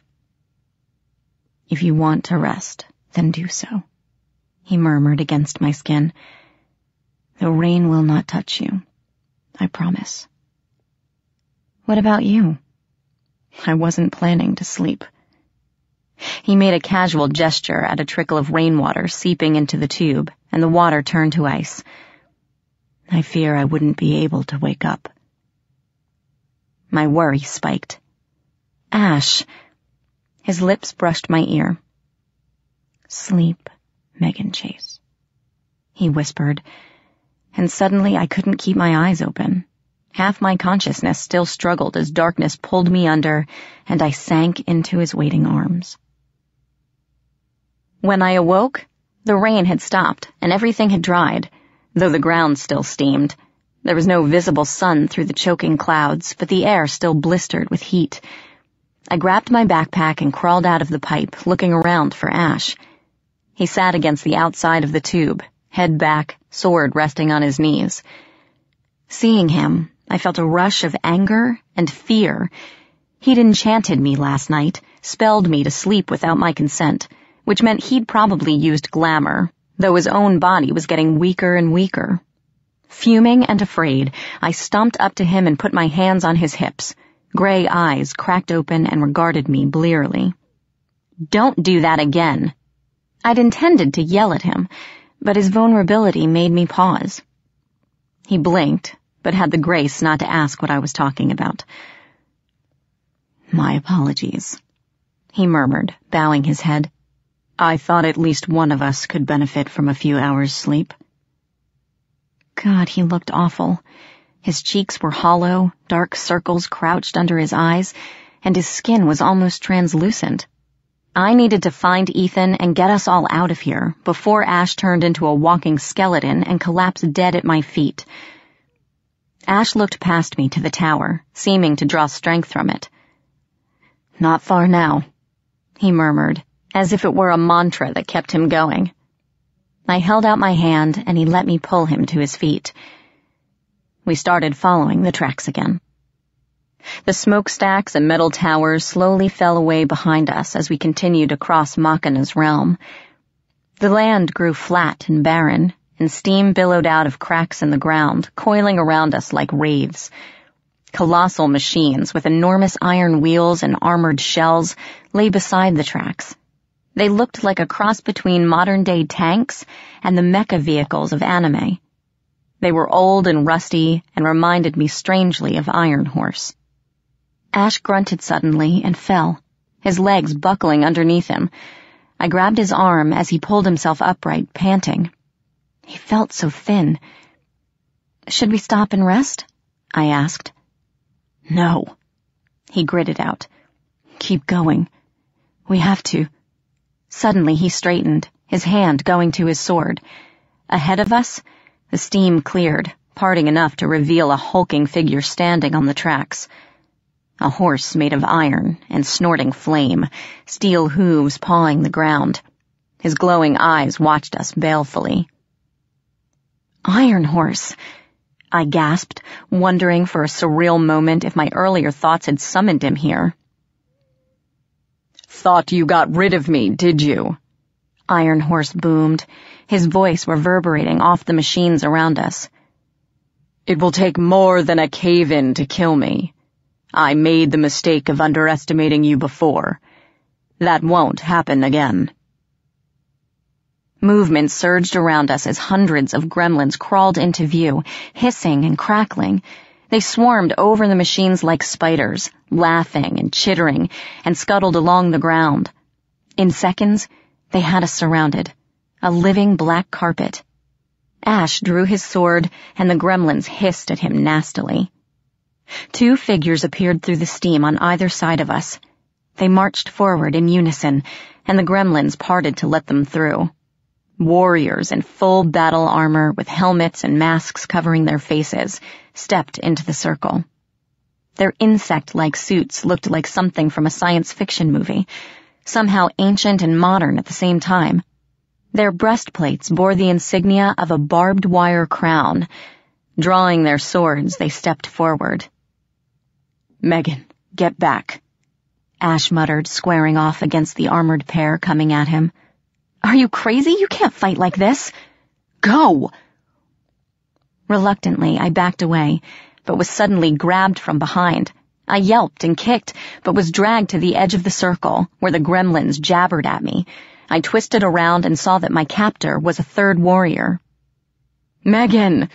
Speaker 1: "If you want to rest, then do so," he murmured against my skin. "The rain will not touch you, I promise." "What about you?" I wasn't planning to sleep. He made a casual gesture at a trickle of rainwater seeping into the tube, and the water turned to ice. "I fear I wouldn't be able to wake up." My worry spiked. "Ash!" His lips brushed my ear. "Sleep, Megan Chase," he whispered, and suddenly I couldn't keep my eyes open. Half my consciousness still struggled as darkness pulled me under, and I sank into his waiting arms. When I awoke, the rain had stopped and everything had dried, though the ground still steamed. There was no visible sun through the choking clouds, but the air still blistered with heat. I grabbed my backpack and crawled out of the pipe, looking around for Ash. He sat against the outside of the tube, head back, sword resting on his knees. Seeing him, I felt a rush of anger and fear. He'd enchanted me last night, spelled me to sleep without my consent, which meant he'd probably used glamour, though his own body was getting weaker and weaker. Fuming and afraid, I stomped up to him and put my hands on his hips. Gray eyes cracked open and regarded me blearily. "Don't do that again." I'd intended to yell at him, but his vulnerability made me pause. He blinked, but had the grace not to ask what I was talking about. "My apologies," he murmured, bowing his head. "I thought at least one of us could benefit from a few hours' sleep." God, he looked awful. His cheeks were hollow, dark circles crouched under his eyes, and his skin was almost translucent. I needed to find Ethan and get us all out of here before Ash turned into a walking skeleton and collapsed dead at my feet. Ash looked past me to the tower, seeming to draw strength from it. "Not far now," he murmured, as if it were a mantra that kept him going. I held out my hand, and he let me pull him to his feet. We started following the tracks again. The smokestacks and metal towers slowly fell away behind us as we continued across Machina's realm. The land grew flat and barren, and steam billowed out of cracks in the ground, coiling around us like wraiths. Colossal machines with enormous iron wheels and armored shells lay beside the tracks. They looked like a cross between modern-day tanks and the mecha vehicles of anime. They were old and rusty and reminded me strangely of Iron Horse. Ash grunted suddenly and fell, his legs buckling underneath him. I grabbed his arm as he pulled himself upright, panting. He felt so thin. "Should we stop and rest?" I asked. "No," he gritted out. "Keep going. We have to." Suddenly he straightened, his hand going to his sword. Ahead of us, the steam cleared, parting enough to reveal a hulking figure standing on the tracks. A horse made of iron and snorting flame, steel hooves pawing the ground. His glowing eyes watched us balefully. "Iron Horse," I gasped, wondering for a surreal moment if my earlier thoughts had summoned him here. "Thought you got rid of me, did you?" Iron Horse boomed, his voice reverberating off the machines around us. "It will take more than a cave-in to kill me. I made the mistake of underestimating you before. That won't happen again." Movement surged around us as hundreds of gremlins crawled into view, hissing and crackling. They swarmed over the machines like spiders, laughing and chittering, and scuttled along the ground. In seconds, they had us surrounded, a living black carpet. Ash drew his sword, and the gremlins hissed at him nastily. Two figures appeared through the steam on either side of us. They marched forward in unison, and the gremlins parted to let them through. Warriors in full battle armor with helmets and masks covering their faces stepped into the circle. Their insect-like suits looked like something from a science fiction movie, somehow ancient and modern at the same time. Their breastplates bore the insignia of a barbed wire crown. Drawing their swords, they stepped forward. "Megan, get back," Ash muttered, squaring off against the armored pair coming at him. "Are you crazy? You can't fight like this." "Go!" Reluctantly, I backed away, but was suddenly grabbed from behind. I yelped and kicked, but was dragged to the edge of the circle, where the gremlins jabbered at me. I twisted around and saw that my captor was a third warrior. "Megan!"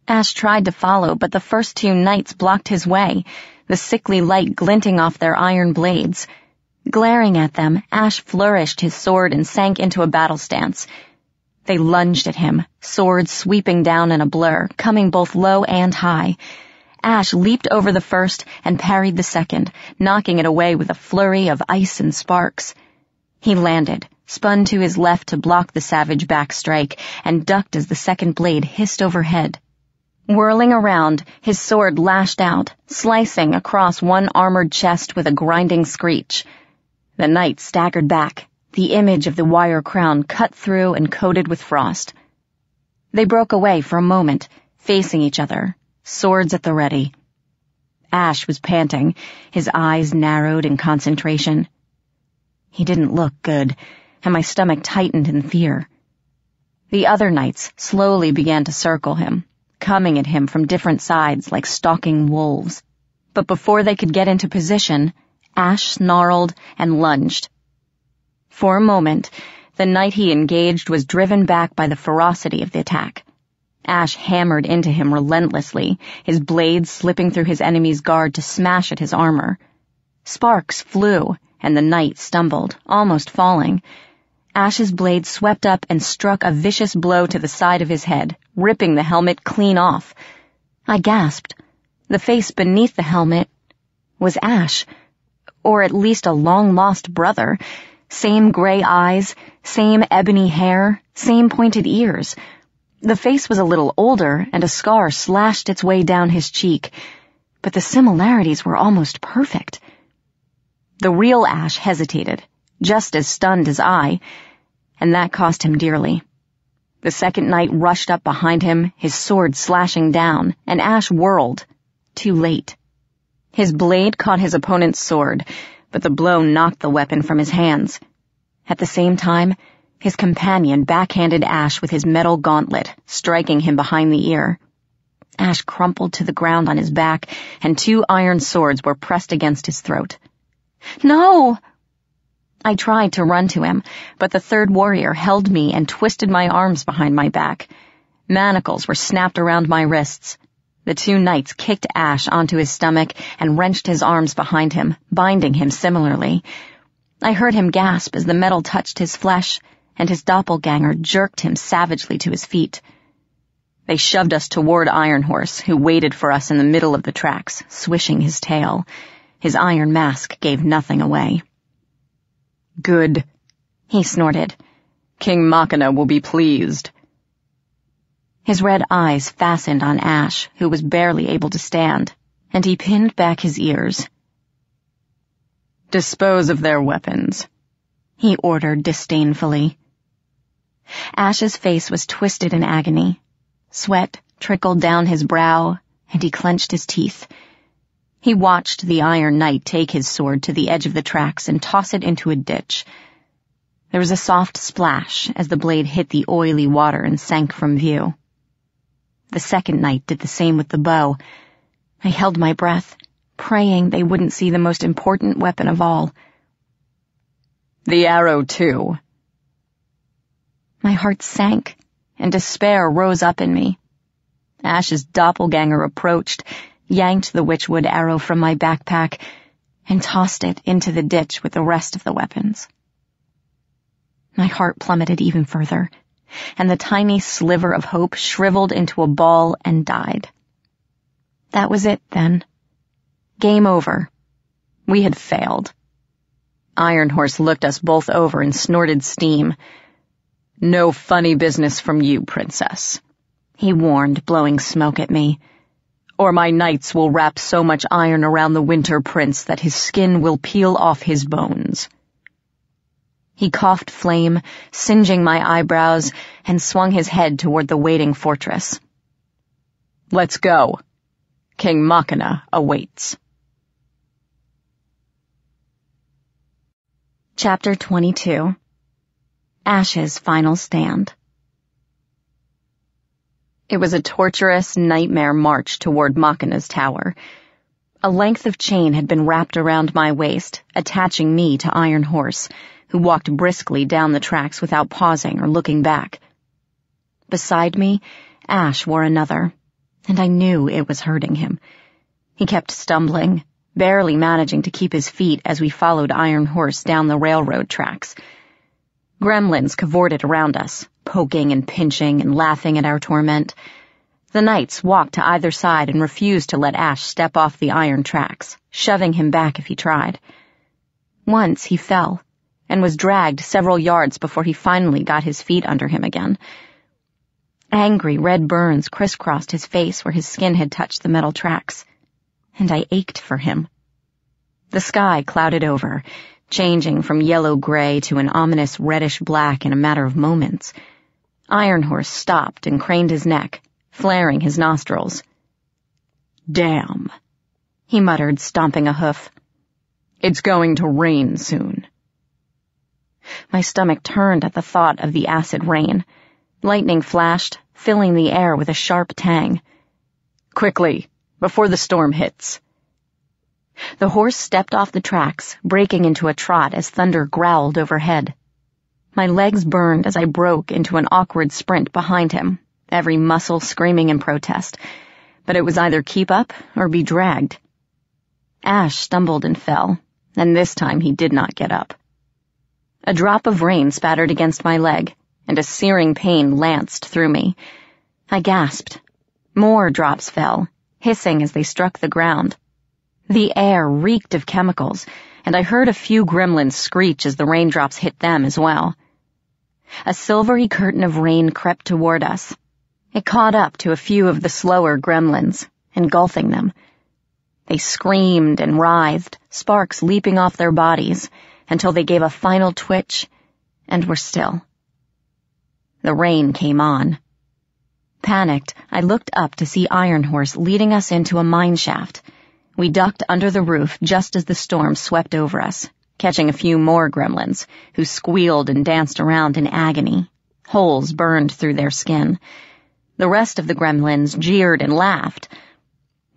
Speaker 1: Ash tried to follow, but the first two knights blocked his way, the sickly light glinting off their iron blades. Glaring at them, Ash flourished his sword and sank into a battle stance. They lunged at him, swords sweeping down in a blur, coming both low and high. Ash leaped over the first and parried the second, knocking it away with a flurry of ice and sparks. He landed, spun to his left to block the savage back strike, and ducked as the second blade hissed overhead. Whirling around, his sword lashed out, slicing across one armored chest with a grinding screech. The knight staggered back, the image of the wire crown cut through and coated with frost. They broke away for a moment, facing each other, swords at the ready. Ash was panting, his eyes narrowed in concentration. He didn't look good, and my stomach tightened in fear. The other knights slowly began to circle him, coming at him from different sides like stalking wolves. But before they could get into position, Ash snarled and lunged. For a moment, the knight he engaged was driven back by the ferocity of the attack. Ash hammered into him relentlessly, his blades slipping through his enemy's guard to smash at his armor. Sparks flew, and the knight stumbled, almost falling. Ash's blade swept up and struck a vicious blow to the side of his head, ripping the helmet clean off. I gasped. The face beneath the helmet was Ash, or at least a long-lost brother. Same gray eyes, same ebony hair, same pointed ears. The face was a little older, and a scar slashed its way down his cheek, but the similarities were almost perfect. The real Ash hesitated, just as stunned as I, and that cost him dearly. The second knight rushed up behind him, his sword slashing down, and Ash whirled. Too late. His blade caught his opponent's sword, but the blow knocked the weapon from his hands. At the same time, his companion backhanded Ash with his metal gauntlet, striking him behind the ear. Ash crumpled to the ground on his back, and two iron swords were pressed against his throat. "No!" I tried to run to him, but the third warrior held me and twisted my arms behind my back. Manacles were snapped around my wrists. The two knights kicked Ash onto his stomach and wrenched his arms behind him, binding him similarly. I heard him gasp as the metal touched his flesh, and his doppelganger jerked him savagely to his feet. They shoved us toward Iron Horse, who waited for us in the middle of the tracks, swishing his tail. His iron mask gave nothing away. "Good," he snorted. "King Machina will be pleased." His red eyes fastened on Ash, who was barely able to stand, and he pinned back his ears. "Dispose of their weapons," he ordered disdainfully. Ash's face was twisted in agony. Sweat trickled down his brow, and he clenched his teeth. He watched the Iron Knight take his sword to the edge of the tracks and toss it into a ditch. There was a soft splash as the blade hit the oily water and sank from view. The second knight did the same with the bow. I held my breath, praying they wouldn't see the most important weapon of all. "The arrow, too." My heart sank, and despair rose up in me. Ash's doppelganger approached, yanked the witchwood arrow from my backpack, and tossed it into the ditch with the rest of the weapons. My heart plummeted even further, and the tiny sliver of hope shriveled into a ball and died. That was it, then. Game over. We had failed. Iron Horse looked us both over and snorted steam. "No funny business from you, Princess," he warned, blowing smoke at me. "Or my knights will wrap so much iron around the Winter Prince that his skin will peel off his bones." He coughed flame, singeing my eyebrows, and swung his head toward the waiting fortress. "Let's go. King Machina awaits." Chapter 22. Ash's Final Stand. It was a torturous nightmare march toward Machina's tower. A length of chain had been wrapped around my waist, attaching me to Iron Horse, who walked briskly down the tracks without pausing or looking back. Beside me, Ash wore another, and I knew it was hurting him. He kept stumbling, barely managing to keep his feet as we followed Iron Horse down the railroad tracks. Gremlins cavorted around us, poking and pinching and laughing at our torment. The knights walked to either side and refused to let Ash step off the iron tracks, shoving him back if he tried. Once he fell, and was dragged several yards before he finally got his feet under him again. Angry red burns crisscrossed his face where his skin had touched the metal tracks, and I ached for him. The sky clouded over, changing from yellow-gray to an ominous reddish-black in a matter of moments. Iron Horse stopped and craned his neck, flaring his nostrils. "Damn," he muttered, stomping a hoof. "It's going to rain soon." My stomach turned at the thought of the acid rain. Lightning flashed, filling the air with a sharp tang. "Quickly, before the storm hits." The horse stepped off the tracks, breaking into a trot as thunder growled overhead. My legs burned as I broke into an awkward sprint behind him, every muscle screaming in protest, but it was either keep up or be dragged. Ash stumbled and fell, and this time he did not get up. A drop of rain spattered against my leg, and a searing pain lanced through me. I gasped. More drops fell, hissing as they struck the ground. The air reeked of chemicals, and I heard a few gremlins screech as the raindrops hit them as well. A silvery curtain of rain crept toward us. It caught up to a few of the slower gremlins, engulfing them. They screamed and writhed, sparks leaping off their bodies, until they gave a final twitch and were still. The rain came on. Panicked, I looked up to see Iron Horse leading us into a mine shaft. We ducked under the roof just as the storm swept over us, catching a few more gremlins, who squealed and danced around in agony. Holes burned through their skin. The rest of the gremlins jeered and laughed.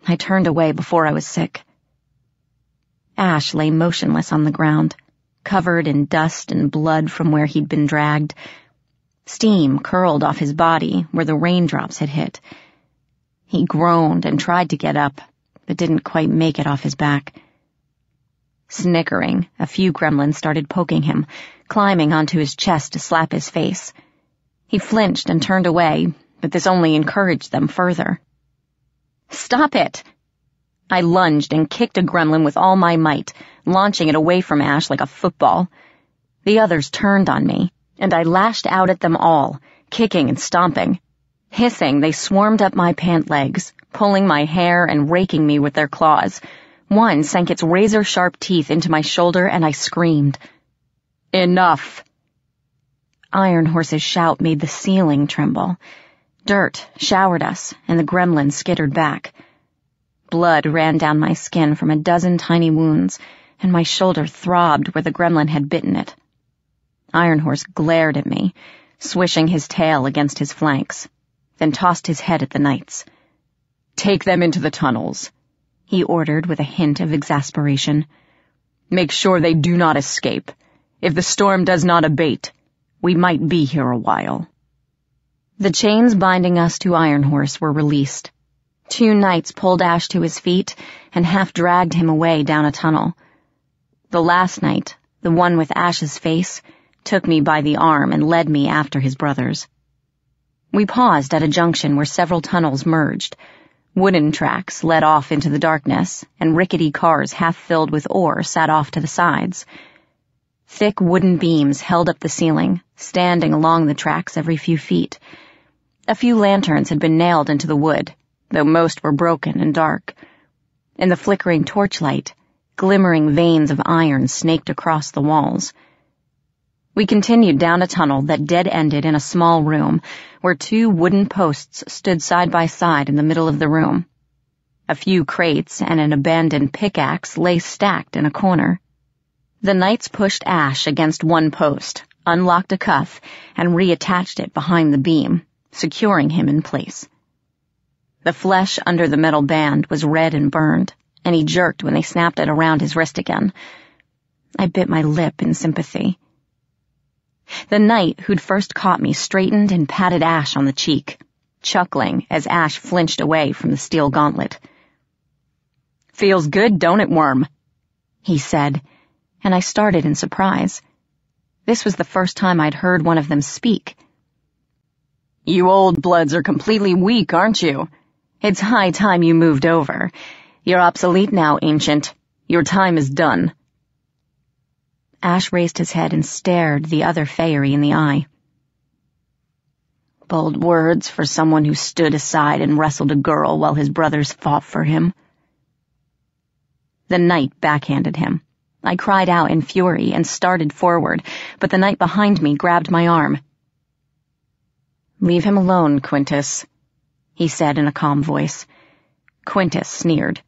Speaker 1: I turned away before I was sick. Ash lay motionless on the ground, covered in dust and blood from where he'd been dragged. Steam curled off his body where the raindrops had hit. He groaned and tried to get up, but didn't quite make it off his back. Snickering, a few gremlins started poking him, climbing onto his chest to slap his face. He flinched and turned away, but this only encouraged them further. "Stop it!" I lunged and kicked a gremlin with all my might, launching it away from Ash like a football. The others turned on me, and I lashed out at them all, kicking and stomping. Hissing, they swarmed up my pant legs, pulling my hair and raking me with their claws. One sank its razor-sharp teeth into my shoulder, and I screamed. "Enough!" Iron Horse's shout made the ceiling tremble. Dirt showered us, and the gremlins skittered back. Blood ran down my skin from a dozen tiny wounds, and my shoulder throbbed where the gremlin had bitten it. Iron Horse glared at me, swishing his tail against his flanks, then tossed his head at the knights. "Take them into the tunnels," he ordered with a hint of exasperation. "Make sure they do not escape. If the storm does not abate, we might be here a while." The chains binding us to Iron Horse were released. 2 knights pulled Ash to his feet and half-dragged him away down a tunnel. The last knight, the one with Ash's face, took me by the arm and led me after his brothers. We paused at a junction where several tunnels merged. Wooden tracks led off into the darkness, and rickety cars half filled with ore sat off to the sides. Thick wooden beams held up the ceiling, standing along the tracks every few feet. A few lanterns had been nailed into the wood, though most were broken and dark. In the flickering torchlight, glimmering veins of iron snaked across the walls. We continued down a tunnel that dead-ended in a small room, where 2 wooden posts stood side by side in the middle of the room. A few crates and an abandoned pickaxe lay stacked in a corner. The knights pushed Ash against one post, unlocked a cuff, and reattached it behind the beam, securing him in place. The flesh under the metal band was red and burned, and he jerked when they snapped it around his wrist again. I bit my lip in sympathy. The knight who'd first caught me straightened and patted Ash on the cheek, chuckling as Ash flinched away from the steel gauntlet. "Feels good, don't it, worm?" he said, and I started in surprise. This was the first time I'd heard one of them speak. "You old bloods are completely weak, aren't you? It's high time you moved over. You're obsolete now, ancient. Your time is done." Ash raised his head and stared the other Fairy in the eye. "Bold words for someone who stood aside and wrestled a girl while his brothers fought for him." The knight backhanded him. I cried out in fury and started forward, but the knight behind me grabbed my arm. "Leave him alone, Quintus," he said in a calm voice. Quintus sneered.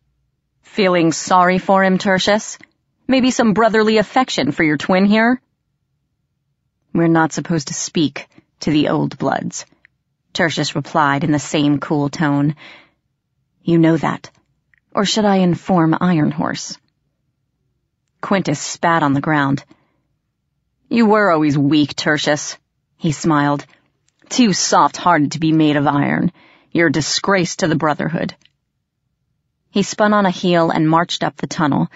Speaker 1: "Feeling sorry for him, Tertius? Maybe some brotherly affection for your twin here?" "We're not supposed to speak to the old bloods," Tertius replied in the same cool tone. "You know that. Or should I inform Ironhorse?" Quintus spat on the ground. "You were always weak, Tertius," he smiled. "Too soft-hearted to be made of iron. You're a disgrace to the Brotherhood." He spun on a heel and marched up the tunnel,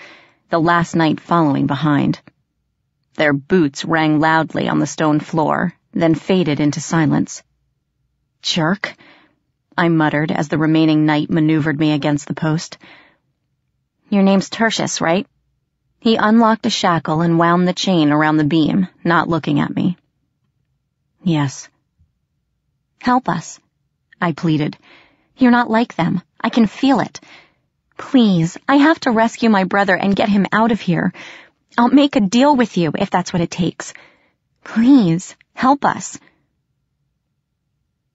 Speaker 1: the last knight following behind. Their boots rang loudly on the stone floor, then faded into silence. "Jerk," I muttered as the remaining knight maneuvered me against the post. "Your name's Tertius, right?" He unlocked a shackle and wound the chain around the beam, not looking at me. "Yes." "Help us," I pleaded. "You're not like them. I can feel it. Please, I have to rescue my brother and get him out of here. I'll make a deal with you if that's what it takes. Please, help us."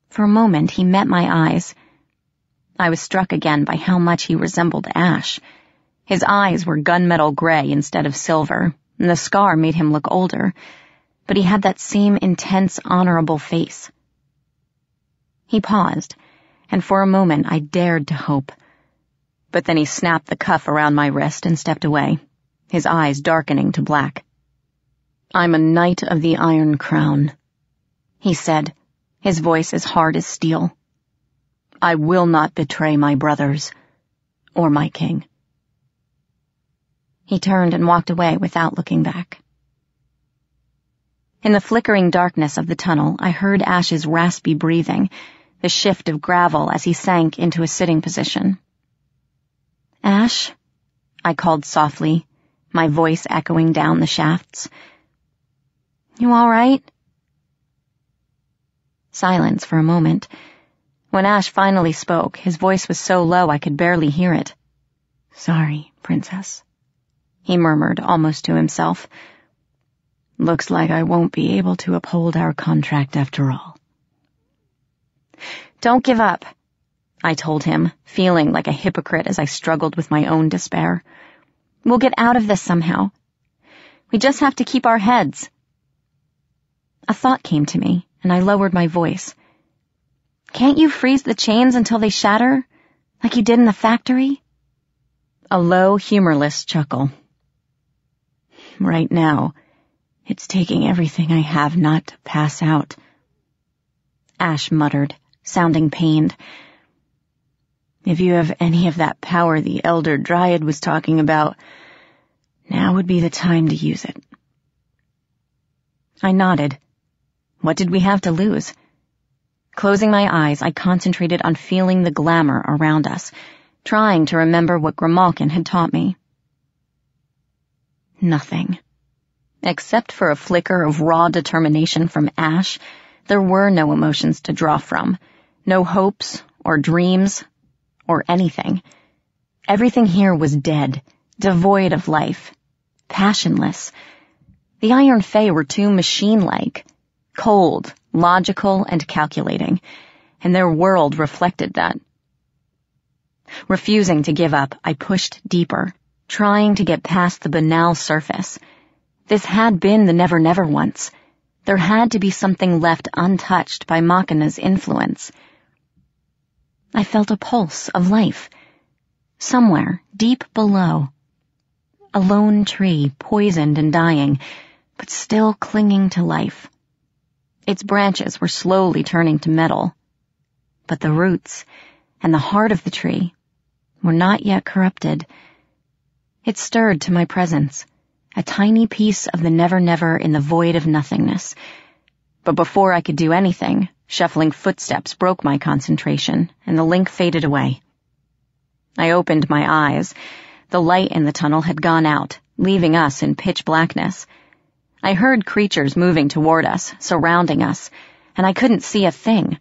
Speaker 1: For a moment, he met my eyes. I was struck again by how much he resembled Ash. His eyes were gunmetal gray instead of silver, and the scar made him look older, but he had that same intense, honorable face. He paused, and for a moment I dared to hope. But then he snapped the cuff around my wrist and stepped away, his eyes darkening to black. "I'm a knight of the Iron Crown," he said, his voice as hard as steel. "I will not betray my brothers, or my king." He turned and walked away without looking back. In the flickering darkness of the tunnel, I heard Ash's raspy breathing, the shift of gravel as he sank into a sitting position. "Ash?" I called softly, my voice echoing down the shafts. "You all right?" Silence for a moment. When Ash finally spoke, his voice was so low I could barely hear it. "Sorry, Princess," he murmured almost to himself. "Looks like I won't be able to uphold our contract after all." "Don't give up," I told him, feeling like a hypocrite as I struggled with my own despair. "We'll get out of this somehow. We just have to keep our heads." A thought came to me, and I lowered my voice. "Can't you freeze the chains until they shatter, like you did in the factory?" A low, humorless chuckle. "Right now, it's taking everything I have not to pass out," Ash muttered, sounding pained. "If you have any of that power the Elder Dryad was talking about, now would be the time to use it." I nodded. What did we have to lose? Closing my eyes, I concentrated on feeling the glamour around us, trying to remember what Grimalkin had taught me. Nothing. Except for a flicker of raw determination from Ash, there were no emotions to draw from, no hopes or dreams or anything. Everything here was dead, devoid of life, passionless. The Iron Fae were too machine-like, cold, logical, and calculating, and their world reflected that. Refusing to give up, I pushed deeper, trying to get past the banal surface. This had been the Never Never once. There had to be something left untouched by Machina's influence. I felt a pulse of life. Somewhere, deep below. A lone tree, poisoned and dying, but still clinging to life. Its branches were slowly turning to metal. But the roots and the heart of the tree were not yet corrupted. It stirred to my presence, a tiny piece of the Never Never in the void of nothingness. But before I could do anything, shuffling footsteps broke my concentration, and the link faded away. I opened my eyes. The light in the tunnel had gone out, leaving us in pitch blackness. I heard creatures moving toward us, surrounding us, and I couldn't see a thing.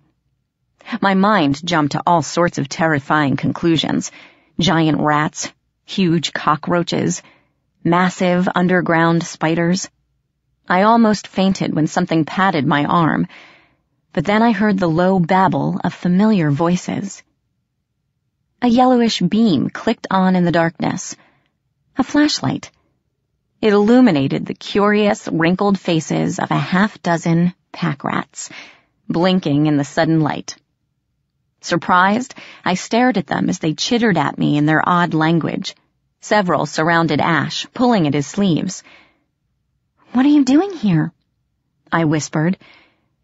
Speaker 1: My mind jumped to all sorts of terrifying conclusions. Giant rats, huge cockroaches, massive underground spiders. I almost fainted when something patted my arm, but then I heard the low babble of familiar voices. A yellowish beam clicked on in the darkness. A flashlight. It illuminated the curious, wrinkled faces of a half-dozen pack rats, blinking in the sudden light. Surprised, I stared at them as they chittered at me in their odd language. Several surrounded Ash, pulling at his sleeves. "What are you doing here?" I whispered.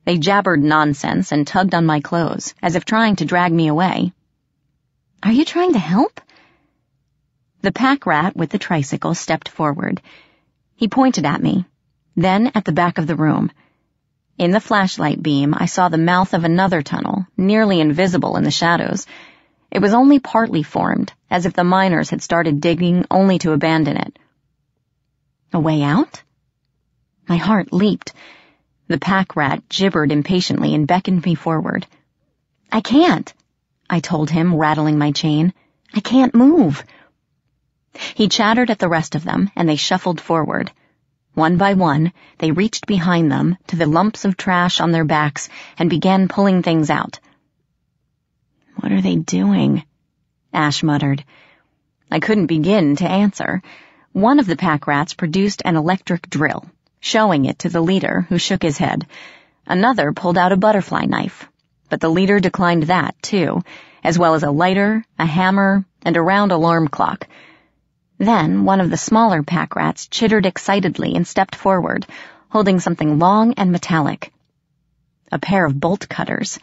Speaker 1: They jabbered nonsense and tugged on my clothes, as if trying to drag me away. "Are you trying to help?" The pack rat with the tricycle stepped forward. He pointed at me, then at the back of the room. In the flashlight beam, I saw the mouth of another tunnel, nearly invisible in the shadows. It was only partly formed, as if the miners had started digging only to abandon it. A way out? My heart leaped. The pack rat gibbered impatiently and beckoned me forward. "I can't," I told him, rattling my chain. "I can't move." He chattered at the rest of them, and they shuffled forward. One by one, they reached behind them to the lumps of trash on their backs and began pulling things out. "What are they doing?" Ash muttered. I couldn't begin to answer. One of the pack rats produced an electric drill, showing it to the leader, who shook his head. Another pulled out a butterfly knife, but the leader declined that, too, as well as a lighter, a hammer, and a round alarm clock. Then one of the smaller pack rats chittered excitedly and stepped forward, holding something long and metallic. A pair of bolt cutters.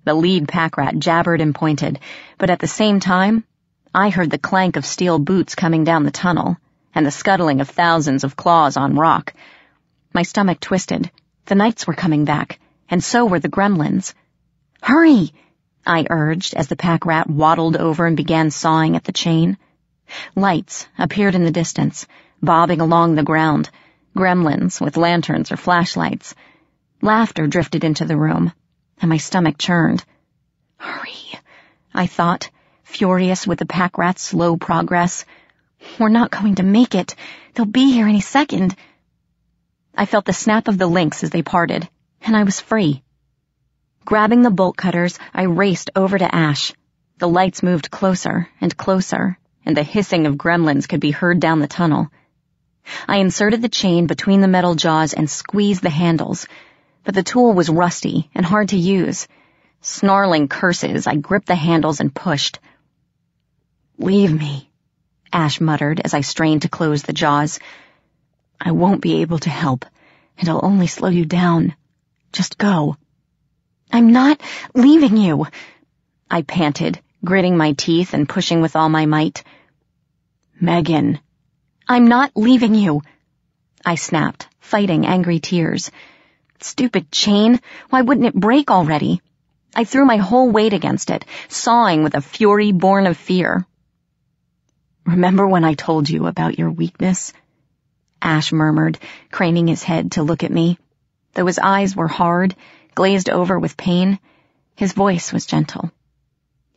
Speaker 1: The lead pack rat jabbered and pointed, but at the same time, I heard the clank of steel boots coming down the tunnel, and the scuttling of thousands of claws on rock. My stomach twisted. The knights were coming back, and so were the gremlins. "Hurry!" I urged as the pack rat waddled over and began sawing at the chain. Lights appeared in the distance, bobbing along the ground, gremlins with lanterns or flashlights. Laughter drifted into the room, and my stomach churned. "Hurry," I thought, furious with the pack rat's slow progress. "We're not going to make it. They'll be here any second." I felt the snap of the links as they parted, and I was free. Grabbing the bolt cutters, I raced over to Ash. The lights moved closer and closer, and the hissing of gremlins could be heard down the tunnel. I inserted the chain between the metal jaws and squeezed the handles, but the tool was rusty and hard to use. Snarling curses, I gripped the handles and pushed. "Leave me," Ash muttered as I strained to close the jaws. "I won't be able to help, and I'll only slow you down. Just go." "I'm not leaving you," I panted, gritting my teeth and pushing with all my might. "Megan." "I'm not leaving you," I snapped, fighting angry tears. "Stupid chain, why wouldn't it break already? I threw my whole weight against it, sawing with a fury born of fear. "Remember when I told you about your weakness?" Ash murmured, craning his head to look at me. Though his eyes were hard, glazed over with pain, his voice was gentle.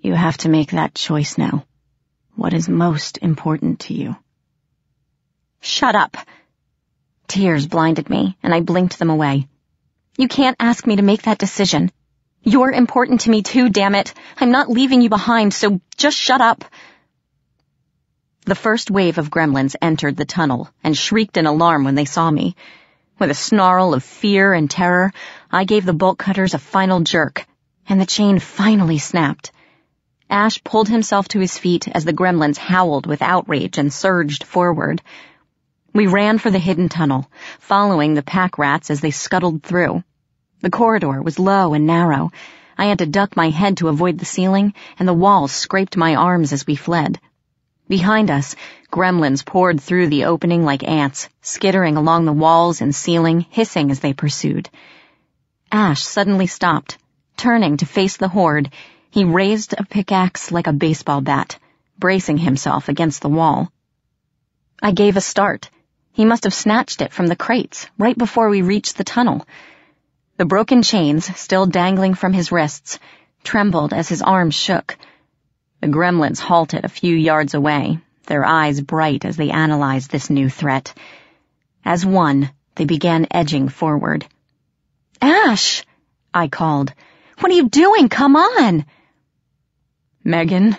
Speaker 1: "You have to make that choice now. What is most important to you?" "Shut up!" Tears blinded me, and I blinked them away. "You can't ask me to make that decision. You're important to me too, damn it. I'm not leaving you behind, so just shut up." The first wave of gremlins entered the tunnel and shrieked in alarm when they saw me. With a snarl of fear and terror, I gave the bolt cutters a final jerk, and the chain finally snapped. Ash pulled himself to his feet as the gremlins howled with outrage and surged forward. We ran for the hidden tunnel, following the pack rats as they scuttled through. The corridor was low and narrow. I had to duck my head to avoid the ceiling, and the walls scraped my arms as we fled. Behind us, gremlins poured through the opening like ants, skittering along the walls and ceiling, hissing as they pursued. Ash suddenly stopped. Turning to face the horde, he raised a pickaxe like a baseball bat, bracing himself against the wall. I gave a start. He must have snatched it from the crates right before we reached the tunnel. The broken chains, still dangling from his wrists, trembled as his arms shook. The gremlins halted a few yards away, their eyes bright as they analyzed this new threat. As one, they began edging forward. "Ash!" I called. "What are you doing? Come on!" "Megan?"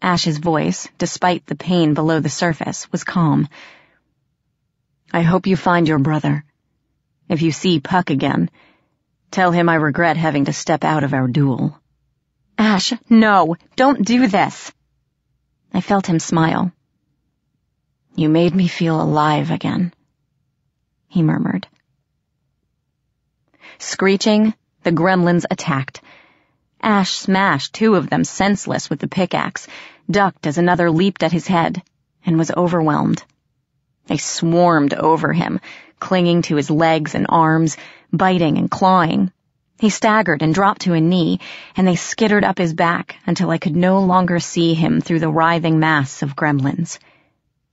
Speaker 1: Ash's voice, despite the pain below the surface, was calm. "I hope you find your brother. If you see Puck again, tell him I regret having to step out of our duel." "Ash, no, don't do this." I felt him smile. "You made me feel alive again," he murmured. Screeching, the gremlins attacked. Ash smashed two of them senseless with the pickaxe, ducked as another leaped at his head, and was overwhelmed. They swarmed over him, clinging to his legs and arms, biting and clawing. He staggered and dropped to a knee, and they skittered up his back until I could no longer see him through the writhing mass of gremlins.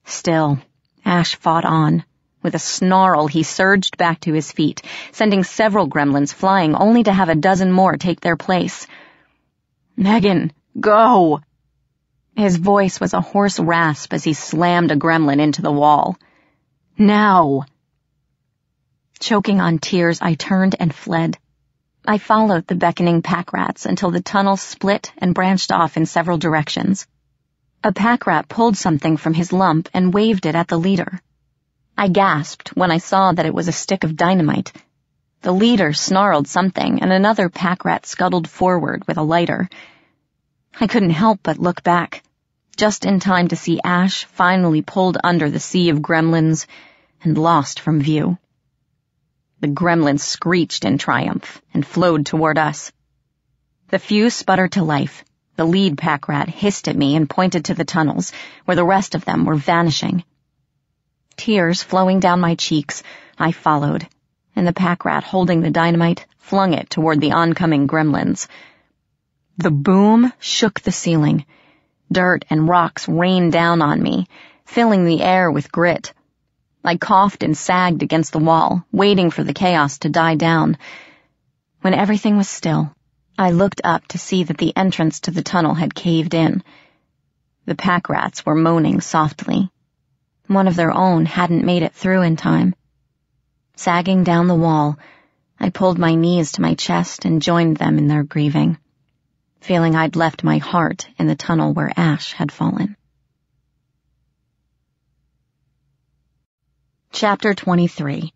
Speaker 1: Still, Ash fought on. With a snarl, he surged back to his feet, sending several gremlins flying only to have a dozen more take their place. "Megan, go!" His voice was a hoarse rasp as he slammed a gremlin into the wall. "Now!" Choking on tears, I turned and fled. I followed the beckoning pack rats until the tunnel split and branched off in several directions. A pack rat pulled something from his lump and waved it at the leader. I gasped when I saw that it was a stick of dynamite. The leader snarled something, and another pack rat scuttled forward with a lighter. I couldn't help but look back, just in time to see Ash finally pulled under the sea of gremlins and lost from view. The gremlins screeched in triumph and flowed toward us. The few sputtered to life. The lead pack rat hissed at me and pointed to the tunnels, where the rest of them were vanishing. Tears flowing down my cheeks, I followed, and the pack rat holding the dynamite flung it toward the oncoming gremlins. The boom shook the ceiling. Dirt and rocks rained down on me, filling the air with grit. I coughed and sagged against the wall, waiting for the chaos to die down. When everything was still, I looked up to see that the entrance to the tunnel had caved in. The pack rats were moaning softly. One of their own hadn't made it through in time. Sagging down the wall, I pulled my knees to my chest and joined them in their grieving, feeling I'd left my heart in the tunnel where Ash had fallen. Chapter 23.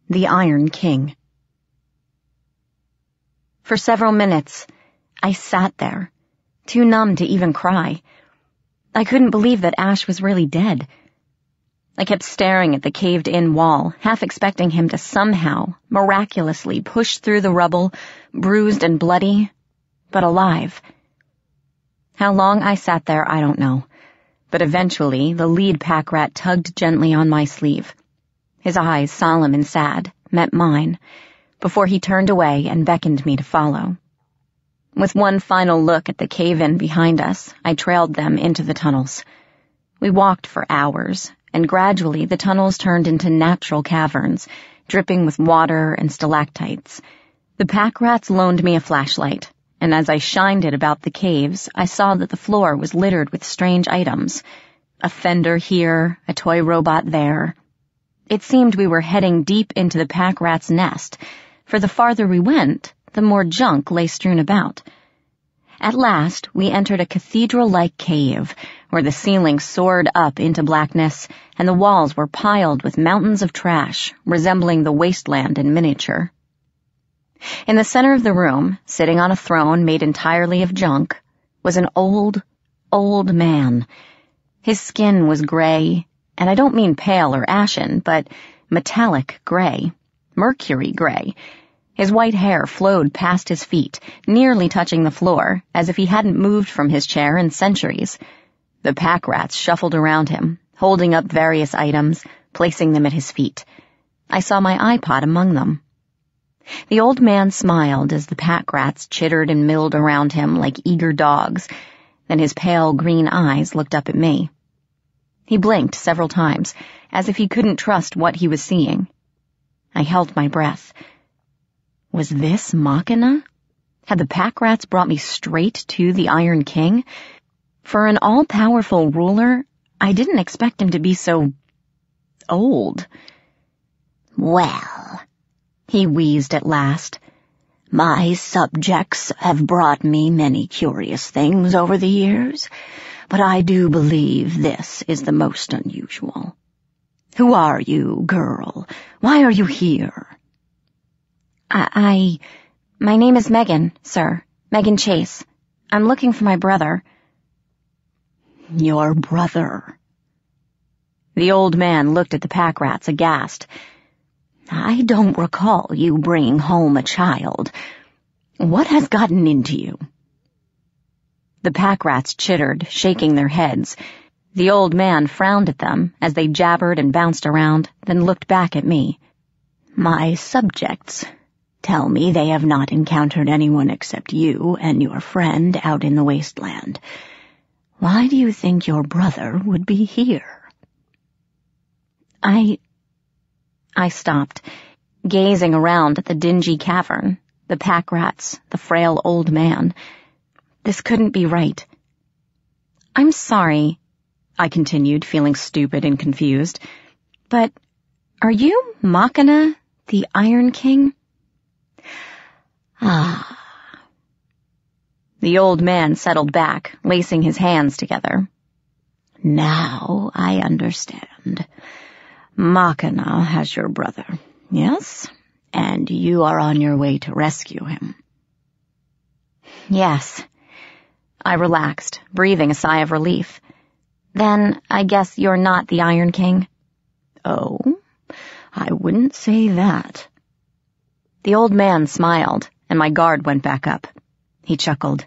Speaker 1: The Iron King. For several minutes, I sat there, too numb to even cry. I couldn't believe that Ash was really dead. I kept staring at the caved-in wall, half expecting him to somehow, miraculously push through the rubble, bruised and bloody, but alive. How long I sat there, I don't know, but eventually the lead pack rat tugged gently on my sleeve. His eyes, solemn and sad, met mine, before he turned away and beckoned me to follow. With one final look at the cave-in behind us, I trailed them into the tunnels. We walked for hours, and gradually the tunnels turned into natural caverns, dripping with water and stalactites. The pack rats loaned me a flashlight, and as I shined it about the caves, I saw that the floor was littered with strange items. A fender here, a toy robot there. It seemed we were heading deep into the pack rat's nest, for the farther we went, the more junk lay strewn about. At last, we entered a cathedral-like cave, where the ceiling soared up into blackness, and the walls were piled with mountains of trash, resembling the wasteland in miniature. In the center of the room, sitting on a throne made entirely of junk, was an old, old man. His skin was gray, and I don't mean pale or ashen, but metallic gray, mercury gray. His white hair flowed past his feet, nearly touching the floor, as if he hadn't moved from his chair in centuries. The pack rats shuffled around him, holding up various items, placing them at his feet. I saw my iPod among them. The old man smiled as the pack rats chittered and milled around him like eager dogs. Then his pale green eyes looked up at me. He blinked several times, as if he couldn't trust what he was seeing. I held my breath. Was this Machina? Had the pack rats brought me straight to the Iron King? For an all-powerful ruler, I didn't expect him to be so old.
Speaker 2: Well, he wheezed at last. My subjects have brought me many curious things over the years, but I do believe this is the most unusual. Who are you, girl? Why are you here?
Speaker 1: My name is Megan, sir. Megan Chase. I'm looking for my brother.
Speaker 2: Your brother?
Speaker 1: The old man looked at the pack rats aghast.
Speaker 2: I don't recall you bringing home a child. What has gotten into you?
Speaker 1: The pack rats chittered, shaking their heads. The old man frowned at them as they jabbered and bounced around, then looked back at me.
Speaker 2: My subjects tell me they have not encountered anyone except you and your friend out in the wasteland. Why do you think your brother would be here?
Speaker 1: I stopped, gazing around at the dingy cavern, the pack rats, the frail old man. This couldn't be right. I'm sorry, I continued, feeling stupid and confused, but are you Machina, the Iron King?
Speaker 2: Ah.
Speaker 1: The old man settled back, lacing his hands together.
Speaker 2: Now I understand. Machina has your brother, yes? And you are on your way to rescue him.
Speaker 1: Yes. I relaxed, breathing a sigh of relief. Then I guess you're not the Iron King?
Speaker 2: Oh, I wouldn't say that.
Speaker 1: The old man smiled, and my guard went back up. He chuckled.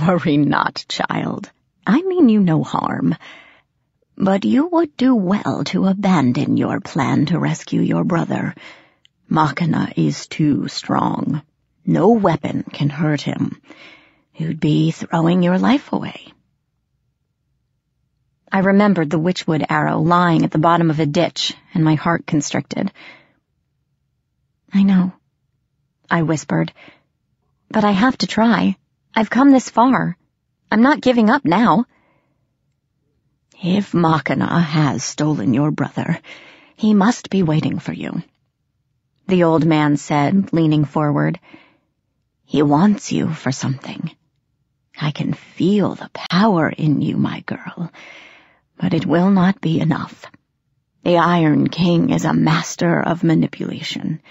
Speaker 2: Worry not, child. I mean you no harm. But you would do well to abandon your plan to rescue your brother. Machina is too strong. No weapon can hurt him. You'd be throwing your life away.
Speaker 1: I remembered the witchwood arrow lying at the bottom of a ditch, and my heart constricted. I know, I whispered. But I have to try. I've come this far. I'm not giving up now.
Speaker 2: If Machina has stolen your brother, he must be waiting for you, the old man said, leaning forward. He wants you for something. I can feel the power in you, my girl, but it will not be enough. The Iron King is a master of manipulation.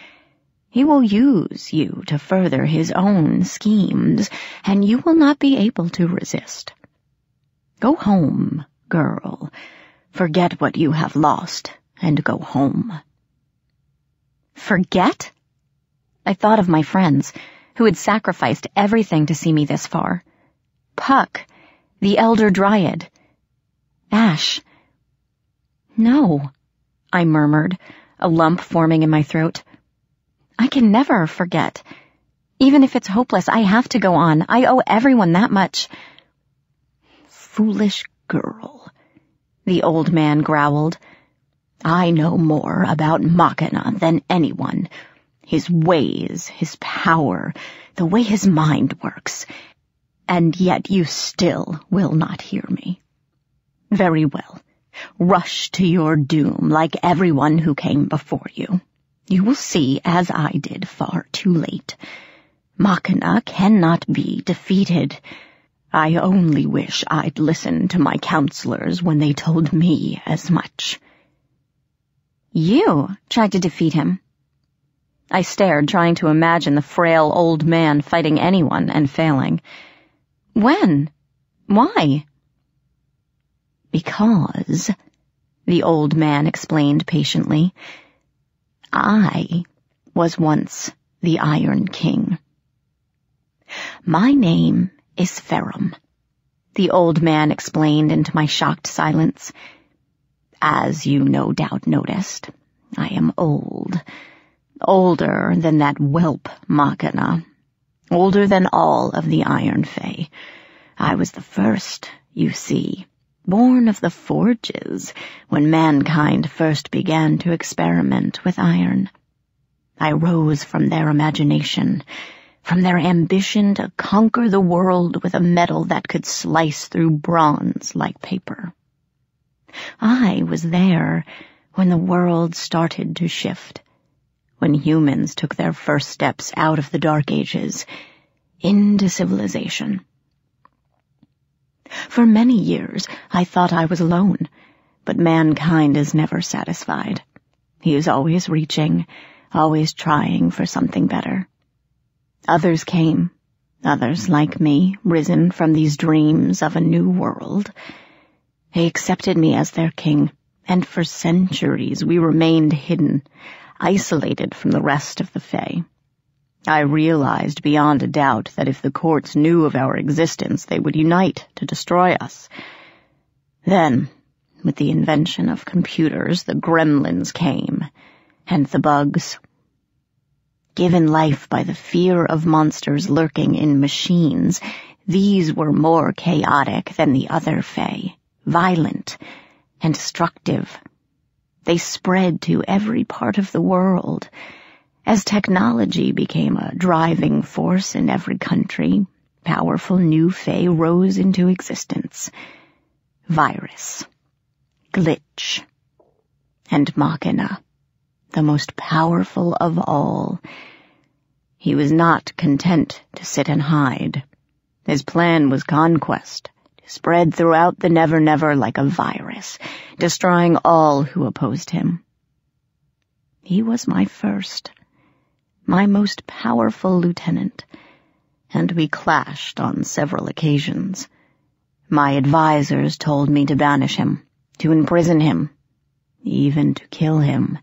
Speaker 2: He will use you to further his own schemes, and you will not be able to resist. Go home, girl. Forget what you have lost, and go home.
Speaker 1: Forget? I thought of my friends, who had sacrificed everything to see me this far. Puck, the Elder Dryad, Ash. No, I murmured, a lump forming in my throat. I can never forget. Even if it's hopeless, I have to go on. I owe everyone that much.
Speaker 2: Foolish girl, the old man growled. I know more about Machina than anyone. His ways, his power, the way his mind works. And yet you still will not hear me. Very well. Rush to your doom like everyone who came before you. You will see, as I did far too late. Machina cannot be defeated. I only wish I'd listened to my counselors when they told me as much.
Speaker 1: You tried to defeat him. I stared, trying to imagine the frail old man fighting anyone and failing. When? Why?
Speaker 2: Because, the old man explained patiently, I was once the Iron King. My name is Ferrum, the old man explained into my shocked silence. As you no doubt noticed, I am old. Older than that whelp Machina. Older than all of the Iron Fae. I was the first, you see, born of the forges when mankind first began to experiment with iron. I rose from their imagination, from their ambition to conquer the world with a metal that could slice through bronze like paper. I was there when the world started to shift, when humans took their first steps out of the Dark Ages into civilization. For many years, I thought I was alone, but mankind is never satisfied. He is always reaching, always trying for something better. Others came, others like me, risen from these dreams of a new world. They accepted me as their king, and for centuries we remained hidden, isolated from the rest of the Fae. I realized beyond a doubt that if the courts knew of our existence, they would unite to destroy us. Then, with the invention of computers, the gremlins came, and the bugs. Given life by the fear of monsters lurking in machines, these were more chaotic than the other Fae, violent and destructive. They spread to every part of the world. As technology became a driving force in every country, powerful new Fae rose into existence. Virus, Glitch, and Machina, the most powerful of all. He was not content to sit and hide. His plan was conquest, to spread throughout the Never-Never like a virus, destroying all who opposed him. He was my first, my most powerful lieutenant, and we clashed on several occasions. My advisors told me to banish him, to imprison him, even to kill him.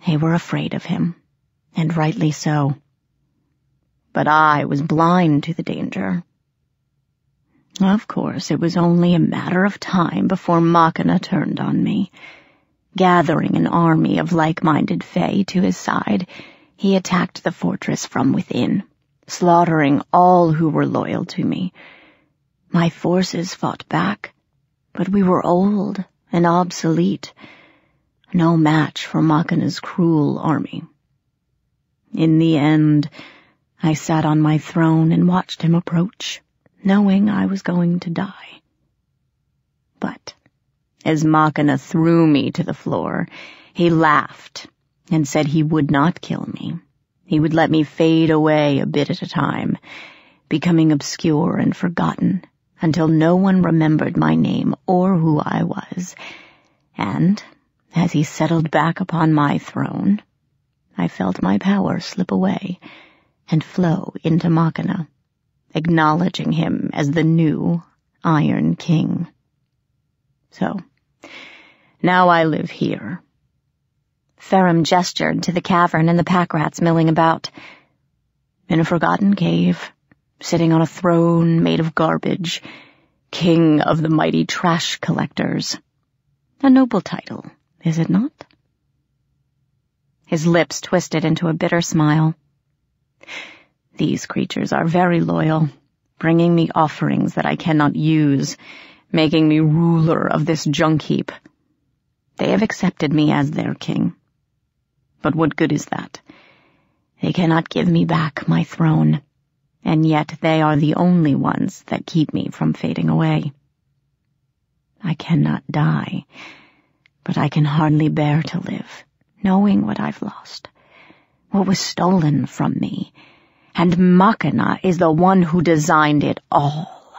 Speaker 2: They were afraid of him, and rightly so. But I was blind to the danger. Of course, it was only a matter of time before Machina turned on me. Gathering an army of like-minded Fae to his side, he attacked the fortress from within, slaughtering all who were loyal to me. My forces fought back, but we were old and obsolete, no match for Machina's cruel army. In the end, I sat on my throne and watched him approach, knowing I was going to die. But as Machina threw me to the floor, he laughed and said he would not kill me. He would let me fade away a bit at a time, becoming obscure and forgotten until no one remembered my name or who I was. And as he settled back upon my throne, I felt my power slip away and flow into Machina, acknowledging him as the new Iron King. So, now I live here.
Speaker 1: Ferrum gestured to the cavern and the pack rats milling about.
Speaker 2: In a forgotten cave, sitting on a throne made of garbage, king of the mighty trash collectors. A noble title, is it not?
Speaker 1: His lips twisted into a bitter smile. These creatures are very loyal, bringing me offerings that I cannot use, making me ruler of this junk heap. They have accepted me as their king. But what good is that? They cannot give me back my throne, and yet they are the only ones that keep me from fading away. I cannot die, but I can hardly bear to live, knowing what I've lost, what was stolen from me, and Machina is the one who designed it all.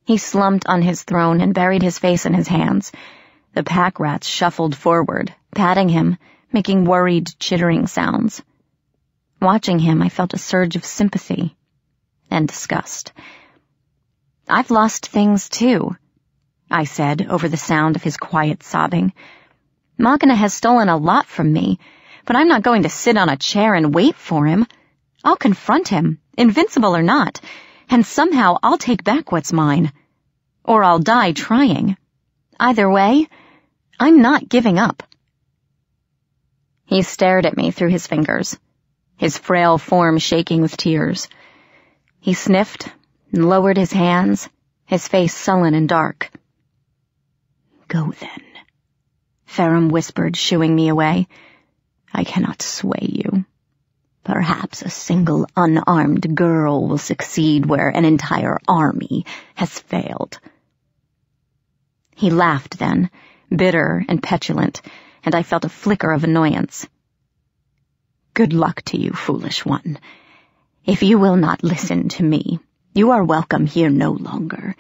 Speaker 1: He slumped on his throne and buried his face in his hands. The pack rats shuffled forward, patting him, making worried, chittering sounds. Watching him, I felt a surge of sympathy and disgust. I've lost things, too, I said over the sound of his quiet sobbing. Machina has stolen a lot from me, but I'm not going to sit on a chair and wait for him. I'll confront him, invincible or not, and somehow I'll take back what's mine. Or I'll die trying. Either way, I'm not giving up. He stared at me through his fingers, his frail form shaking with tears. He sniffed and lowered his hands, his face sullen and dark. Go then, Ferrum whispered, shooing me away. I cannot sway you. Perhaps a single unarmed girl will succeed where an entire army has failed. He laughed then, bitter and petulant, and I felt a flicker of annoyance. Good luck to you, foolish one. If you will not listen to me, you are welcome here no longer.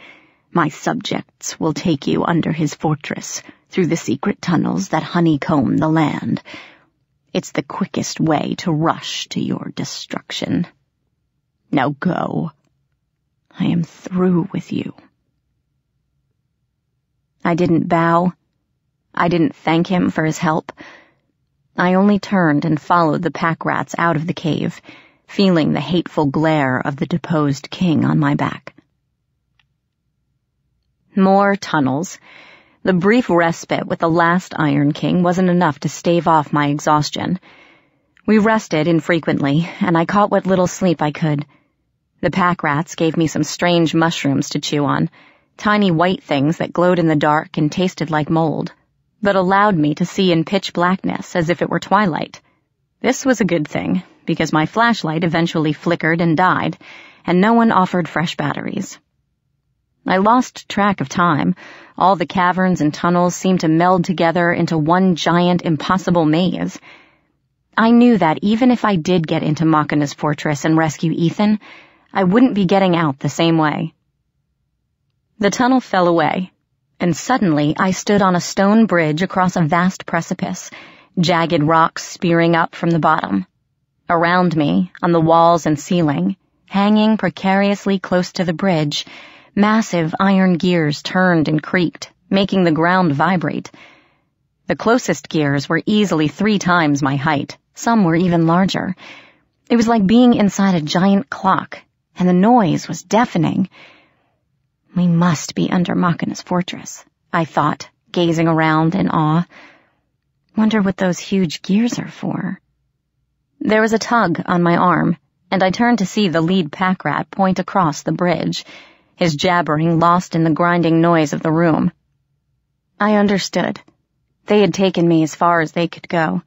Speaker 1: My subjects will take you under his fortress, through the secret tunnels that honeycomb the land. It's the quickest way to rush to your destruction. Now go. I am through with you. I didn't bow. I didn't thank him for his help. I only turned and followed the pack rats out of the cave, feeling the hateful glare of the deposed king on my back. More tunnels. The brief respite with the last Iron King wasn't enough to stave off my exhaustion. We rested infrequently, and I caught what little sleep I could. The pack rats gave me some strange mushrooms to chew on, tiny white things that glowed in the dark and tasted like mold, but allowed me to see in pitch blackness as if it were twilight. This was a good thing, because my flashlight eventually flickered and died, and no one offered fresh batteries. I lost track of time. All the caverns and tunnels seemed to meld together into one giant, impossible maze. I knew that even if I did get into Machina's fortress and rescue Ethan, I wouldn't be getting out the same way. The tunnel fell away, and suddenly I stood on a stone bridge across a vast precipice, jagged rocks spearing up from the bottom. Around me, on the walls and ceiling, hanging precariously close to the bridge, massive iron gears turned and creaked, making the ground vibrate. The closest gears were easily 3 times my height. Some were even larger. It was like being inside a giant clock, and the noise was deafening. We must be under Machina's fortress, I thought, gazing around in awe. Wonder what those huge gears are for. There was a tug on my arm, and I turned to see the lead pack rat point across the bridge, his jabbering lost in the grinding noise of the room. I understood. They had taken me as far as they could go.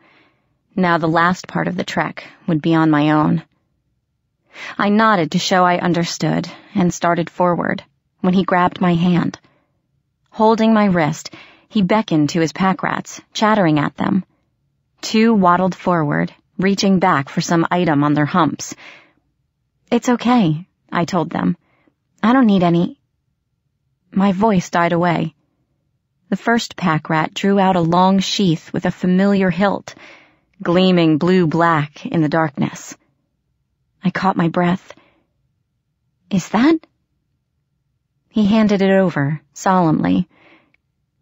Speaker 1: Now the last part of the trek would be on my own. I nodded to show I understood and started forward when he grabbed my hand. Holding my wrist, he beckoned to his pack rats, chattering at them. 2 waddled forward, reaching back for some item on their humps. It's okay, I told them. I don't need any. My voice died away. The first pack rat drew out a long sheath with a familiar hilt, gleaming blue-black in the darkness. I caught my breath. Is that? He handed it over, solemnly.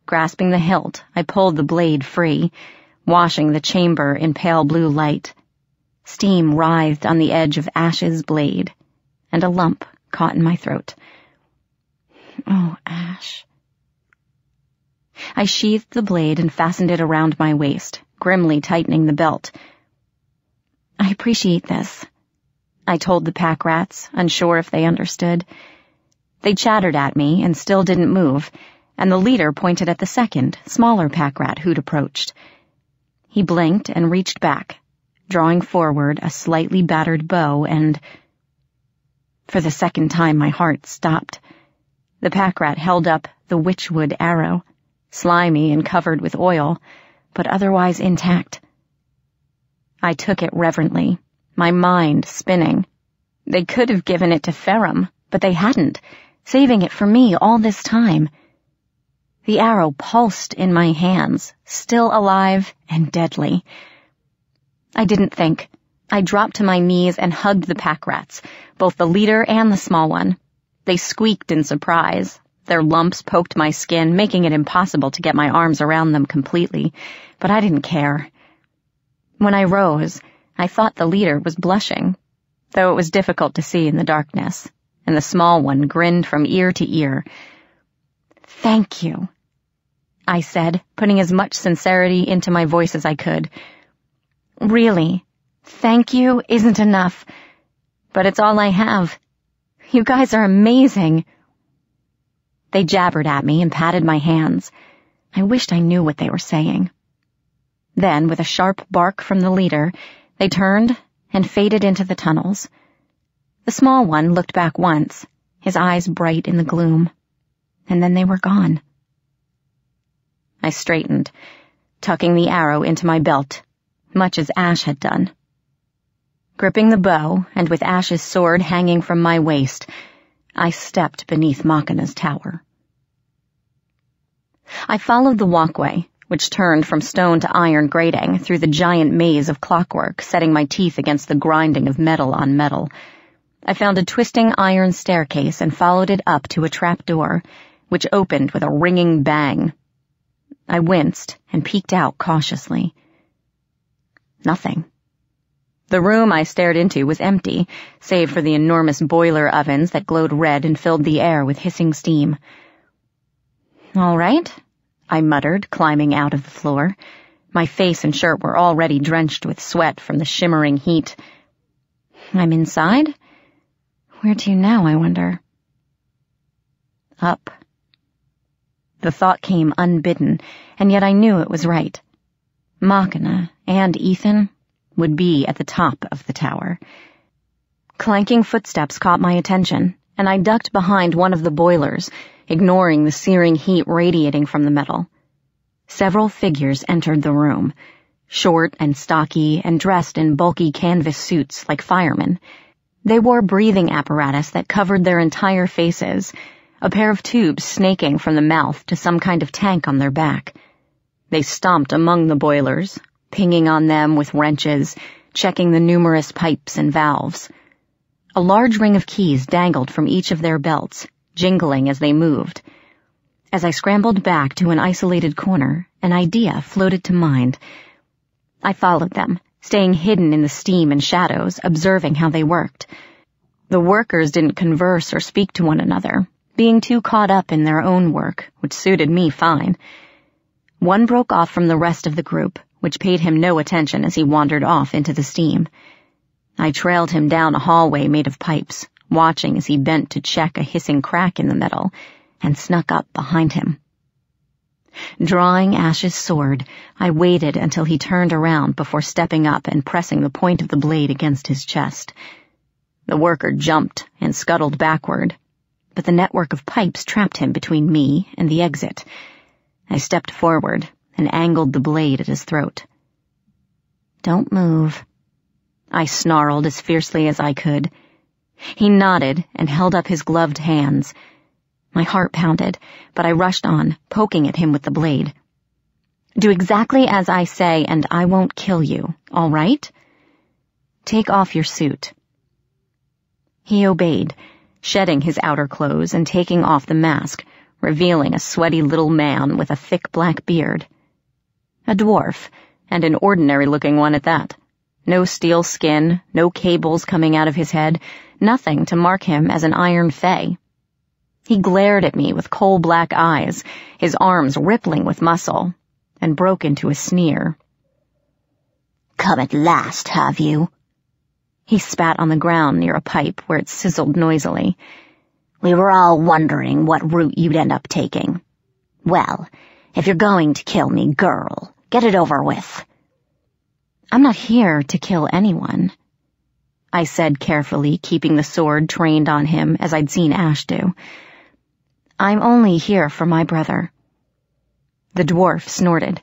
Speaker 1: Grasping the hilt, I pulled the blade free, washing the chamber in pale blue light. Steam writhed on the edge of Ash's blade, and a lump caught in my throat. Oh, Ash. I sheathed the blade and fastened it around my waist, grimly tightening the belt. I appreciate this, I told the pack rats, unsure if they understood. They chattered at me and still didn't move, and the leader pointed at the second, smaller pack rat who'd approached. He blinked and reached back, drawing forward a slightly battered bow, and for the second time my heart stopped. The pack rat held up the witchwood arrow, slimy and covered with oil, but otherwise intact. I took it reverently, my mind spinning. They could have given it to Ferrum, but they hadn't, saving it for me all this time. The arrow pulsed in my hands, still alive and deadly. I didn't think. I dropped to my knees and hugged the pack rats, both the leader and the small one. They squeaked in surprise. Their lumps poked my skin, making it impossible to get my arms around them completely, but I didn't care. When I rose, I thought the leader was blushing, though it was difficult to see in the darkness, and the small one grinned from ear to ear. "Thank you," I said, putting as much sincerity into my voice as I could. "Really, thank you isn't enough, but it's all I have. You guys are amazing." They jabbered at me and patted my hands. I wished I knew what they were saying. Then, with a sharp bark from the leader, they turned and faded into the tunnels. The small one looked back once, his eyes bright in the gloom, and then they were gone. I straightened, tucking the arrow into my belt, much as Ash had done. Gripping the bow, and with Ash's sword hanging from my waist, I stepped beneath Machina's tower. I followed the walkway, which turned from stone to iron grating through the giant maze of clockwork, setting my teeth against the grinding of metal on metal. I found a twisting iron staircase and followed it up to a trap door, which opened with a ringing bang. I winced and peeked out cautiously. Nothing. The room I stared into was empty, save for the enormous boiler ovens that glowed red and filled the air with hissing steam. "All right," I muttered, climbing out of the floor. My face and shirt were already drenched with sweat from the shimmering heat. "I'm inside? Where to now, I wonder?" Up. The thought came unbidden, and yet I knew it was right. Machina and Ethan would be at the top of the tower. Clanking footsteps caught my attention, and I ducked behind one of the boilers, ignoring the searing heat radiating from the metal. Several figures entered the room, short and stocky and dressed in bulky canvas suits like firemen. They wore breathing apparatus that covered their entire faces, a pair of tubes snaking from the mouth to some kind of tank on their back. They stomped among the boilers, pinging on them with wrenches, checking the numerous pipes and valves. A large ring of keys dangled from each of their belts, jingling as they moved. As I scrambled back to an isolated corner, an idea floated to mind. I followed them, staying hidden in the steam and shadows, observing how they worked. The workers didn't converse or speak to one another, being too caught up in their own work, which suited me fine. One broke off from the rest of the group, which paid him no attention as he wandered off into the steam. I trailed him down a hallway made of pipes, watching as he bent to check a hissing crack in the metal, and snuck up behind him. Drawing Ash's sword, I waited until he turned around before stepping up and pressing the point of the blade against his chest. The worker jumped and scuttled backward, but the network of pipes trapped him between me and the exit. I stepped forward and angled the blade at his throat. "Don't move," I snarled as fiercely as I could. He nodded and held up his gloved hands. My heart pounded, but I rushed on, poking at him with the blade. "Do exactly as I say, and I won't kill you, all right? Take off your suit." He obeyed, shedding his outer clothes and taking off the mask, revealing a sweaty little man with a thick black beard. A dwarf, and an ordinary-looking one at that. No steel skin, no cables coming out of his head, nothing to mark him as an Iron Fae. He glared at me with coal-black eyes, his arms rippling with muscle, and broke into a sneer.
Speaker 2: "Come at last, have you?"
Speaker 1: He spat on the ground near a pipe where it sizzled noisily.
Speaker 2: We were all wondering what route you'd end up taking. Well, if you're going to kill me, girl, get it over with.
Speaker 1: I'm not here to kill anyone, I said carefully, keeping the sword trained on him as I'd seen Ash do. I'm only here for my brother. The dwarf snorted.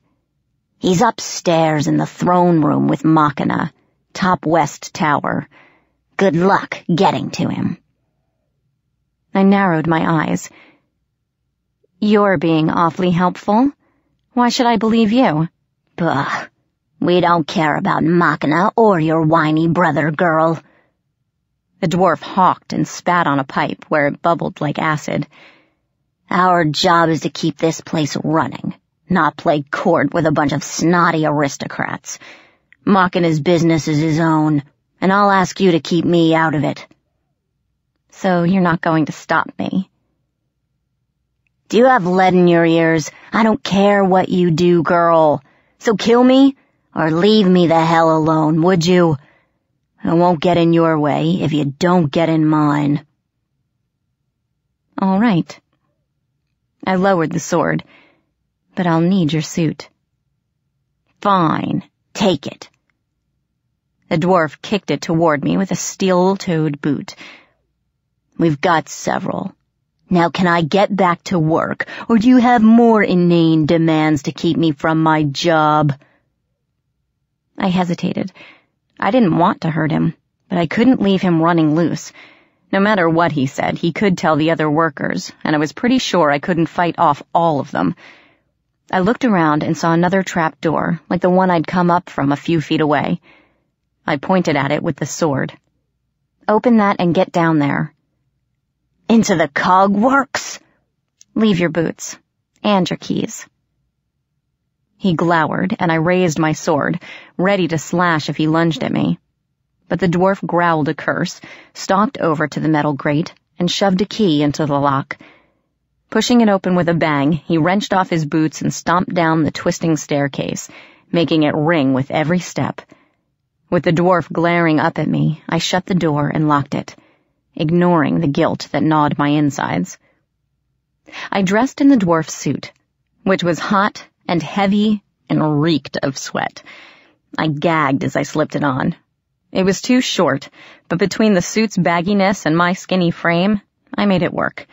Speaker 2: He's upstairs in the throne room with Machina, top west tower. Good luck getting to him.
Speaker 1: I narrowed my eyes. You're being awfully helpful. Why should I believe you?
Speaker 2: Bah. We don't care about Machina or your whiny brother, girl.
Speaker 1: The dwarf hawked and spat on a pipe where it bubbled like acid.
Speaker 2: Our job is to keep this place running, not play court with a bunch of snotty aristocrats. Machina's business is his own, and I'll ask you to keep me out of it.
Speaker 1: So you're not going to stop me?
Speaker 2: Do you have lead in your ears? I don't care what you do, girl. So kill me, or leave me the hell alone, would you? I won't get in your way if you don't get in mine.
Speaker 1: All right. I lowered the sword, but I'll need your suit.
Speaker 2: Fine, take it.
Speaker 1: The dwarf kicked it toward me with a steel-toed boot.
Speaker 2: We've got several. Now can I get back to work, or do you have more inane demands to keep me from my job?
Speaker 1: I hesitated. I didn't want to hurt him, but I couldn't leave him running loose. No matter what he said, he could tell the other workers, and I was pretty sure I couldn't fight off all of them. I looked around and saw another trap door, like the one I'd come up from a few feet away. I pointed at it with the sword. Open that and get down there.
Speaker 2: Into the cog works?
Speaker 1: Leave your boots. And your keys. He glowered, and I raised my sword, ready to slash if he lunged at me. But the dwarf growled a curse, stalked over to the metal grate, and shoved a key into the lock. Pushing it open with a bang, he wrenched off his boots and stomped down the twisting staircase, making it ring with every step. With the dwarf glaring up at me, I shut the door and locked it, ignoring the guilt that gnawed my insides. I dressed in the dwarf's suit, which was hot and heavy and reeked of sweat. I gagged as I slipped it on. It was too short, but between the suit's bagginess and my skinny frame, I made it work.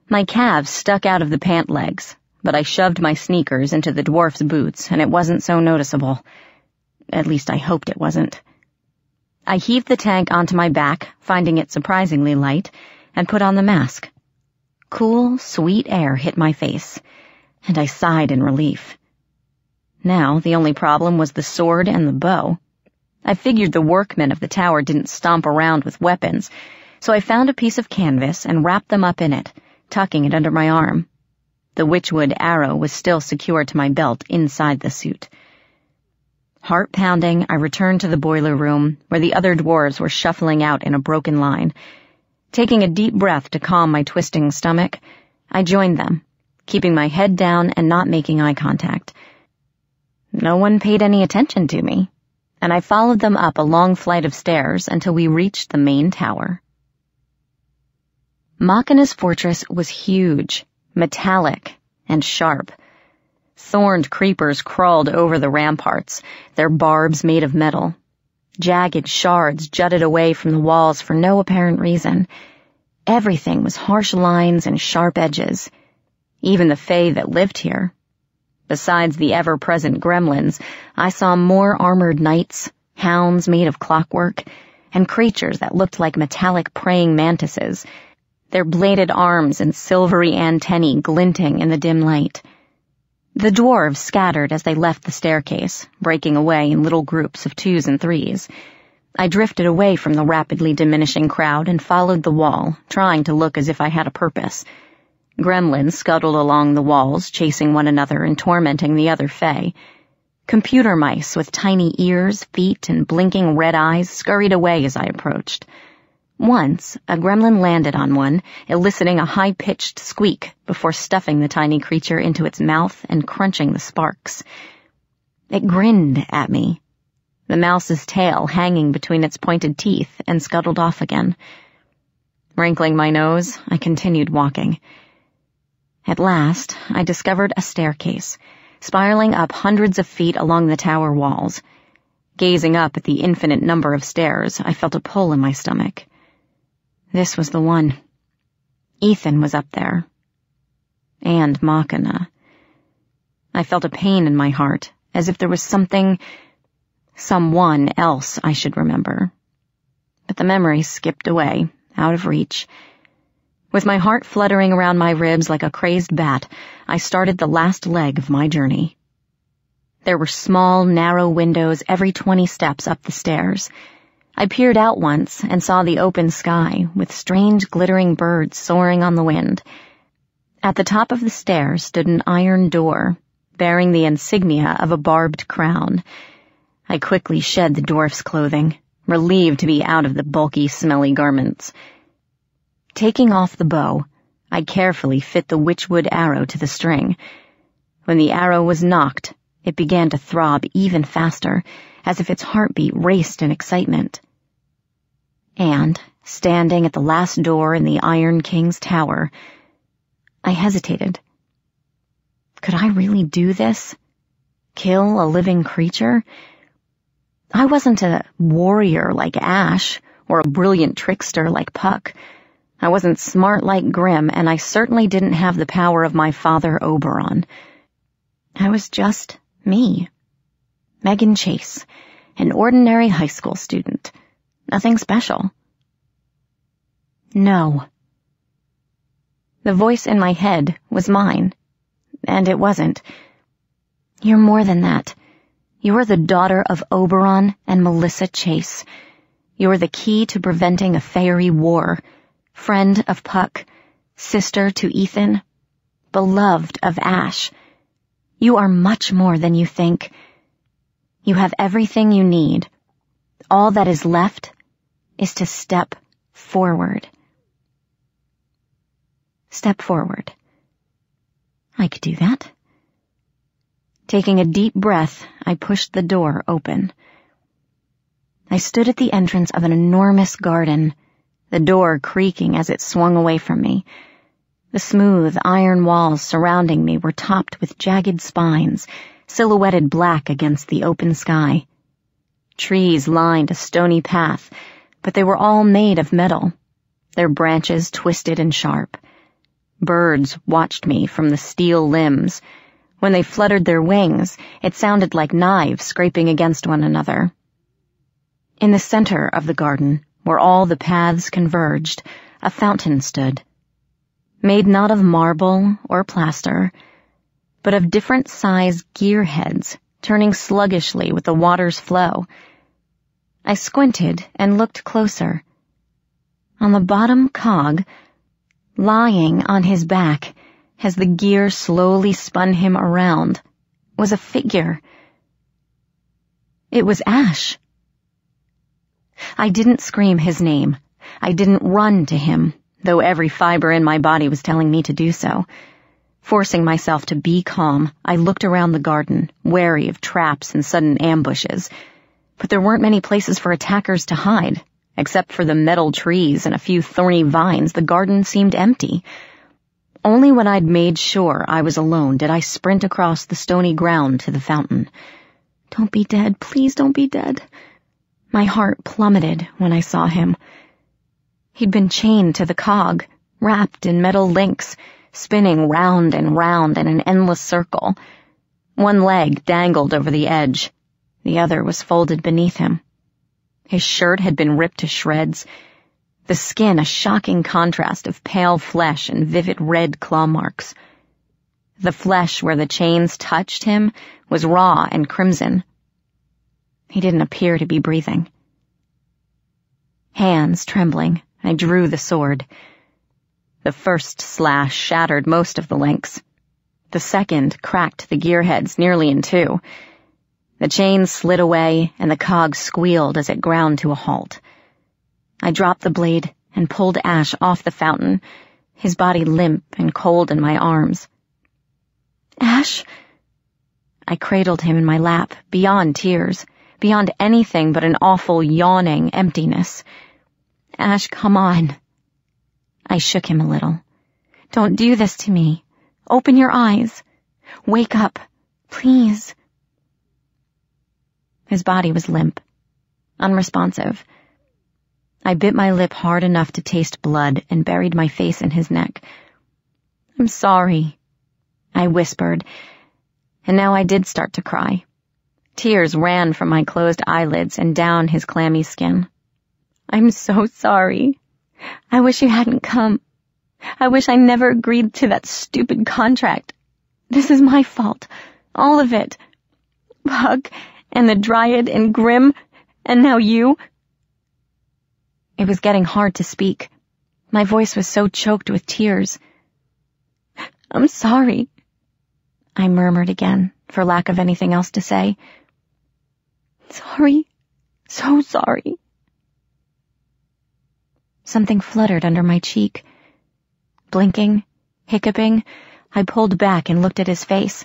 Speaker 1: My calves stuck out of the pant legs, but I shoved my sneakers into the dwarf's boots, and it wasn't so noticeable. At least I hoped it wasn't. I heaved the tank onto my back, finding it surprisingly light, and put on the mask. Cool, sweet air hit my face, and I sighed in relief. Now the only problem was the sword and the bow. I figured the workmen of the tower didn't stomp around with weapons, so I found a piece of canvas and wrapped them up in it, tucking it under my arm. The witchwood arrow was still secured to my belt inside the suit. Heart pounding, I returned to the boiler room, where the other dwarves were shuffling out in a broken line. Taking a deep breath to calm my twisting stomach, I joined them, keeping my head down and not making eye contact. No one paid any attention to me, and I followed them up a long flight of stairs until we reached the main tower. Machina's fortress was huge, metallic, and sharp. Thorned creepers crawled over the ramparts, their barbs made of metal. Jagged shards jutted away from the walls for no apparent reason. Everything was harsh lines and sharp edges. Even the fae that lived here. Besides the ever-present gremlins, I saw more armored knights, hounds made of clockwork, and creatures that looked like metallic praying mantises, their bladed arms and silvery antennae glinting in the dim light. The dwarves scattered as they left the staircase, breaking away in little groups of 2s and 3s. I drifted away from the rapidly diminishing crowd and followed the wall, trying to look as if I had a purpose. Gremlins scuttled along the walls, chasing one another and tormenting the other fae. Computer mice with tiny ears, feet, and blinking red eyes scurried away as I approached. Once, a gremlin landed on one, eliciting a high-pitched squeak before stuffing the tiny creature into its mouth and crunching the sparks. It grinned at me. the mouse's tail hanging between its pointed teeth, and scuttled off again. Wrinkling my nose, I continued walking. At last, I discovered a staircase, spiraling up hundreds of feet along the tower walls. Gazing up at the infinite number of stairs, I felt a pull in my stomach. This was the one. Ethan was up there. And Machina. I felt a pain in my heart, as if there was someone else I should remember. But the memory skipped away, out of reach. With my heart fluttering around my ribs like a crazed bat, I started the last leg of my journey. There were small, narrow windows every 20 steps up the stairs. I peered out once and saw the open sky with strange glittering birds soaring on the wind. At the top of the stairs stood an iron door, bearing the insignia of a barbed crown. I quickly shed the dwarf's clothing, relieved to be out of the bulky, smelly garments. Taking off the bow, I carefully fit the witchwood arrow to the string. When the arrow was nocked, it began to throb even faster, as if its heartbeat raced in excitement. And, standing at the last door in the Iron King's tower, I hesitated. Could I really do this? Kill a living creature? I wasn't a warrior like Ash, or a brilliant trickster like Puck. I wasn't smart like Grimm, and I certainly didn't have the power of my father Oberon. I was just me. Megan Chase, an ordinary high school student. Nothing special. No. The voice in my head was mine, and it wasn't. You're more than that. You're the daughter of Oberon and Melissa Chase. You're the key to preventing a fairy war. Friend of Puck, sister to Ethan, beloved of Ash. You are much more than you think. You have everything you need. All that is left is to step forward. Step forward. I could do that. Taking a deep breath, I pushed the door open. I stood at the entrance of an enormous garden, the door creaking as it swung away from me. The smooth iron walls surrounding me were topped with jagged spines, silhouetted black against the open sky. Trees lined a stony path, but they were all made of metal, their branches twisted and sharp. Birds watched me from the steel limbs. When they fluttered their wings, it sounded like knives scraping against one another. In the center of the garden, where all the paths converged, a fountain stood. Made not of marble or plaster, but of different size gearheads, turning sluggishly with the water's flow. I squinted and looked closer. On the bottom cog, lying on his back, as the gear slowly spun him around, was a figure. It was Ash. I didn't scream his name. I didn't run to him, though every fiber in my body was telling me to do so. Forcing myself to be calm, I looked around the garden, wary of traps and sudden ambushes. But there weren't many places for attackers to hide. Except for the metal trees and a few thorny vines, the garden seemed empty. Only when I'd made sure I was alone did I sprint across the stony ground to the fountain. Don't be dead, please don't be dead. My heart plummeted when I saw him. He'd been chained to the cog, wrapped in metal links, spinning round and round in an endless circle. One leg dangled over the edge. The other was folded beneath him. His shirt had been ripped to shreds, the skin a shocking contrast of pale flesh and vivid red claw marks. The flesh where the chains touched him was raw and crimson. He didn't appear to be breathing. Hands trembling, I drew the sword. The first slash shattered most of the links. The second cracked the gearheads nearly in two. The chains slid away, and the cog squealed as it ground to a halt. I dropped the blade and pulled Ash off the fountain, his body limp and cold in my arms. Ash? I cradled him in my lap, beyond tears, beyond anything but an awful, yawning emptiness. "Ash, come on." I shook him a little. "Don't do this to me. Open your eyes. Wake up, please." His body was limp, unresponsive. I bit my lip hard enough to taste blood and buried my face in his neck. "I'm sorry," I whispered, and now I did start to cry. Tears ran from my closed eyelids and down his clammy skin. "I'm so sorry. I wish you hadn't come. I wish I never agreed to that stupid contract. This is my fault. All of it. Puck and the Dryad and Grim, and now you." It was getting hard to speak. My voice was so choked with tears. "I'm sorry," I murmured again, for lack of anything else to say. "Sorry. So sorry." Something fluttered under my cheek. Blinking, hiccuping, I pulled back and looked at his face.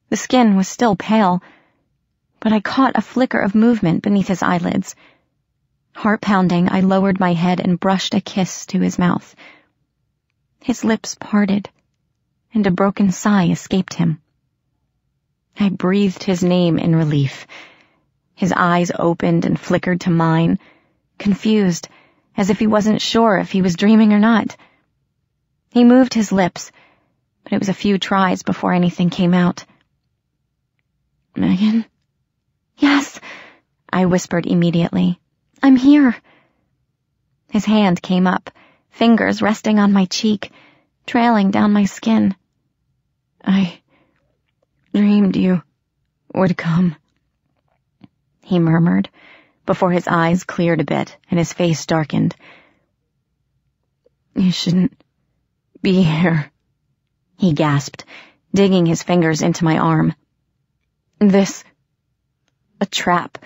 Speaker 1: The skin was still pale, but I caught a flicker of movement beneath his eyelids. Heart pounding, I lowered my head and brushed a kiss to his mouth. His lips parted, and a broken sigh escaped him. I breathed his name in relief. His eyes opened and flickered to mine, confused, as if he wasn't sure if he was dreaming or not. He moved his lips, but it was a few tries before anything came out. "Megan?" "Yes," I whispered immediately. "I'm here." His hand came up, fingers resting on my cheek, trailing down my skin. "I dreamed you would come," he murmured, before his eyes cleared a bit and his face darkened. "You shouldn't be here," he gasped, digging his fingers into my arm. "This... a trap."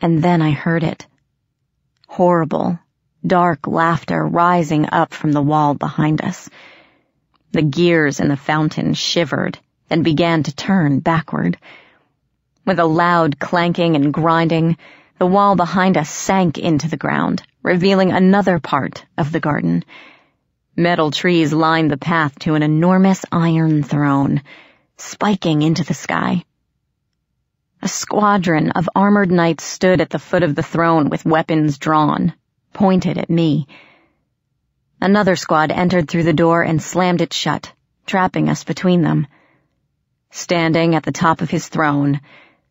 Speaker 1: And then I heard it. Horrible, dark laughter rising up from the wall behind us. The gears in the fountain shivered, then began to turn backward. With a loud clanking and grinding, the wall behind us sank into the ground, revealing another part of the garden. Metal trees lined the path to an enormous iron throne, spiking into the sky. A squadron of armored knights stood at the foot of the throne with weapons drawn, pointed at me. Another squad entered through the door and slammed it shut, trapping us between them. Standing at the top of his throne,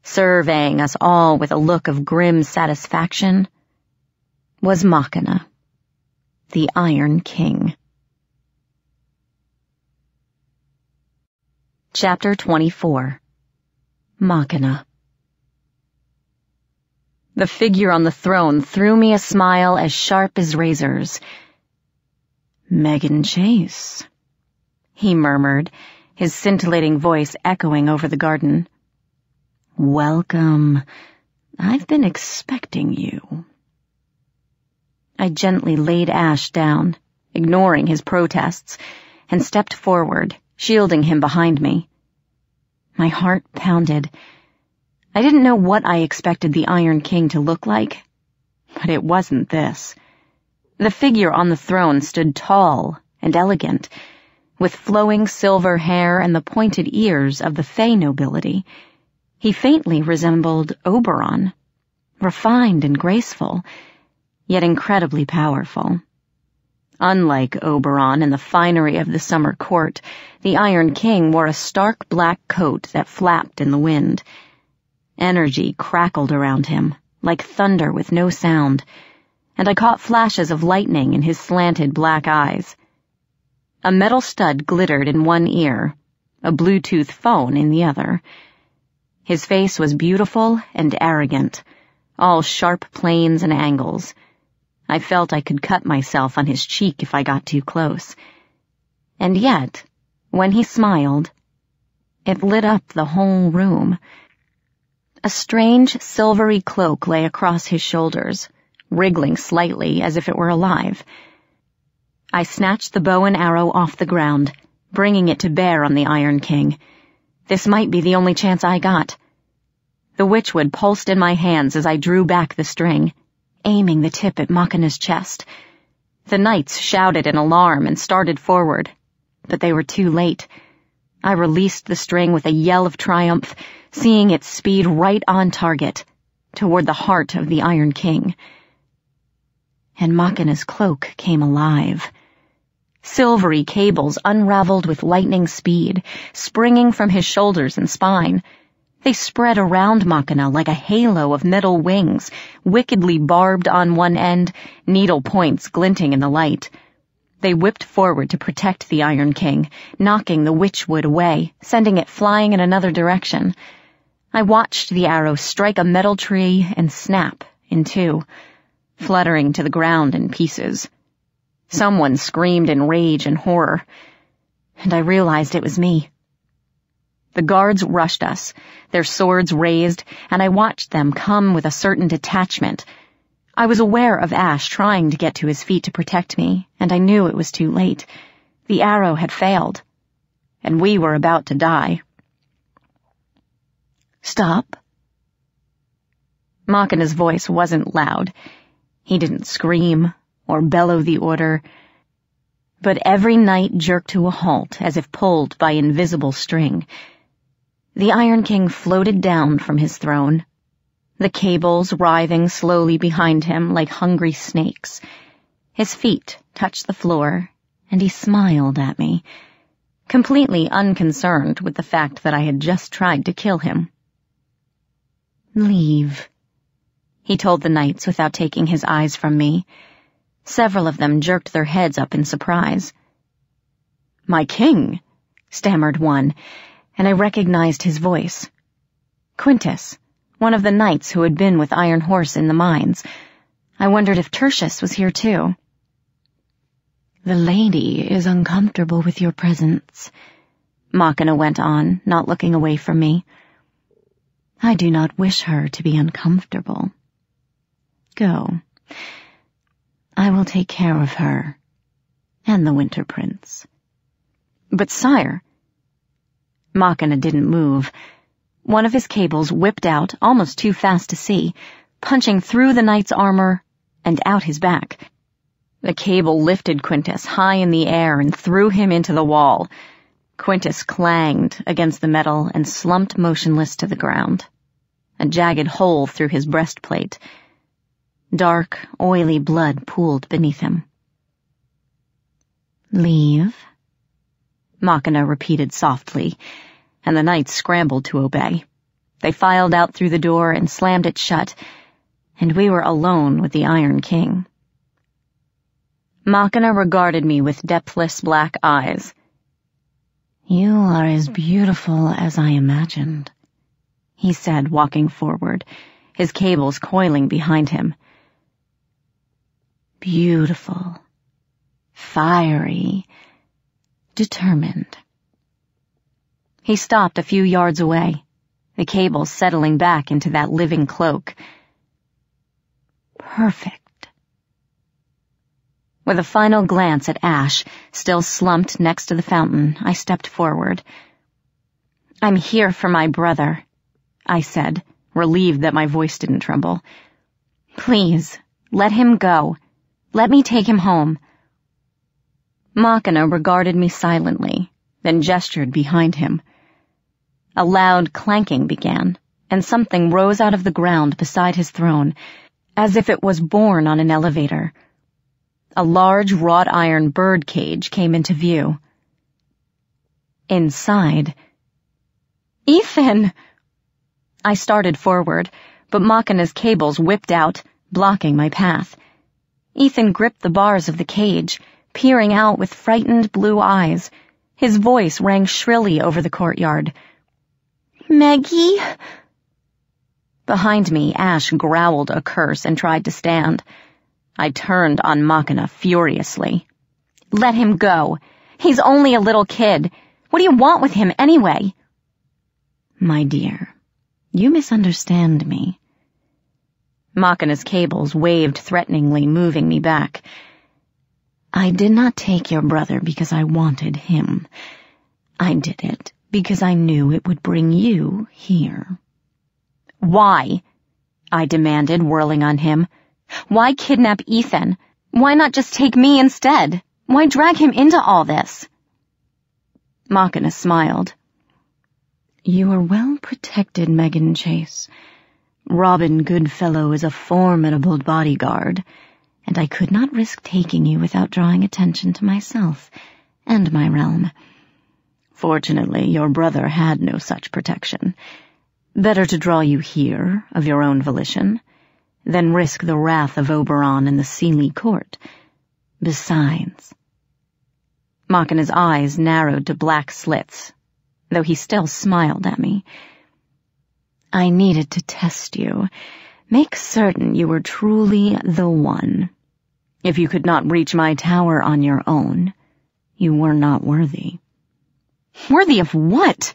Speaker 1: surveying us all with a look of grim satisfaction, was Machina, the Iron King. Chapter 24. Machina. The figure on the throne threw me a smile as sharp as razors. "Megan Chase," he murmured, his scintillating voice echoing over the garden. "Welcome. I've been expecting you." I gently laid Ash down, ignoring his protests, and stepped forward, shielding him behind me. My heart pounded. I didn't know what I expected the Iron King to look like, but it wasn't this. The figure on the throne stood tall and elegant, with flowing silver hair and the pointed ears of the Fey nobility. He faintly resembled Oberon, refined and graceful, yet incredibly powerful. Unlike Oberon and the finery of the summer court, the Iron King wore a stark black coat that flapped in the wind. Energy crackled around him, like thunder with no sound, and I caught flashes of lightning in his slanted black eyes. A metal stud glittered in one ear, a Bluetooth phone in the other. His face was beautiful and arrogant, all sharp planes and angles. I felt I could cut myself on his cheek if I got too close. And yet, when he smiled, it lit up the whole room. A strange silvery cloak lay across his shoulders, wriggling slightly as if it were alive. I snatched the bow and arrow off the ground, bringing it to bear on the Iron King. This might be the only chance I got. The witchwood pulsed in my hands as I drew back the string, aiming the tip at Machina's chest. The knights shouted in alarm and started forward, but they were too late. I released the string with a yell of triumph, seeing its speed right on target, toward the heart of the Iron King. And Machina's cloak came alive. Silvery cables unraveled with lightning speed, springing from his shoulders and spine. They spread around Machina like a halo of metal wings, wickedly barbed on one end, needle points glinting in the light. They whipped forward to protect the Iron King, knocking the witchwood away, sending it flying in another direction. I watched the arrow strike a metal tree and snap in two, fluttering to the ground in pieces. Someone screamed in rage and horror, and I realized it was me. The guards rushed us, their swords raised, and I watched them come with a certain detachment. I was aware of Ash trying to get to his feet to protect me, and I knew it was too late. The arrow had failed, and we were about to die. "Stop." Machina's voice wasn't loud. He didn't scream or bellow the order, but every knight jerked to a halt as if pulled by invisible string. The Iron King floated down from his throne, the cables writhing slowly behind him like hungry snakes. His feet touched the floor, and he smiled at me, completely unconcerned with the fact that I had just tried to kill him. "Leave," he told the knights without taking his eyes from me. Several of them jerked their heads up in surprise. "My king," stammered one, and I recognized his voice. Quintus, one of the knights who had been with Iron Horse in the mines. I wondered if Tertius was here too. "The lady is uncomfortable with your presence," Machina went on, not looking away from me. "I do not wish her to be uncomfortable. Go. I will take care of her, and the Winter Prince." "But sire—" Machina didn't move. One of his cables whipped out, almost too fast to see, punching through the knight's armor and out his back. The cable lifted Quintus high in the air and threw him into the wall. Quintus clanged against the metal and slumped motionless to the ground. A jagged hole through his breastplate. Dark, oily blood pooled beneath him. "Leave," Machina repeated softly, and the knights scrambled to obey. They filed out through the door and slammed it shut, and we were alone with the Iron King. Machina regarded me with depthless black eyes. "You are as beautiful as I imagined," he said, walking forward, his cables coiling behind him. "Beautiful, fiery, determined." He stopped a few yards away, the cables settling back into that living cloak. "Perfect." With a final glance at Ash, still slumped next to the fountain, I stepped forward. "I'm here for my brother," I said, relieved that my voice didn't tremble. "Please, let him go. Let me take him home." Machina regarded me silently, then gestured behind him. A loud clanking began, and something rose out of the ground beside his throne, as if it was borne on an elevator. A large wrought iron bird cage came into view. Inside, "Ethan!" I started forward, but Machina's cables whipped out, blocking my path. Ethan gripped the bars of the cage, peering out with frightened blue eyes. His voice rang shrilly over the courtyard.
Speaker 2: "Maggie?"
Speaker 1: Behind me, Ash growled a curse and tried to stand. I turned on Machina furiously. "Let him go. He's only a little kid. What do you want with him anyway?" "My dear, you misunderstand me." Machina's cables waved threateningly, moving me back. "I did not take your brother because I wanted him. I did it because I knew it would bring you here. Why? I demanded, whirling on him. Why kidnap Ethan? Why not just take me instead? Why drag him into all this? Machina smiled. You are well protected, Megan Chase. Robin Goodfellow is a formidable bodyguard, and I could not risk taking you without drawing attention to myself and my realm. Fortunately, your brother had no such protection. Better to draw you here, of your own volition, than risk the wrath of Oberon in the Seelie court. Besides... Machina's eyes narrowed to black slits, though he still smiled at me. I needed to test you, make certain you were truly the one. If you could not reach my tower on your own, you were not worthy. Worthy of what?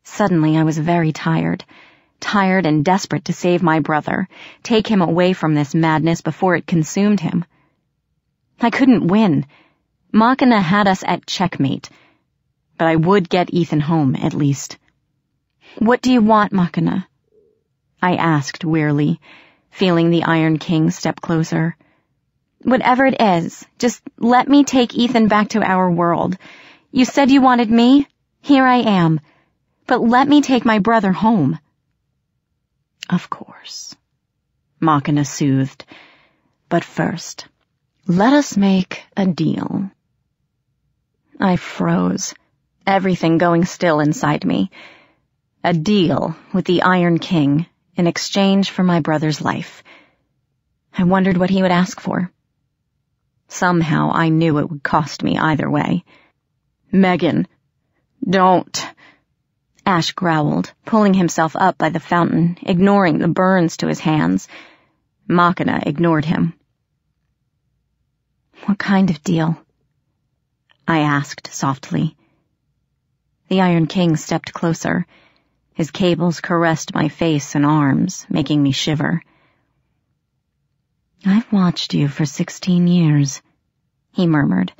Speaker 1: Suddenly I was very tired and desperate to save my brother, take him away from this madness before it consumed him. I couldn't win. Machina had us at checkmate, but I would get Ethan home, at least. What do you want, Machina? I asked wearily, feeling the Iron King step closer. Whatever it is, just let me take Ethan back to our world. You said you wanted me? Here I am. But let me take my brother home. Of course, Machina soothed. But first, let us make a deal. I froze, everything going still inside me. A deal with the Iron King in exchange for my brother's life. I wondered what he would ask for. Somehow I knew it would cost me either way. Megan, don't... Ash growled, pulling himself up by the fountain, ignoring the burns to his hands. Machina ignored him. What kind of deal? I asked softly. The Iron King stepped closer. His cables caressed my face and arms, making me shiver. I've watched you for 16 years, he murmured,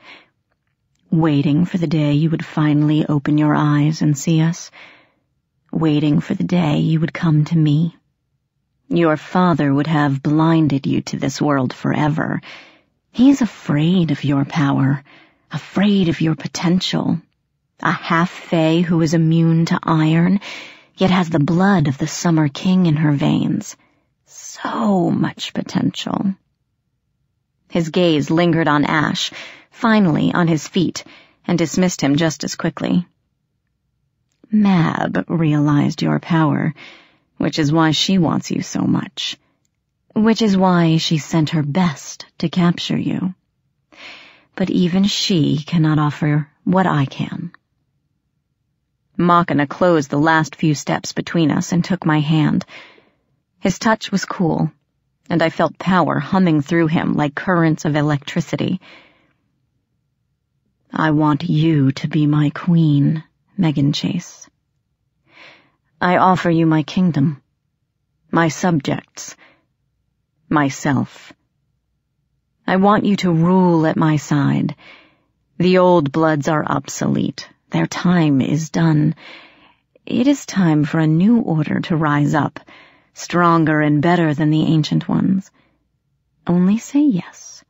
Speaker 1: waiting for the day you would finally open your eyes and see us, waiting for the day you would come to me. Your father would have blinded you to this world forever. He is afraid of your power, afraid of your potential. A half-fae who is immune to iron, yet has the blood of the Summer King in her veins. So much potential. His gaze lingered on Ash, finally on his feet, and dismissed him just as quickly. Mab realized your power, which is why she wants you so much. Which is why she sent her best to capture you. But even she cannot offer what I can. Machina closed the last few steps between us and took my hand. His touch was cool, and I felt power humming through him like currents of electricity. I want you to be my queen, Megan Chase. I offer you my kingdom, my subjects, myself. I want you to rule at my side. The old bloods are obsolete. Their time is done. It is time for a new order to rise up, stronger and better than the ancient ones. Only say yes,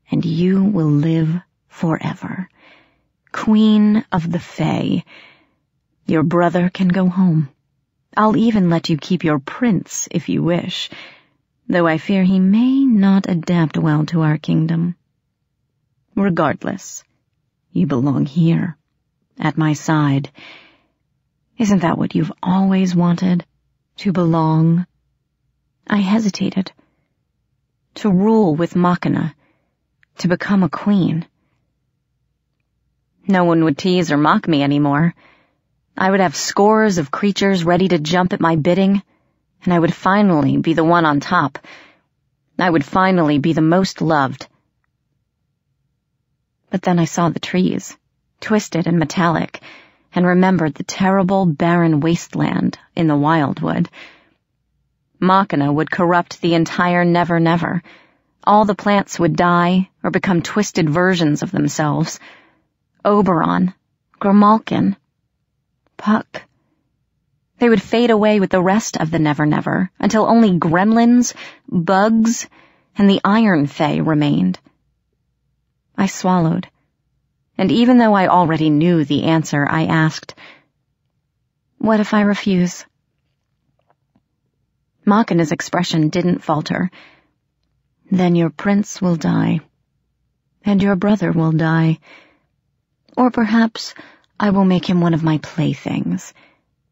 Speaker 1: and you will live forever. Queen of the Fae. Your brother can go home. I'll even let you keep your prince if you wish, though I fear he may not adapt well to our kingdom. Regardless, you belong here, at my side. Isn't that what you've always wanted? To belong? I hesitated. To rule with Machina. To become a queen. No one would tease or mock me anymore. I would have scores of creatures ready to jump at my bidding, and I would finally be the one on top. I would finally be the most loved. But then I saw the trees, twisted and metallic, and remembered the terrible, barren wasteland in the Wildwood. Machina would corrupt the entire Never Never. All the plants would die or become twisted versions of themselves. Oberon, Grimalkin, Puck. They would fade away with the rest of the Never Never, until only gremlins, bugs, and the Iron Fae remained. I swallowed, and even though I already knew the answer, I asked, "What if I refuse?" Machina's expression didn't falter. "Then your prince will die, and your brother will die. Or perhaps I will make him one of my playthings,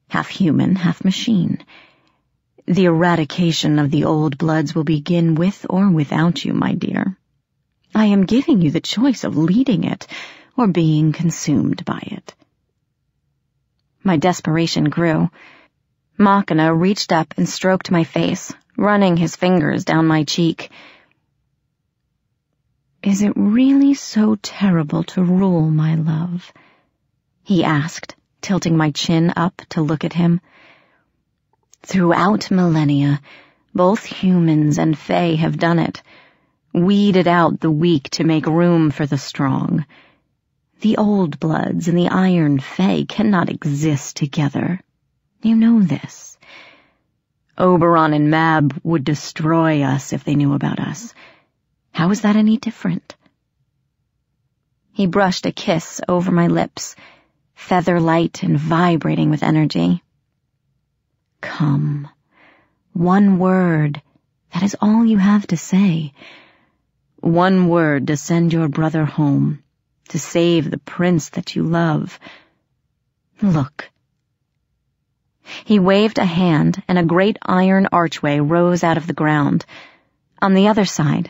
Speaker 1: half human, half machine. The eradication of the old bloods will begin with or without you, my dear. I am giving you the choice of leading it or being consumed by it." My desperation grew. Machina reached up and stroked my face, running his fingers down my cheek. "Is it really so terrible to rule, my love?" he asked, tilting my chin up to look at him. "Throughout millennia, both humans and Fae have done it, weeded out the weak to make room for the strong. The old bloods and the Iron Fae cannot exist together. You know this. Oberon and Mab would destroy us if they knew about us. How is that any different?" He brushed a kiss over my lips, feather light and vibrating with energy. "Come. One word. That is all you have to say. One word to send your brother home, to save the prince that you love. Look." He waved a hand, and a great iron archway rose out of the ground. On the other side,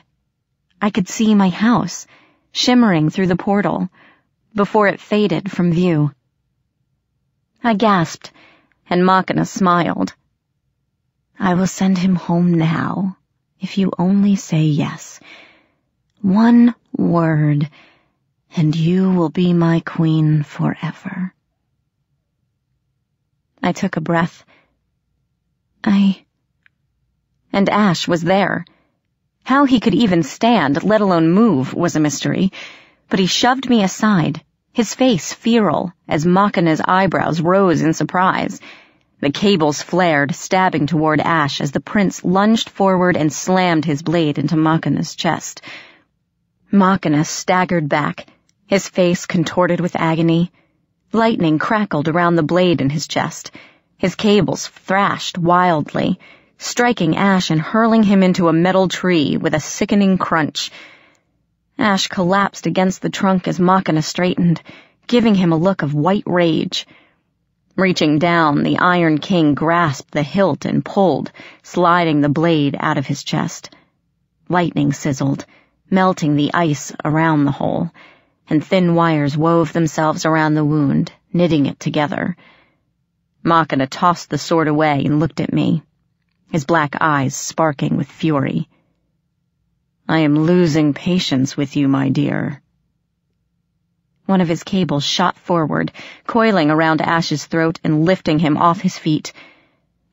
Speaker 1: I could see my house, shimmering through the portal, before it faded from view. I gasped, and Machina smiled. "I will send him home now, if you only say yes. One word, and you will be my queen forever." I took a breath. And Ash was there. How he could even stand, let alone move, was a mystery, but he shoved me aside, his face feral as Machina's eyebrows rose in surprise. The cables flared, stabbing toward Ash as the prince lunged forward and slammed his blade into Machina's chest. Machina staggered back, his face contorted with agony. Lightning crackled around the blade in his chest. His cables thrashed wildly, striking Ash and hurling him into a metal tree with a sickening crunch. Ash collapsed against the trunk as Machina straightened, giving him a look of white rage. Reaching down, the Iron King grasped the hilt and pulled, sliding the blade out of his chest. Lightning sizzled, melting the ice around the hole, and thin wires wove themselves around the wound, knitting it together. Machina tossed the sword away and looked at me, his black eyes sparking with fury. "I am losing patience with you, my dear." One of his cables shot forward, coiling around Ash's throat and lifting him off his feet.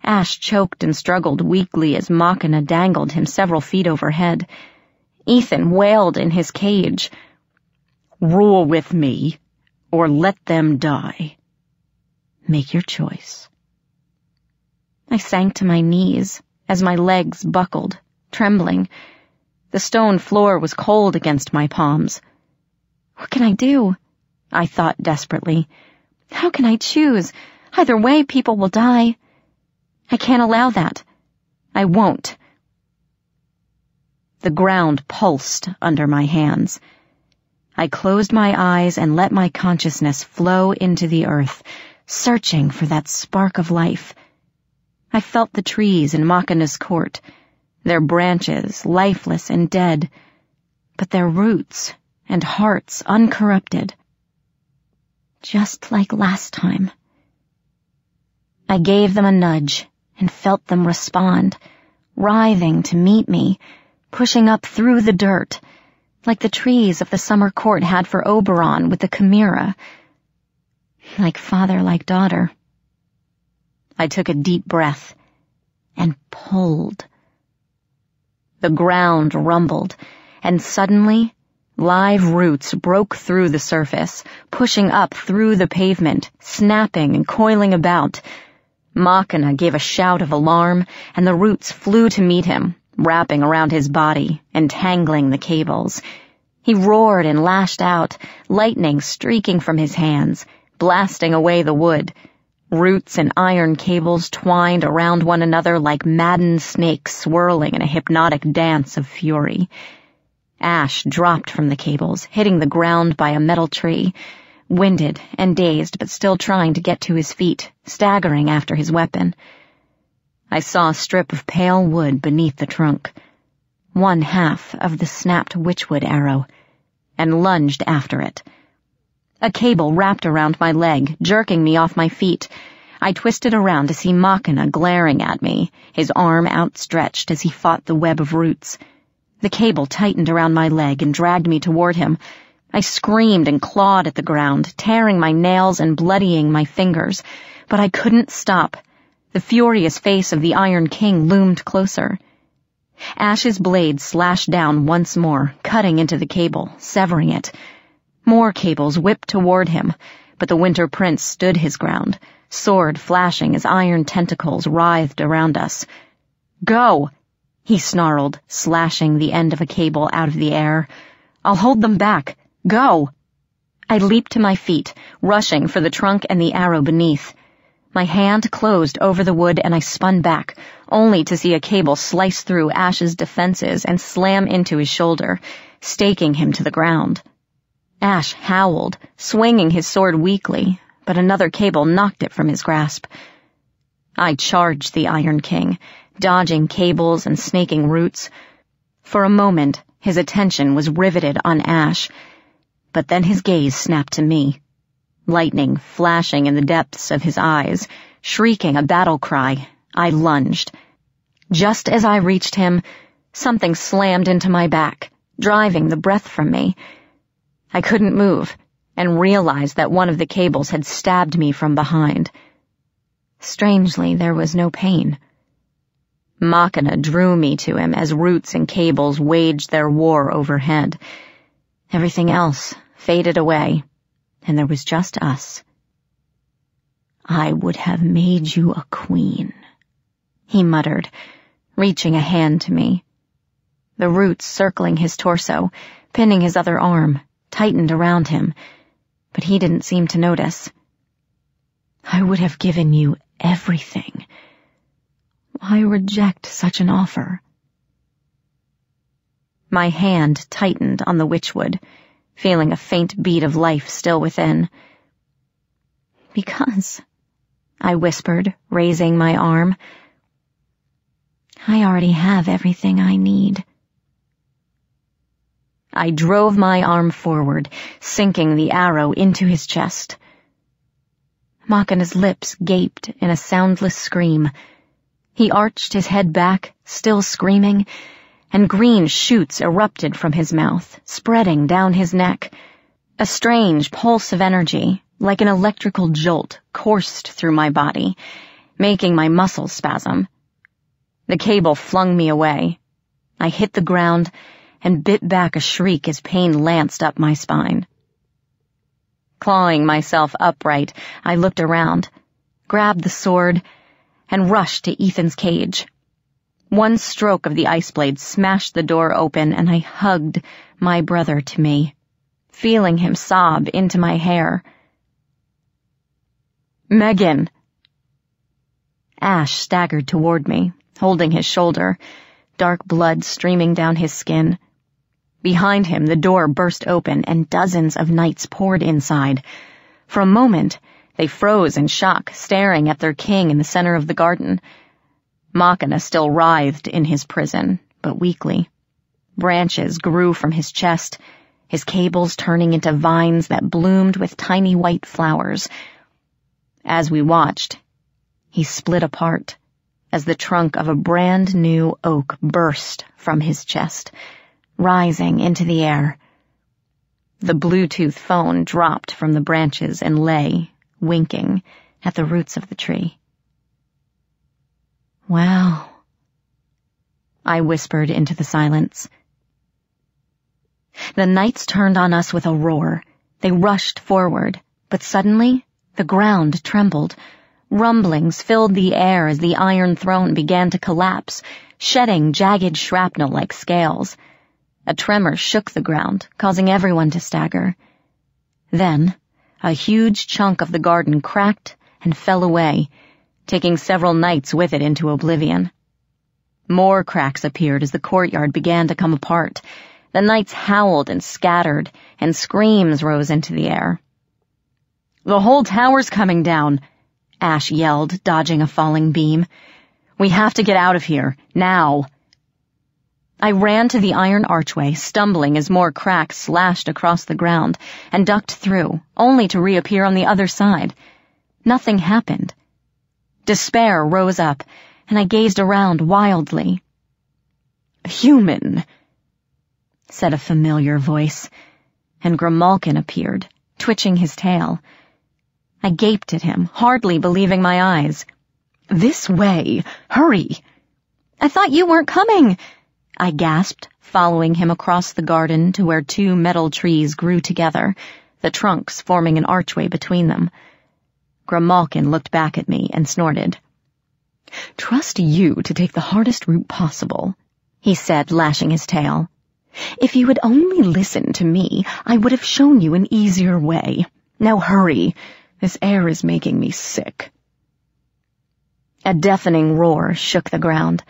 Speaker 1: Ash choked and struggled weakly as Machina dangled him several feet overhead. Ethan wailed in his cage, "Rule with me, or let them die. Make your choice." I sank to my knees as my legs buckled, trembling. The stone floor was cold against my palms. What can I do? I thought desperately. How can I choose? Either way, people will die. I can't allow that. I won't. The ground pulsed under my hands. I closed my eyes and let my consciousness flow into the earth, searching for that spark of life. I felt the trees in Machina's court, their branches lifeless and dead, but their roots and hearts uncorrupted. Just like last time. I gave them a nudge and felt them respond, writhing to meet me, pushing up through the dirt, like the trees of the summer court had for Oberon with the chimera. Like father, like daughter. I took a deep breath and pulled. The ground rumbled, and suddenly, live roots broke through the surface, pushing up through the pavement, snapping and coiling about. Machina gave a shout of alarm, and the roots flew to meet him, wrapping around his body, entangling the cables. He roared and lashed out, lightning streaking from his hands, blasting away the wood. Roots and iron cables twined around one another like maddened snakes swirling in a hypnotic dance of fury. Ash dropped from the cables, hitting the ground by a metal tree, winded and dazed but still trying to get to his feet, staggering after his weapon. I saw a strip of pale wood beneath the trunk, one half of the snapped witchwood arrow, and lunged after it. A cable wrapped around my leg, jerking me off my feet. I twisted around to see Machina glaring at me, his arm outstretched as he fought the web of roots. The cable tightened around my leg and dragged me toward him. I screamed and clawed at the ground, tearing my nails and bloodying my fingers, but I couldn't stop. The furious face of the Iron King loomed closer. Ash's blade slashed down once more, cutting into the cable, severing it. More cables whipped toward him, but the Winter Prince stood his ground, sword flashing as iron tentacles writhed around us. "Go!" he snarled, slashing the end of a cable out of the air. "I'll hold them back. Go!" I leaped to my feet, rushing for the trunk and the arrow beneath. My hand closed over the wood and I spun back, only to see a cable slice through Ash's defenses and slam into his shoulder, staking him to the ground. Ash howled, swinging his sword weakly, but another cable knocked it from his grasp. I charged the Iron King, dodging cables and snaking roots. For a moment, his attention was riveted on Ash, but then his gaze snapped to me, lightning flashing in the depths of his eyes. Shrieking a battle cry, I lunged. Just as I reached him, something slammed into my back, driving the breath from me. I couldn't move, and realized that one of the cables had stabbed me from behind. Strangely, there was no pain. Machina drew me to him as roots and cables waged their war overhead. Everything else faded away, and there was just us. "I would have made you a queen," he muttered, reaching a hand to me. The roots circling his torso, pinning his other arm, tightened around him, but he didn't seem to notice. "I would have given you everything. Why reject such an offer?" My hand tightened on the witchwood, feeling a faint beat of life still within. "Because," I whispered, raising my arm, "I already have everything I need." I drove my arm forward, sinking the arrow into his chest. Machina's lips gaped in a soundless scream. He arched his head back, still screaming, and green shoots erupted from his mouth, spreading down his neck. A strange pulse of energy, like an electrical jolt, coursed through my body, making my muscles spasm. The cable flung me away. I hit the ground and bit back a shriek as pain lanced up my spine. Clawing myself upright, I looked around, grabbed the sword, and rushed to Ethan's cage. One stroke of the ice blade smashed the door open, and I hugged my brother to me, feeling him sob into my hair. "Megan!" Ash staggered toward me, holding his shoulder, dark blood streaming down his skin. Behind him, the door burst open, and dozens of knights poured inside. For a moment, they froze in shock, staring at their king in the center of the garden. Machina still writhed in his prison, but weakly. Branches grew from his chest, his cables turning into vines that bloomed with tiny white flowers. As we watched, he split apart as the trunk of a brand new oak burst from his chest, rising into the air. The Bluetooth phone dropped from the branches and lay, winking, at the roots of the tree. "Wow," I whispered into the silence. The knights turned on us with a roar. They rushed forward, but suddenly the ground trembled. Rumblings filled the air as the Iron Throne began to collapse, shedding jagged shrapnel like scales. A tremor shook the ground, causing everyone to stagger. Then, a huge chunk of the garden cracked and fell away, taking several knights with it into oblivion. More cracks appeared as the courtyard began to come apart. The knights howled and scattered, and screams rose into the air. "The whole tower's coming down," Ash yelled, dodging a falling beam. "We have to get out of here, now." I ran to the iron archway, stumbling as more cracks slashed across the ground, and ducked through, only to reappear on the other side. Nothing happened. Despair rose up, and I gazed around wildly. "Human," said a familiar voice, and Grimalkin appeared, twitching his tail. I gaped at him, hardly believing my eyes. "This way! Hurry!" "I thought you weren't coming!" I gasped, following him across the garden to where two metal trees grew together, the trunks forming an archway between them. Grimalkin looked back at me and snorted. "Trust you to take the hardest route possible," he said, lashing his tail. "If you had only listened to me, I would have shown you an easier way. Now hurry. This air is making me sick." A deafening roar shook the ground,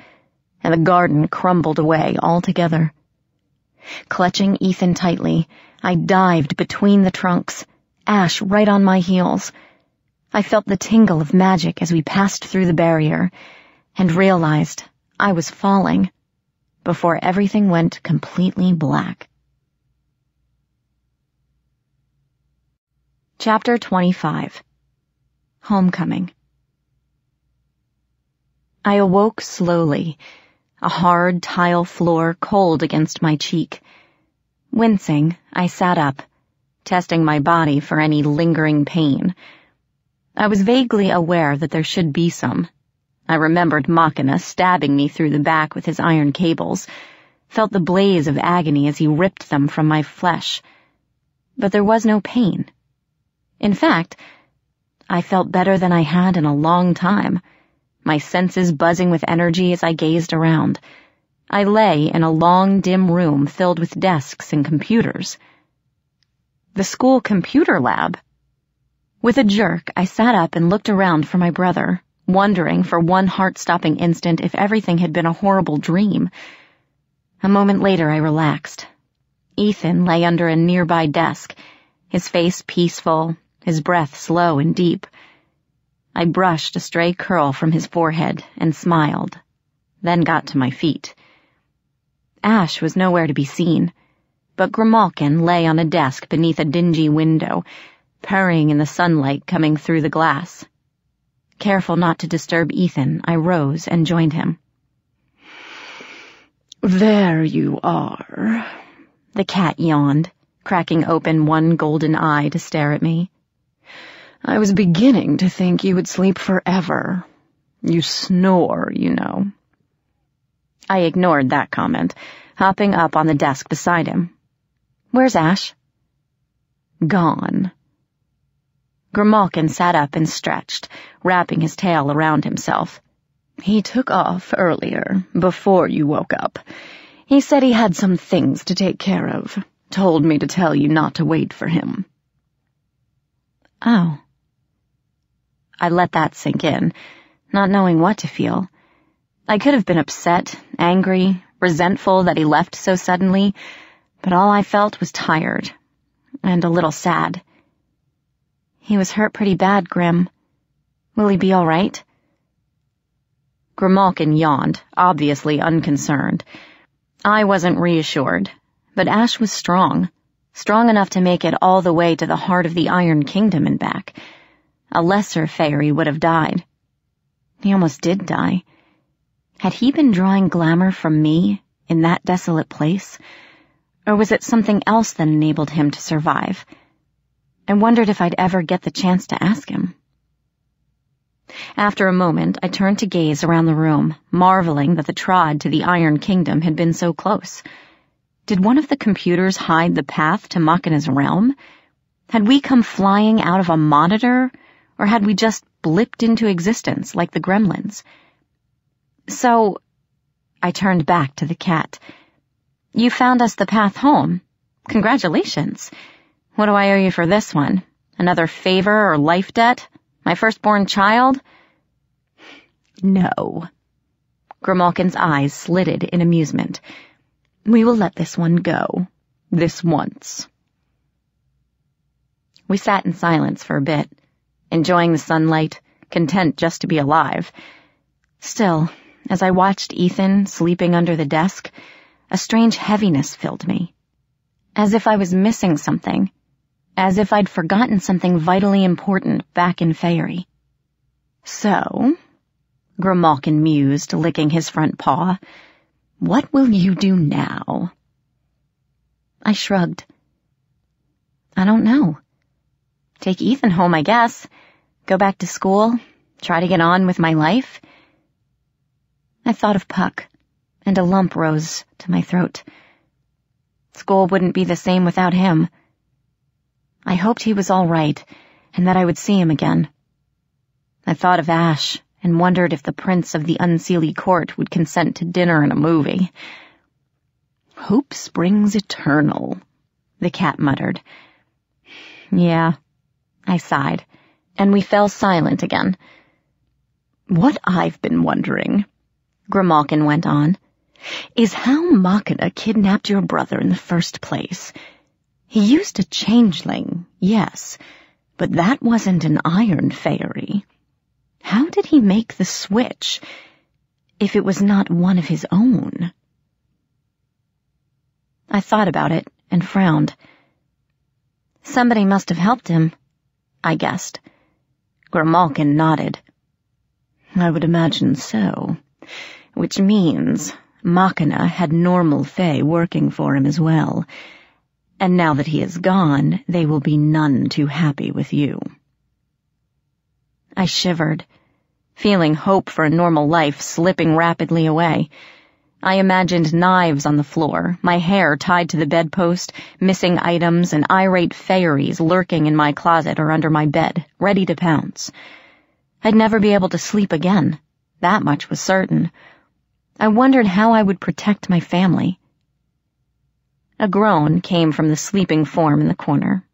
Speaker 1: and the garden crumbled away altogether. Clutching Ethan tightly, I dived between the trunks, Ash right on my heels. I felt the tingle of magic as we passed through the barrier, and realized I was falling before everything went completely black. Chapter 25. Homecoming. I awoke slowly, a hard tile floor cold against my cheek. Wincing, I sat up, testing my body for any lingering pain. I was vaguely aware that there should be some. I remembered Machina stabbing me through the back with his iron cables, felt the blaze of agony as he ripped them from my flesh. But there was no pain. In fact, I felt better than I had in a long time, my senses buzzing with energy as I gazed around. I lay in a long, dim room filled with desks and computers. The school computer lab. With a jerk, I sat up and looked around for my brother, wondering for one heart-stopping instant if everything had been a horrible dream. A moment later, I relaxed. Ethan lay under a nearby desk, his face peaceful, his breath slow and deep. I brushed a stray curl from his forehead and smiled, then got to my feet. Ash was nowhere to be seen, but Grimalkin lay on a desk beneath a dingy window, purring in the sunlight coming through the glass. Careful not to disturb Ethan, I rose and joined him. "There you are," the cat yawned, cracking open one golden eye to stare at me. "I was beginning to think you would sleep forever. You snore, you know." I ignored that comment, hopping up on the desk beside him. "Where's Ash?" "Gone." Grimalkin sat up and stretched, wrapping his tail around himself. "He took off earlier, before you woke up. He said he had some things to take care of. Told me to tell you not to wait for him." Oh. I let that sink in, not knowing what to feel. I could have been upset, angry, resentful that he left so suddenly, but all I felt was tired, and a little sad. "He was hurt pretty bad, Grim. Will he be all right?" Grimalkin yawned, obviously unconcerned. I wasn't reassured, but Ash was strong enough to make it all the way to the heart of the Iron Kingdom and back. A lesser fairy would have died. He almost did die. Had he been drawing glamour from me in that desolate place? Or was it something else that enabled him to survive? I wondered if I'd ever get the chance to ask him. After a moment, I turned to gaze around the room, marveling that the trod to the Iron Kingdom had been so close. Did one of the computers hide the path to Machina's realm? Had we come flying out of a monitor, Or had we just blipped into existence like the gremlins? So, I turned back to the cat. You found us the path home. Congratulations. What do I owe you for this one? Another favor or life debt? My firstborn child? No. Grimalkin's eyes slitted in amusement. We will let this one go. This once. We sat in silence for a bit, enjoying the sunlight, content just to be alive. Still, as I watched Ethan sleeping under the desk, a strange heaviness filled me. As if I was missing something. As if I'd forgotten something vitally important back in Faerie. So, Grimalkin mused, licking his front paw, what will you do now? I shrugged. I don't know. Take Ethan home, I guess. Go back to school. Try to get on with my life. I thought of Puck, and a lump rose to my throat. School wouldn't be the same without him. I hoped he was all right, and that I would see him again. I thought of Ash, and wondered if the Prince of the Unseelie Court would consent to dinner and a movie. Hope springs eternal, the cat muttered. Yeah, I sighed, and we fell silent again. What I've been wondering, Grimalkin went on, is how Machina kidnapped your brother in the first place. He used a changeling, yes, but that wasn't an Iron Faerie. How did he make the switch, if it was not one of his own? I thought about it and frowned. Somebody must have helped him, I guessed. Grimalkin nodded. I would imagine so, which means Machina had normal Fae working for him as well, and now that he is gone, they will be none too happy with you. I shivered, feeling hope for a normal life slipping rapidly away. I imagined knives on the floor, my hair tied to the bedpost, missing items, and irate Faeries lurking in my closet or under my bed, ready to pounce. I'd never be able to sleep again. That much was certain. I wondered how I would protect my family. A groan came from the sleeping form in the corner.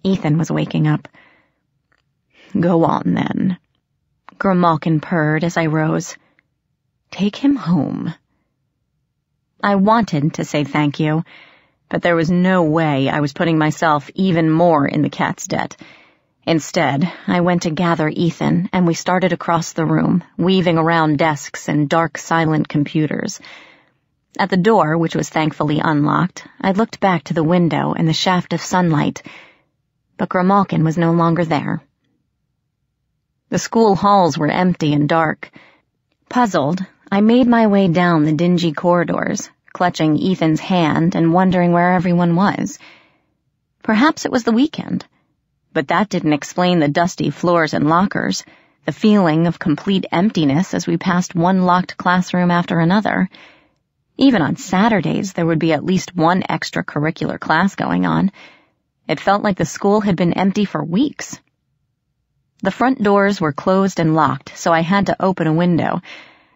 Speaker 1: Ethan was waking up. Go on, then. Grimalkin purred as I rose. Take him home. I wanted to say thank you, but there was no way I was putting myself even more in the cat's debt. Instead, I went to gather Ethan, and we started across the room, weaving around desks and dark, silent computers. At the door, which was thankfully unlocked, I looked back to the window and the shaft of sunlight, but Grimalkin was no longer there. The school halls were empty and dark. Puzzled, I made my way down the dingy corridors, clutching Ethan's hand and wondering where everyone was. Perhaps it was the weekend, but that didn't explain the dusty floors and lockers, the feeling of complete emptiness as we passed one locked classroom after another. Even on Saturdays, there would be at least one extracurricular class going on. It felt like the school had been empty for weeks. The front doors were closed and locked, so I had to open a window.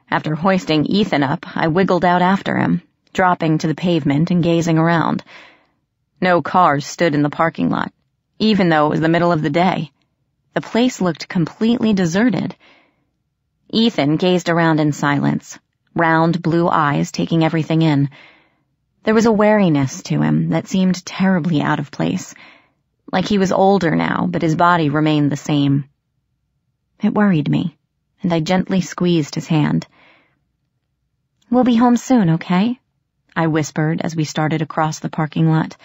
Speaker 1: After hoisting Ethan up, I wiggled out after him, dropping to the pavement and gazing around. No cars stood in the parking lot, even though it was the middle of the day. The place looked completely deserted. Ethan gazed around in silence, round blue eyes taking everything in. There was a wariness to him that seemed terribly out of place, like he was older now, but his body remained the same. It worried me, and I gently squeezed his hand. We'll be home soon, okay? I whispered as we started across the parking lot.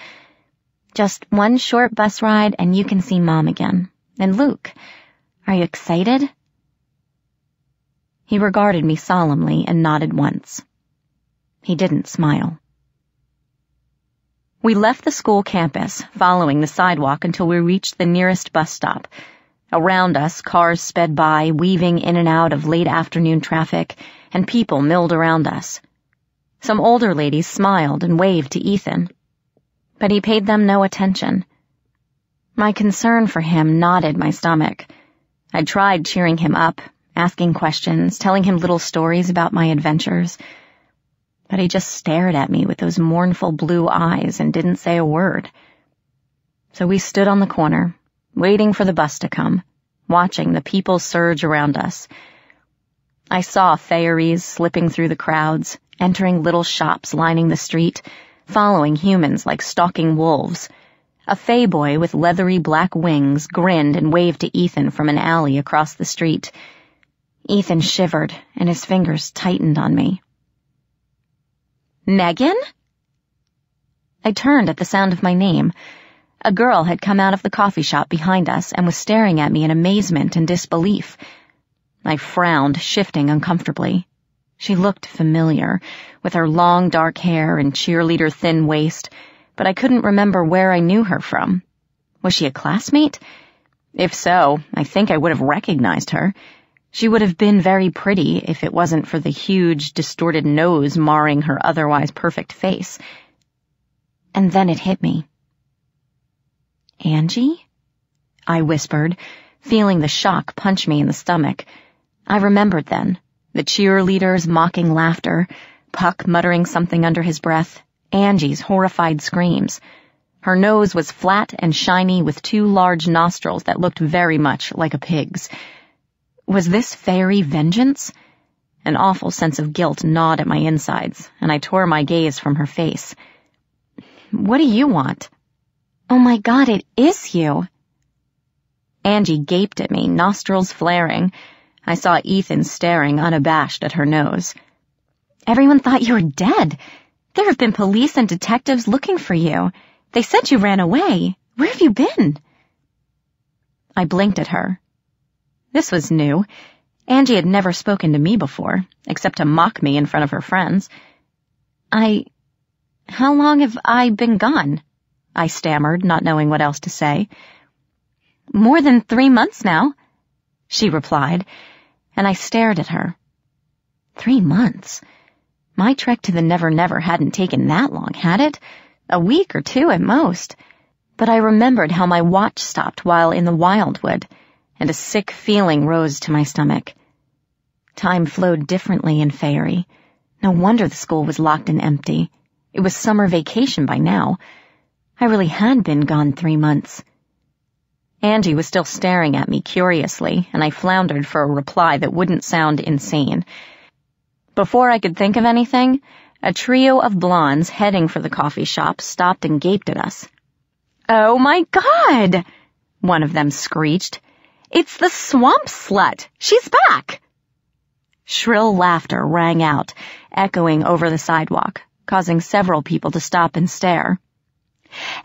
Speaker 1: Just one short bus ride and you can see Mom again. And Luke, are you excited? He regarded me solemnly and nodded once. He didn't smile. We left the school campus, following the sidewalk until we reached the nearest bus stop. Around us, cars sped by, weaving in and out of late afternoon traffic, and people milled around us. Some older ladies smiled and waved to Ethan, but he paid them no attention. My concern for him knotted my stomach. I tried cheering him up, asking questions, telling him little stories about my adventures, but he just stared at me with those mournful blue eyes and didn't say a word. So we stood on the corner, waiting for the bus to come, watching the people surge around us. I saw faeries slipping through the crowds, entering little shops lining the street, following humans like stalking wolves. A fae boy with leathery black wings grinned and waved to Ethan from an alley across the street. Ethan shivered, and his fingers tightened on me. "Megan?" I turned at the sound of my name. A girl had come out of the coffee shop behind us and was staring at me in amazement and disbelief. I frowned, shifting uncomfortably. She looked familiar, with her long dark hair and cheerleader thin waist, but I couldn't remember where I knew her from. Was she a classmate? If so, I think I would have recognized her. She would have been very pretty if it wasn't for the huge, distorted nose marring her otherwise perfect face. And then it hit me. "Angie?" I whispered, feeling the shock punch me in the stomach. I remembered then, the cheerleaders' mocking laughter, Puck muttering something under his breath, Angie's horrified screams. Her nose was flat and shiny with 2 large nostrils that looked very much like a pig's. Was this fairy vengeance? An awful sense of guilt gnawed at my insides, and I tore my gaze from her face. "What do you want?" "Oh my God, it is you!" Angie gaped at me, nostrils flaring. I saw Ethan staring unabashed at her nose. "Everyone thought you were dead. There have been police and detectives looking for you. They said you ran away. Where have you been?" I blinked at her. This was new. Angie had never spoken to me before, except to mock me in front of her friends. How long have I been gone?" I stammered, not knowing what else to say. "More than 3 months now," she replied, and I stared at her. 3 months? My trek to the Never Never hadn't taken that long, had it? A week or 2 at most. But I remembered how my watch stopped while in the Wildwood, and a sick feeling rose to my stomach. Time flowed differently in Faerie. No wonder the school was locked and empty. It was summer vacation by now. I really had been gone 3 months. Angie was still staring at me curiously, and I floundered for a reply that wouldn't sound insane. Before I could think of anything, a trio of blondes heading for the coffee shop stopped and gaped at us. "Oh my God!" one of them screeched. "It's the swamp slut! She's back!" Shrill laughter rang out, echoing over the sidewalk, causing several people to stop and stare.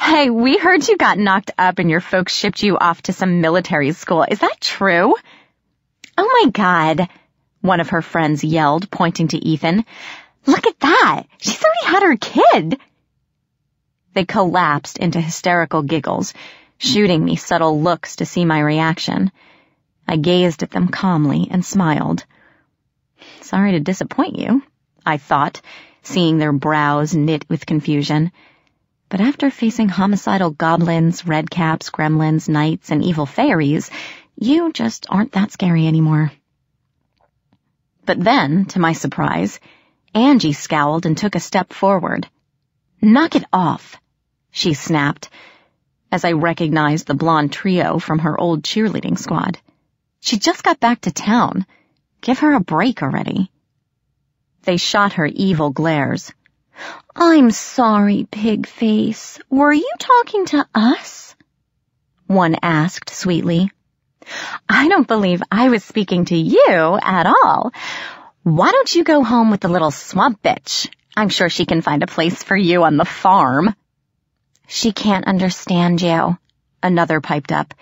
Speaker 1: "Hey, we heard you got knocked up and your folks shipped you off to some military school. Is that true?" "Oh my God," one of her friends yelled, pointing to Ethan. "Look at that! She's already had her kid!" They collapsed into hysterical giggles, shooting me subtle looks to see my reaction. I gazed at them calmly and smiled. Sorry to disappoint you, I thought, seeing their brows knit with confusion. But after facing homicidal goblins, redcaps, gremlins, knights, and evil fairies, you just aren't that scary anymore. But then, to my surprise, Angie scowled and took a step forward. "Knock it off," she snapped, as I recognized the blonde trio from her old cheerleading squad. She just got back to town. Give her a break already. They shot her evil glares. "I'm sorry, Pigface. Were you talking to us?" one asked sweetly. "I don't believe I was speaking to you at all. Why don't you go home with the little swamp bitch? I'm sure she can find a place for you on the farm." "She can't understand you," another piped up.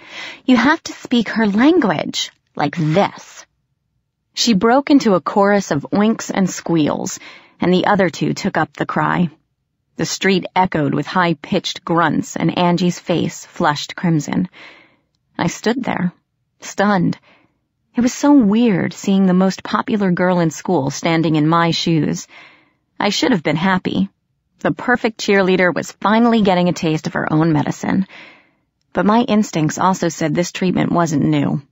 Speaker 1: "You have to speak her language, like this." She broke into a chorus of oinks and squeals, and the other two took up the cry. The street echoed with high-pitched grunts, and Angie's face flushed crimson. I stood there, stunned. It was so weird seeing the most popular girl in school standing in my shoes. I should have been happy. The perfect cheerleader was finally getting a taste of her own medicine. But my instincts also said this treatment wasn't new.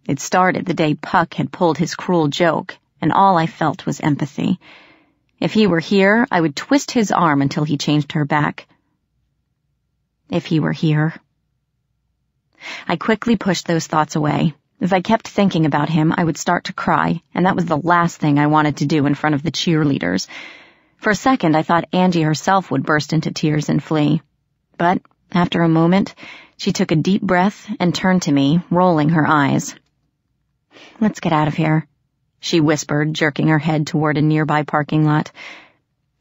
Speaker 1: It started the day Puck had pulled his cruel joke, and all I felt was empathy. If he were here, I would twist his arm until he changed her back. If he were here. I quickly pushed those thoughts away. If I kept thinking about him, I would start to cry, and that was the last thing I wanted to do in front of the cheerleaders. For a second, I thought Angie herself would burst into tears and flee. But, after a moment, she took a deep breath and turned to me, rolling her eyes. "Let's get out of here," she whispered, jerking her head toward a nearby parking lot.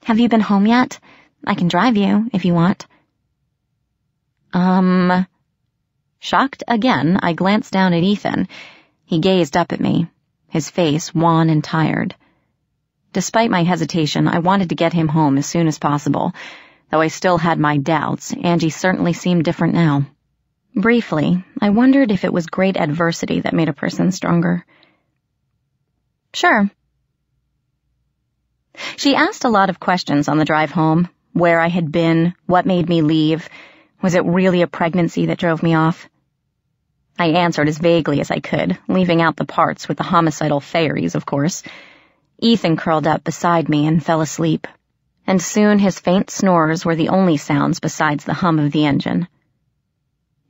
Speaker 1: "Have you been home yet? I can drive you, if you want." Shocked again, I glanced down at Ethan. He gazed up at me, his face wan and tired. Despite my hesitation, I wanted to get him home as soon as possible. Though I still had my doubts, Angie certainly seemed different now. Briefly, I wondered if it was great adversity that made a person stronger. "Sure." She asked a lot of questions on the drive home. Where I had been, what made me leave. Was it really a pregnancy that drove me off? I answered as vaguely as I could, leaving out the parts with the homicidal fairies, of course. Ethan curled up beside me and fell asleep, and soon his faint snores were the only sounds besides the hum of the engine.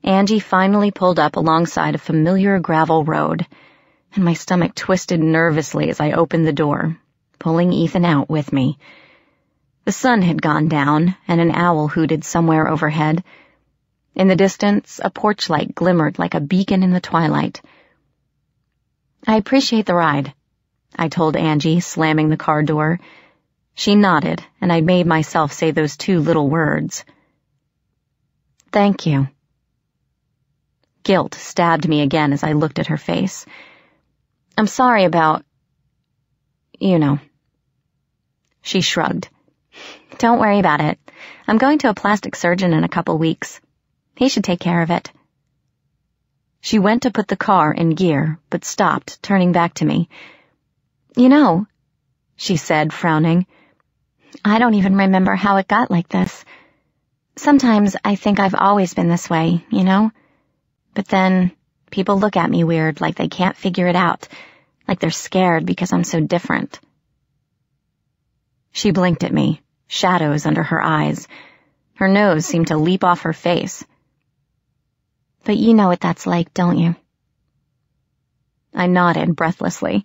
Speaker 1: Angie finally pulled up alongside a familiar gravel road, and my stomach twisted nervously as I opened the door, pulling Ethan out with me. The sun had gone down, and an owl hooted somewhere overhead. In the distance, a porch light glimmered like a beacon in the twilight. "I appreciate the ride," I told Angie, slamming the car door. She nodded, and I made myself say those two little words. "Thank you." Guilt stabbed me again as I looked at her face. "I'm sorry about... you know." She shrugged. "Don't worry about it. I'm going to a plastic surgeon in a couple weeks. He should take care of it." She went to put the car in gear, but stopped, turning back to me. "You know," she said, frowning, "I don't even remember how it got like this. Sometimes I think I've always been this way, you know? But then people look at me weird, like they can't figure it out, like they're scared because I'm so different." She blinked at me, shadows under her eyes. Her nose seemed to leap off her face. "But you know what that's like, don't you?" I nodded breathlessly.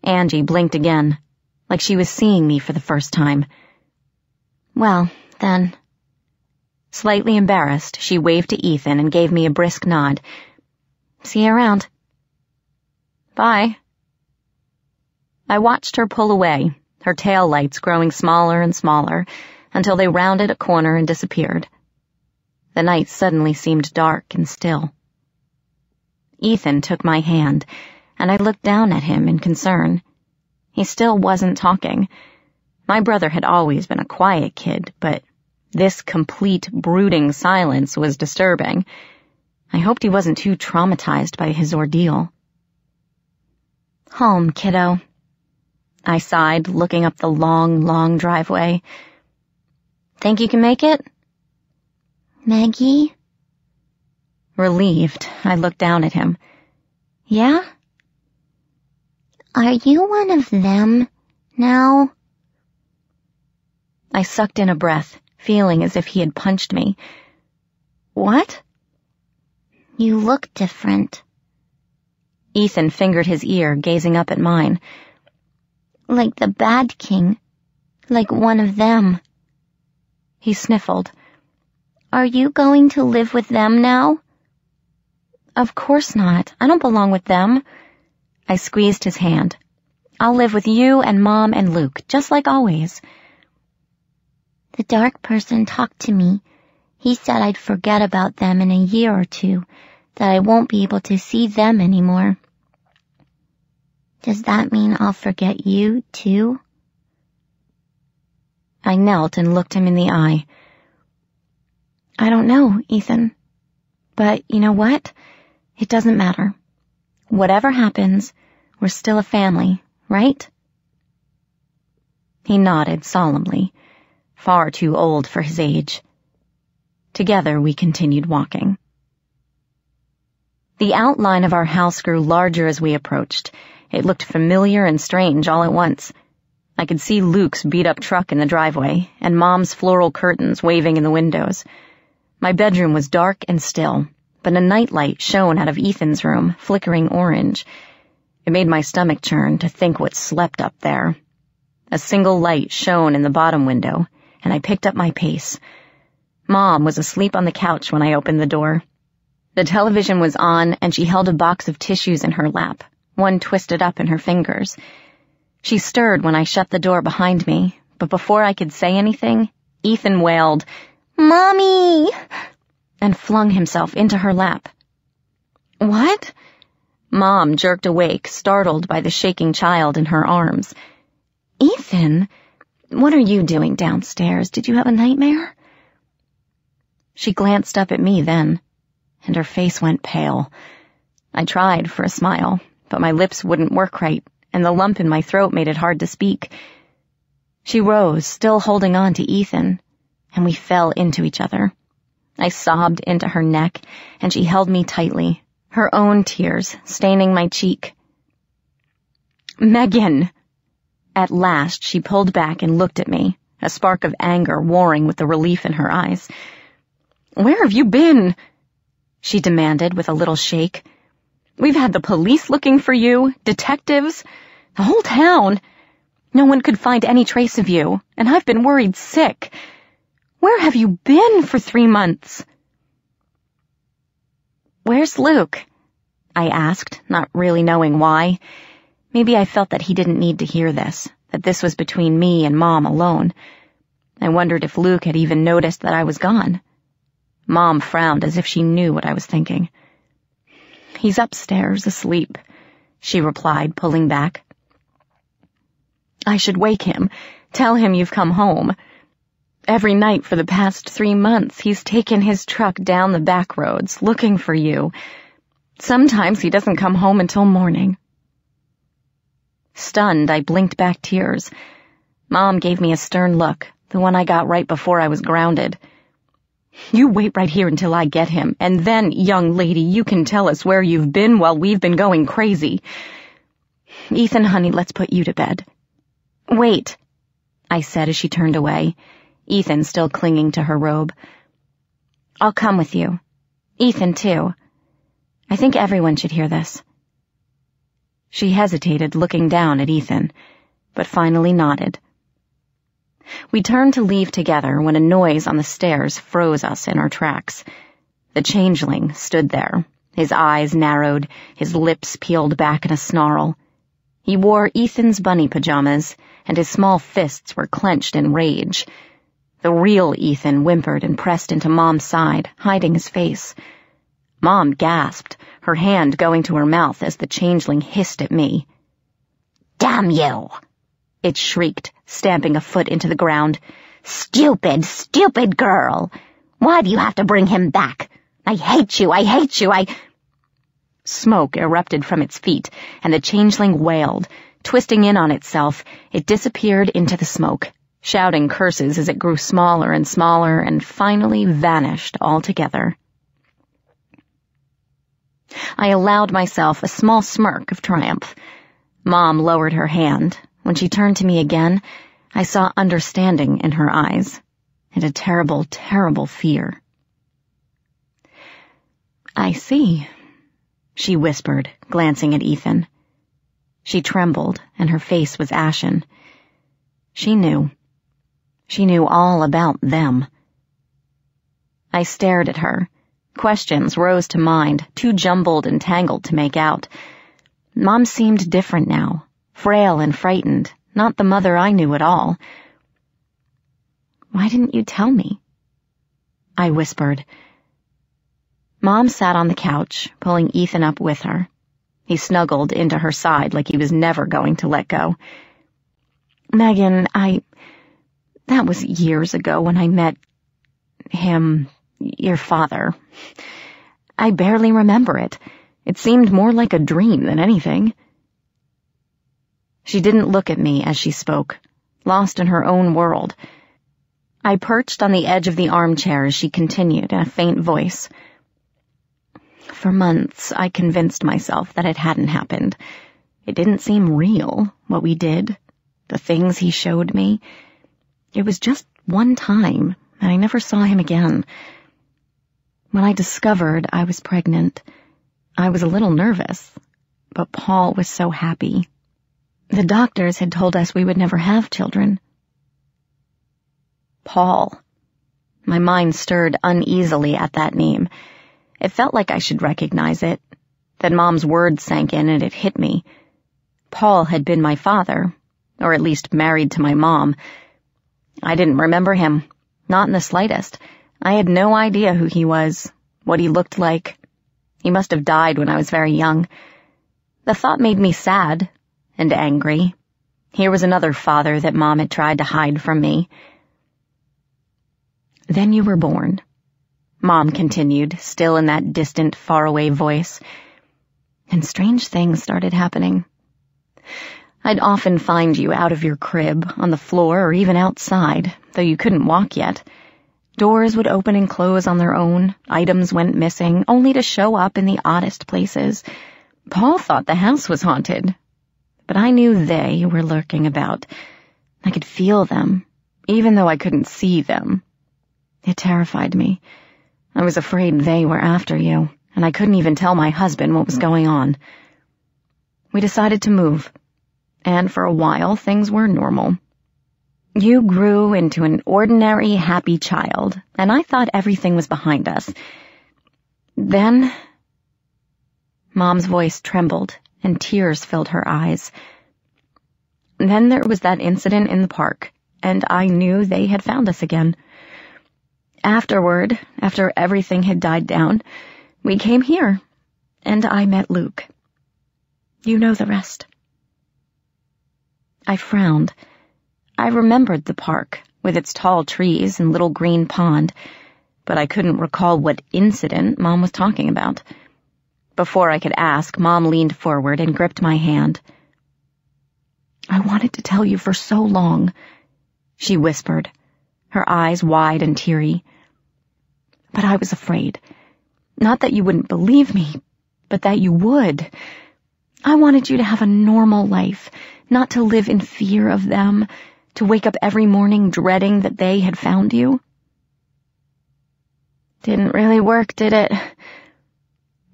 Speaker 1: Angie blinked again, like she was seeing me for the first time. "Well, then..." Slightly embarrassed, she waved to Ethan and gave me a brisk nod. "See you around." "Bye." I watched her pull away, her tail lights growing smaller and smaller, until they rounded a corner and disappeared. The night suddenly seemed dark and still. Ethan took my hand, and I looked down at him in concern. He still wasn't talking. My brother had always been a quiet kid, but this complete, brooding silence was disturbing. I hoped he wasn't too traumatized by his ordeal. "Home, kiddo," I sighed, looking up the long, long driveway. "Think you can make it?"
Speaker 2: "Maggie?"
Speaker 1: Relieved, I looked down at him. "Yeah?"
Speaker 2: "Are you one of them now?"
Speaker 1: I sucked in a breath, feeling as if he had punched me. "What?"
Speaker 2: "You look different."
Speaker 1: Ethan fingered his ear, gazing up at mine.
Speaker 2: "Like the Bad King. Like one of them."
Speaker 1: He sniffled.
Speaker 2: "Are you going to live with them now?"
Speaker 1: "Of course not. I don't belong with them." I squeezed his hand. "I'll live with you and Mom and Luke, just like always."
Speaker 2: "The dark person talked to me. He said I'd forget about them in a year or two, that I won't be able to see them anymore. Does that mean I'll forget you, too?"
Speaker 1: I knelt and looked him in the eye. "I don't know, Ethan. But you know what? It doesn't matter. Whatever happens, we're still a family, right?" He nodded solemnly, far too old for his age. Together we continued walking. The outline of our house grew larger as we approached. It looked familiar and strange all at once. I could see Luke's beat-up truck in the driveway, and Mom's floral curtains waving in the windows. My bedroom was dark and still, but a nightlight shone out of Ethan's room, flickering orange. It made my stomach churn to think what slept up there. A single light shone in the bottom window, and I picked up my pace. Mom was asleep on the couch when I opened the door. The television was on, and she held a box of tissues in her lap, one twisted up in her fingers. She stirred when I shut the door behind me, but before I could say anything, Ethan wailed, "Mommy!" and flung himself into her lap. "What?" Mom jerked awake, startled by the shaking child in her arms. "Ethan, what are you doing downstairs? Did you have a nightmare?" She glanced up at me then, and her face went pale. I tried for a smile, but my lips wouldn't work right, and the lump in my throat made it hard to speak. She rose, still holding on to Ethan, and we fell into each other. I sobbed into her neck, and she held me tightly, her own tears staining my cheek. "Megan!" At last she pulled back and looked at me, a spark of anger warring with the relief in her eyes. "Where have you been?" she demanded with a little shake. "We've had the police looking for you, detectives, the whole town. No one could find any trace of you, and I've been worried sick. Where have you been for 3 months?" "Where's Luke?" I asked, not really knowing why. Maybe I felt that he didn't need to hear this, that this was between me and Mom alone. I wondered if Luke had even noticed that I was gone. Mom frowned as if she knew what I was thinking. "He's upstairs, asleep," she replied, pulling back. "I should wake him, tell him you've come home. Every night for the past 3 months, he's taken his truck down the back roads, looking for you. Sometimes he doesn't come home until morning." Stunned, I blinked back tears. Mom gave me a stern look, the one I got right before I was grounded. "You wait right here until I get him, and then, young lady, you can tell us where you've been while we've been going crazy. Ethan, honey, let's put you to bed." "Wait," I said as she turned away, Ethan still clinging to her robe. "I'll come with you. Ethan, too. I think everyone should hear this." She hesitated, looking down at Ethan, but finally nodded. We turned to leave together when a noise on the stairs froze us in our tracks. The changeling stood there, his eyes narrowed, his lips peeled back in a snarl. He wore Ethan's bunny pajamas, and his small fists were clenched in rage. The real Ethan whimpered and pressed into Mom's side, hiding his face. Mom gasped, her hand going to her mouth as the changeling hissed at me.
Speaker 2: "Damn you!"
Speaker 1: it shrieked, stamping a foot into the ground.
Speaker 2: "Stupid, stupid girl! Why do you have to bring him back? I hate you, I hate you,
Speaker 1: Smoke erupted from its feet, and the changeling wailed. Twisting in on itself, it disappeared into the smoke, shouting curses as it grew smaller and smaller and finally vanished altogether. I allowed myself a small smirk of triumph. Mom lowered her hand. When she turned to me again, I saw understanding in her eyes, and a terrible, terrible fear. "I see," she whispered, glancing at Ethan. She trembled, and her face was ashen. She knew. She knew all about them. I stared at her. Questions rose to mind, too jumbled and tangled to make out. Mom seemed different now, frail and frightened, not the mother I knew at all. "Why didn't you tell me?" I whispered. Mom sat on the couch, pulling Ethan up with her. He snuggled into her side like he was never going to let go. "Megan, that was years ago when I met him, your father. I barely remember it. It seemed more like a dream than anything." She didn't look at me as she spoke, lost in her own world. I perched on the edge of the armchair as she continued in a faint voice. For months, I convinced myself that it hadn't happened. It didn't seem real, what we did, the things he showed me. It was just one time, and I never saw him again. When I discovered I was pregnant, I was a little nervous, but Paul was so happy. The doctors had told us we would never have children. Paul. My mind stirred uneasily at that name. It felt like I should recognize it. Then Mom's words sank in and it hit me. Paul had been my father, or at least married to my mom. I didn't remember him, not in the slightest. I had no idea who he was, what he looked like. He must have died when I was very young. The thought made me sad and angry. Here was another father that Mom had tried to hide from me. Then you were born, Mom continued, still in that distant, faraway voice. And strange things started happening. I'd often find you out of your crib, on the floor, or even outside, though you couldn't walk yet. Doors would open and close on their own, items went missing, only to show up in the oddest places. Paul thought the house was haunted, but I knew they were lurking about. I could feel them, even though I couldn't see them. It terrified me. I was afraid they were after you, and I couldn't even tell my husband what was going on. We decided to move, and for a while things were normal. You grew into an ordinary, happy child, and I thought everything was behind us. Then, Mom's voice trembled, and tears filled her eyes. Then there was that incident in the park, and I knew they had found us again. Afterward, after everything had died down, we came here, and I met Luke. You know the rest. I frowned. I remembered the park, with its tall trees and little green pond, but I couldn't recall what incident Mom was talking about. Before I could ask, Mom leaned forward and gripped my hand. I wanted to tell you for so long, she whispered, her eyes wide and teary. But I was afraid. Not that you wouldn't believe me, but that you would. I wanted you to have a normal life, not to live in fear of them, to wake up every morning dreading that they had found you. Didn't really work, did it?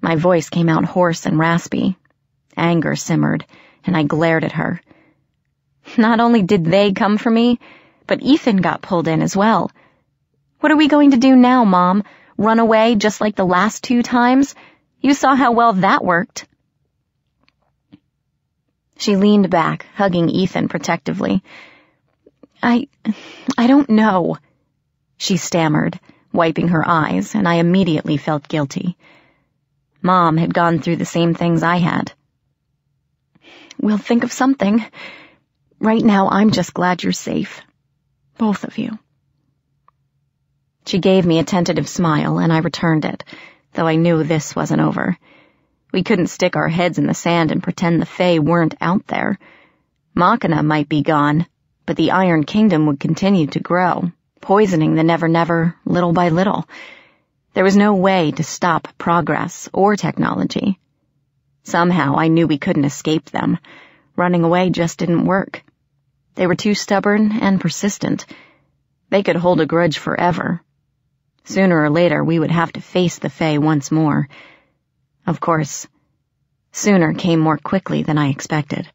Speaker 1: My voice came out hoarse and raspy. Anger simmered, and I glared at her. Not only did they come for me, but Ethan got pulled in as well. What are we going to do now, Mom? Run away just like the last 2 times? You saw how well that worked. She leaned back, hugging Ethan protectively. I don't know, she stammered, wiping her eyes, and I immediately felt guilty. Mom had gone through the same things I had. We'll think of something. Right now, I'm just glad you're safe. Both of you. She gave me a tentative smile, and I returned it, though I knew this wasn't over. We couldn't stick our heads in the sand and pretend the Fae weren't out there. Machina might be gone, but the Iron Kingdom would continue to grow, poisoning the Never-Never little by little. There was no way to stop progress or technology. Somehow I knew we couldn't escape them. Running away just didn't work. They were too stubborn and persistent. They could hold a grudge forever. Sooner or later we would have to face the Fae once more. Of course, sooner came more quickly than I expected.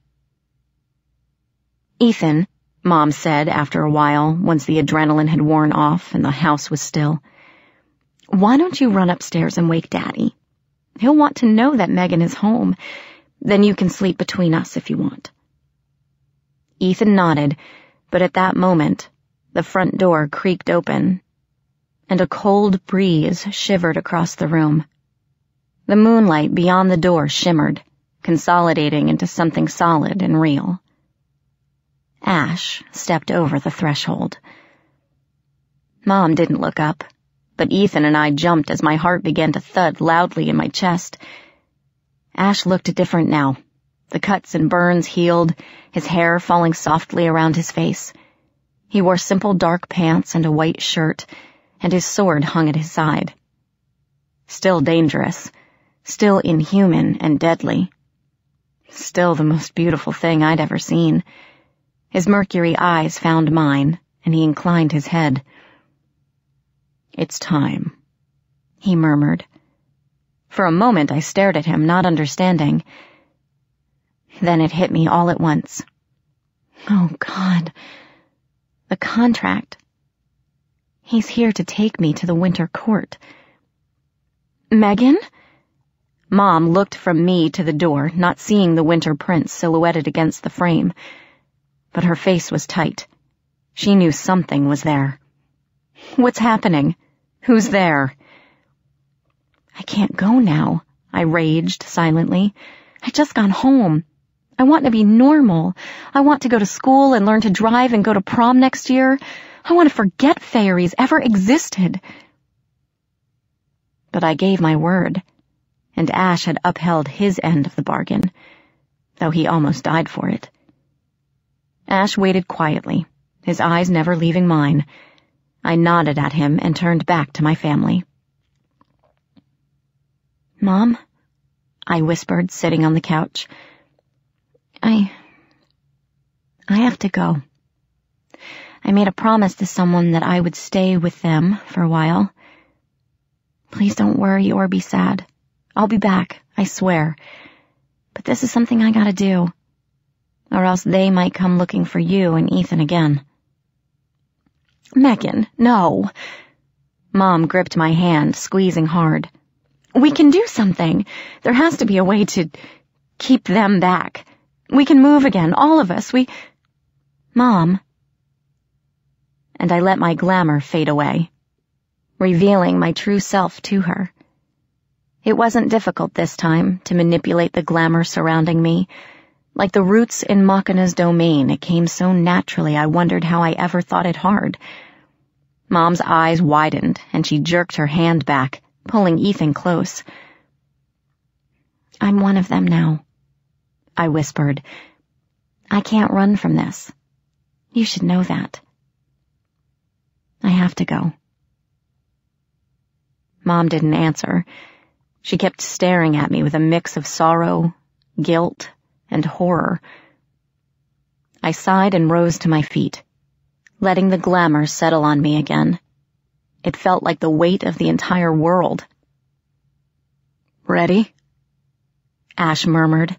Speaker 1: Ethan, Mom said after a while, once the adrenaline had worn off and the house was still, why don't you run upstairs and wake Daddy? He'll want to know that Megan is home. Then you can sleep between us if you want. Ethan nodded, but at that moment, the front door creaked open, and a cold breeze shivered across the room. The moonlight beyond the door shimmered, consolidating into something solid and real. Ash stepped over the threshold. Mom didn't look up, but Ethan and I jumped as my heart began to thud loudly in my chest. Ash looked different now. The cuts and burns healed, his hair falling softly around his face. He wore simple dark pants and a white shirt, and his sword hung at his side. Still dangerous, still inhuman and deadly. Still the most beautiful thing I'd ever seen. His mercury eyes found mine, and he inclined his head. "It's time," he murmured. For a moment I stared at him, not understanding. Then it hit me all at once. Oh, God. The contract. He's here to take me to the Winter Court. "Megan?" Mom looked from me to the door, not seeing the Winter Prince silhouetted against the frame. But her face was tight. She knew something was there. "What's happening? Who's there?" "I can't go now," I raged silently. "I just got home. I want to be normal. I want to go to school and learn to drive and go to prom next year. I want to forget fairies ever existed." But I gave my word, and Ash had upheld his end of the bargain, though he almost died for it. Ash waited quietly, his eyes never leaving mine. I nodded at him and turned back to my family. "Mom," I whispered, sitting on the couch. I have to go. I made a promise to someone that I would stay with them for a while. Please don't worry or be sad. I'll be back, I swear. But this is something I gotta do. Or else they might come looking for you and Ethan again." "Megan, no." Mom gripped my hand, squeezing hard. "We can do something. There has to be a way to keep them back. We can move again, all of us. Mom." And I let my glamour fade away, revealing my true self to her. It wasn't difficult this time to manipulate the glamour surrounding me. Like the roots in Machina's domain, it came so naturally I wondered how I ever thought it hard. Mom's eyes widened, and she jerked her hand back, pulling Ethan close. "I'm one of them now," I whispered. "I can't run from this. You should know that. I have to go." Mom didn't answer. She kept staring at me with a mix of sorrow, guilt, and horror. I sighed and rose to my feet, letting the glamour settle on me again. It felt like the weight of the entire world. "Ready?" Ash murmured,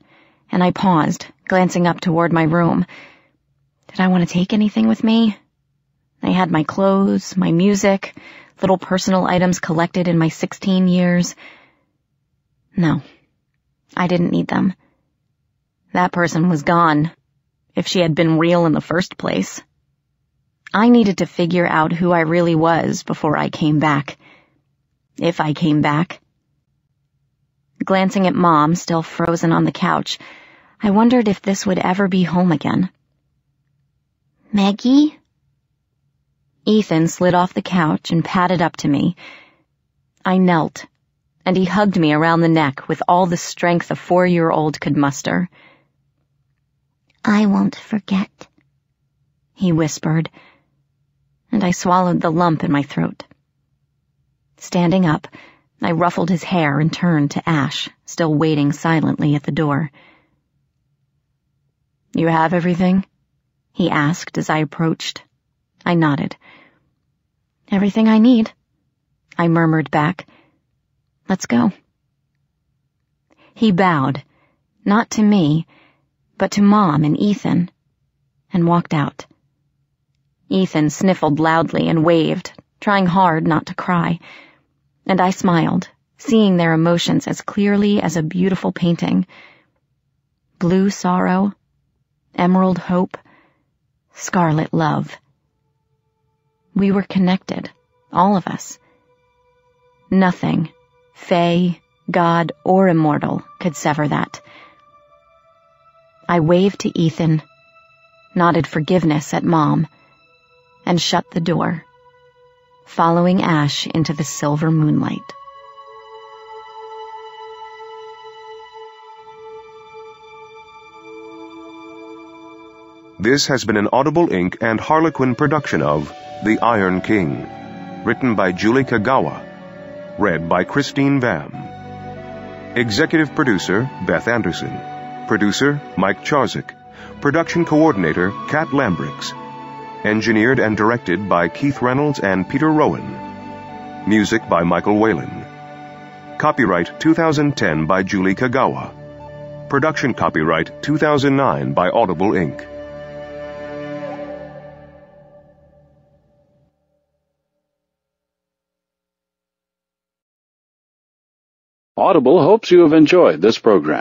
Speaker 1: and I paused, glancing up toward my room. Did I want to take anything with me? I had my clothes, my music, little personal items collected in my 16 years. No, I didn't need them. That person was gone, if she had been real in the first place. I needed to figure out who I really was before I came back. If I came back. Glancing at Mom, still frozen on the couch, I wondered if this would ever be home again.
Speaker 2: "Maggie?"
Speaker 1: Ethan slid off the couch and padded up to me. I knelt, and he hugged me around the neck with all the strength a 4-year-old could muster.
Speaker 2: "I won't forget,"
Speaker 1: he whispered, and I swallowed the lump in my throat. Standing up, I ruffled his hair and turned to Ash, still waiting silently at the door. "You have everything?" he asked as I approached. I nodded. "Everything I need," I murmured back. "Let's go." He bowed, not to me, but to Mom and Ethan, and walked out. Ethan sniffled loudly and waved, trying hard not to cry, and I smiled, seeing their emotions as clearly as a beautiful painting. Blue sorrow, emerald hope, scarlet love. We were connected, all of us. Nothing, fae, god, or immortal, could sever that. I waved to Ethan, nodded forgiveness at Mom, and shut the door, following Ash into the silver moonlight.
Speaker 3: This has been an Audible Inc. and Harlequin production of The Iron King, written by Julie Kagawa, read by Christine Vam. Executive Producer, Beth Anderson. Producer, Mike Charzik. Production Coordinator, Kat Lambrix. Engineered and directed by Keith Reynolds and Peter Rowan. Music by Michael Whalen. Copyright 2010 by Julie Kagawa. Production copyright 2009 by Audible Inc.
Speaker 4: Audible hopes you have enjoyed this program.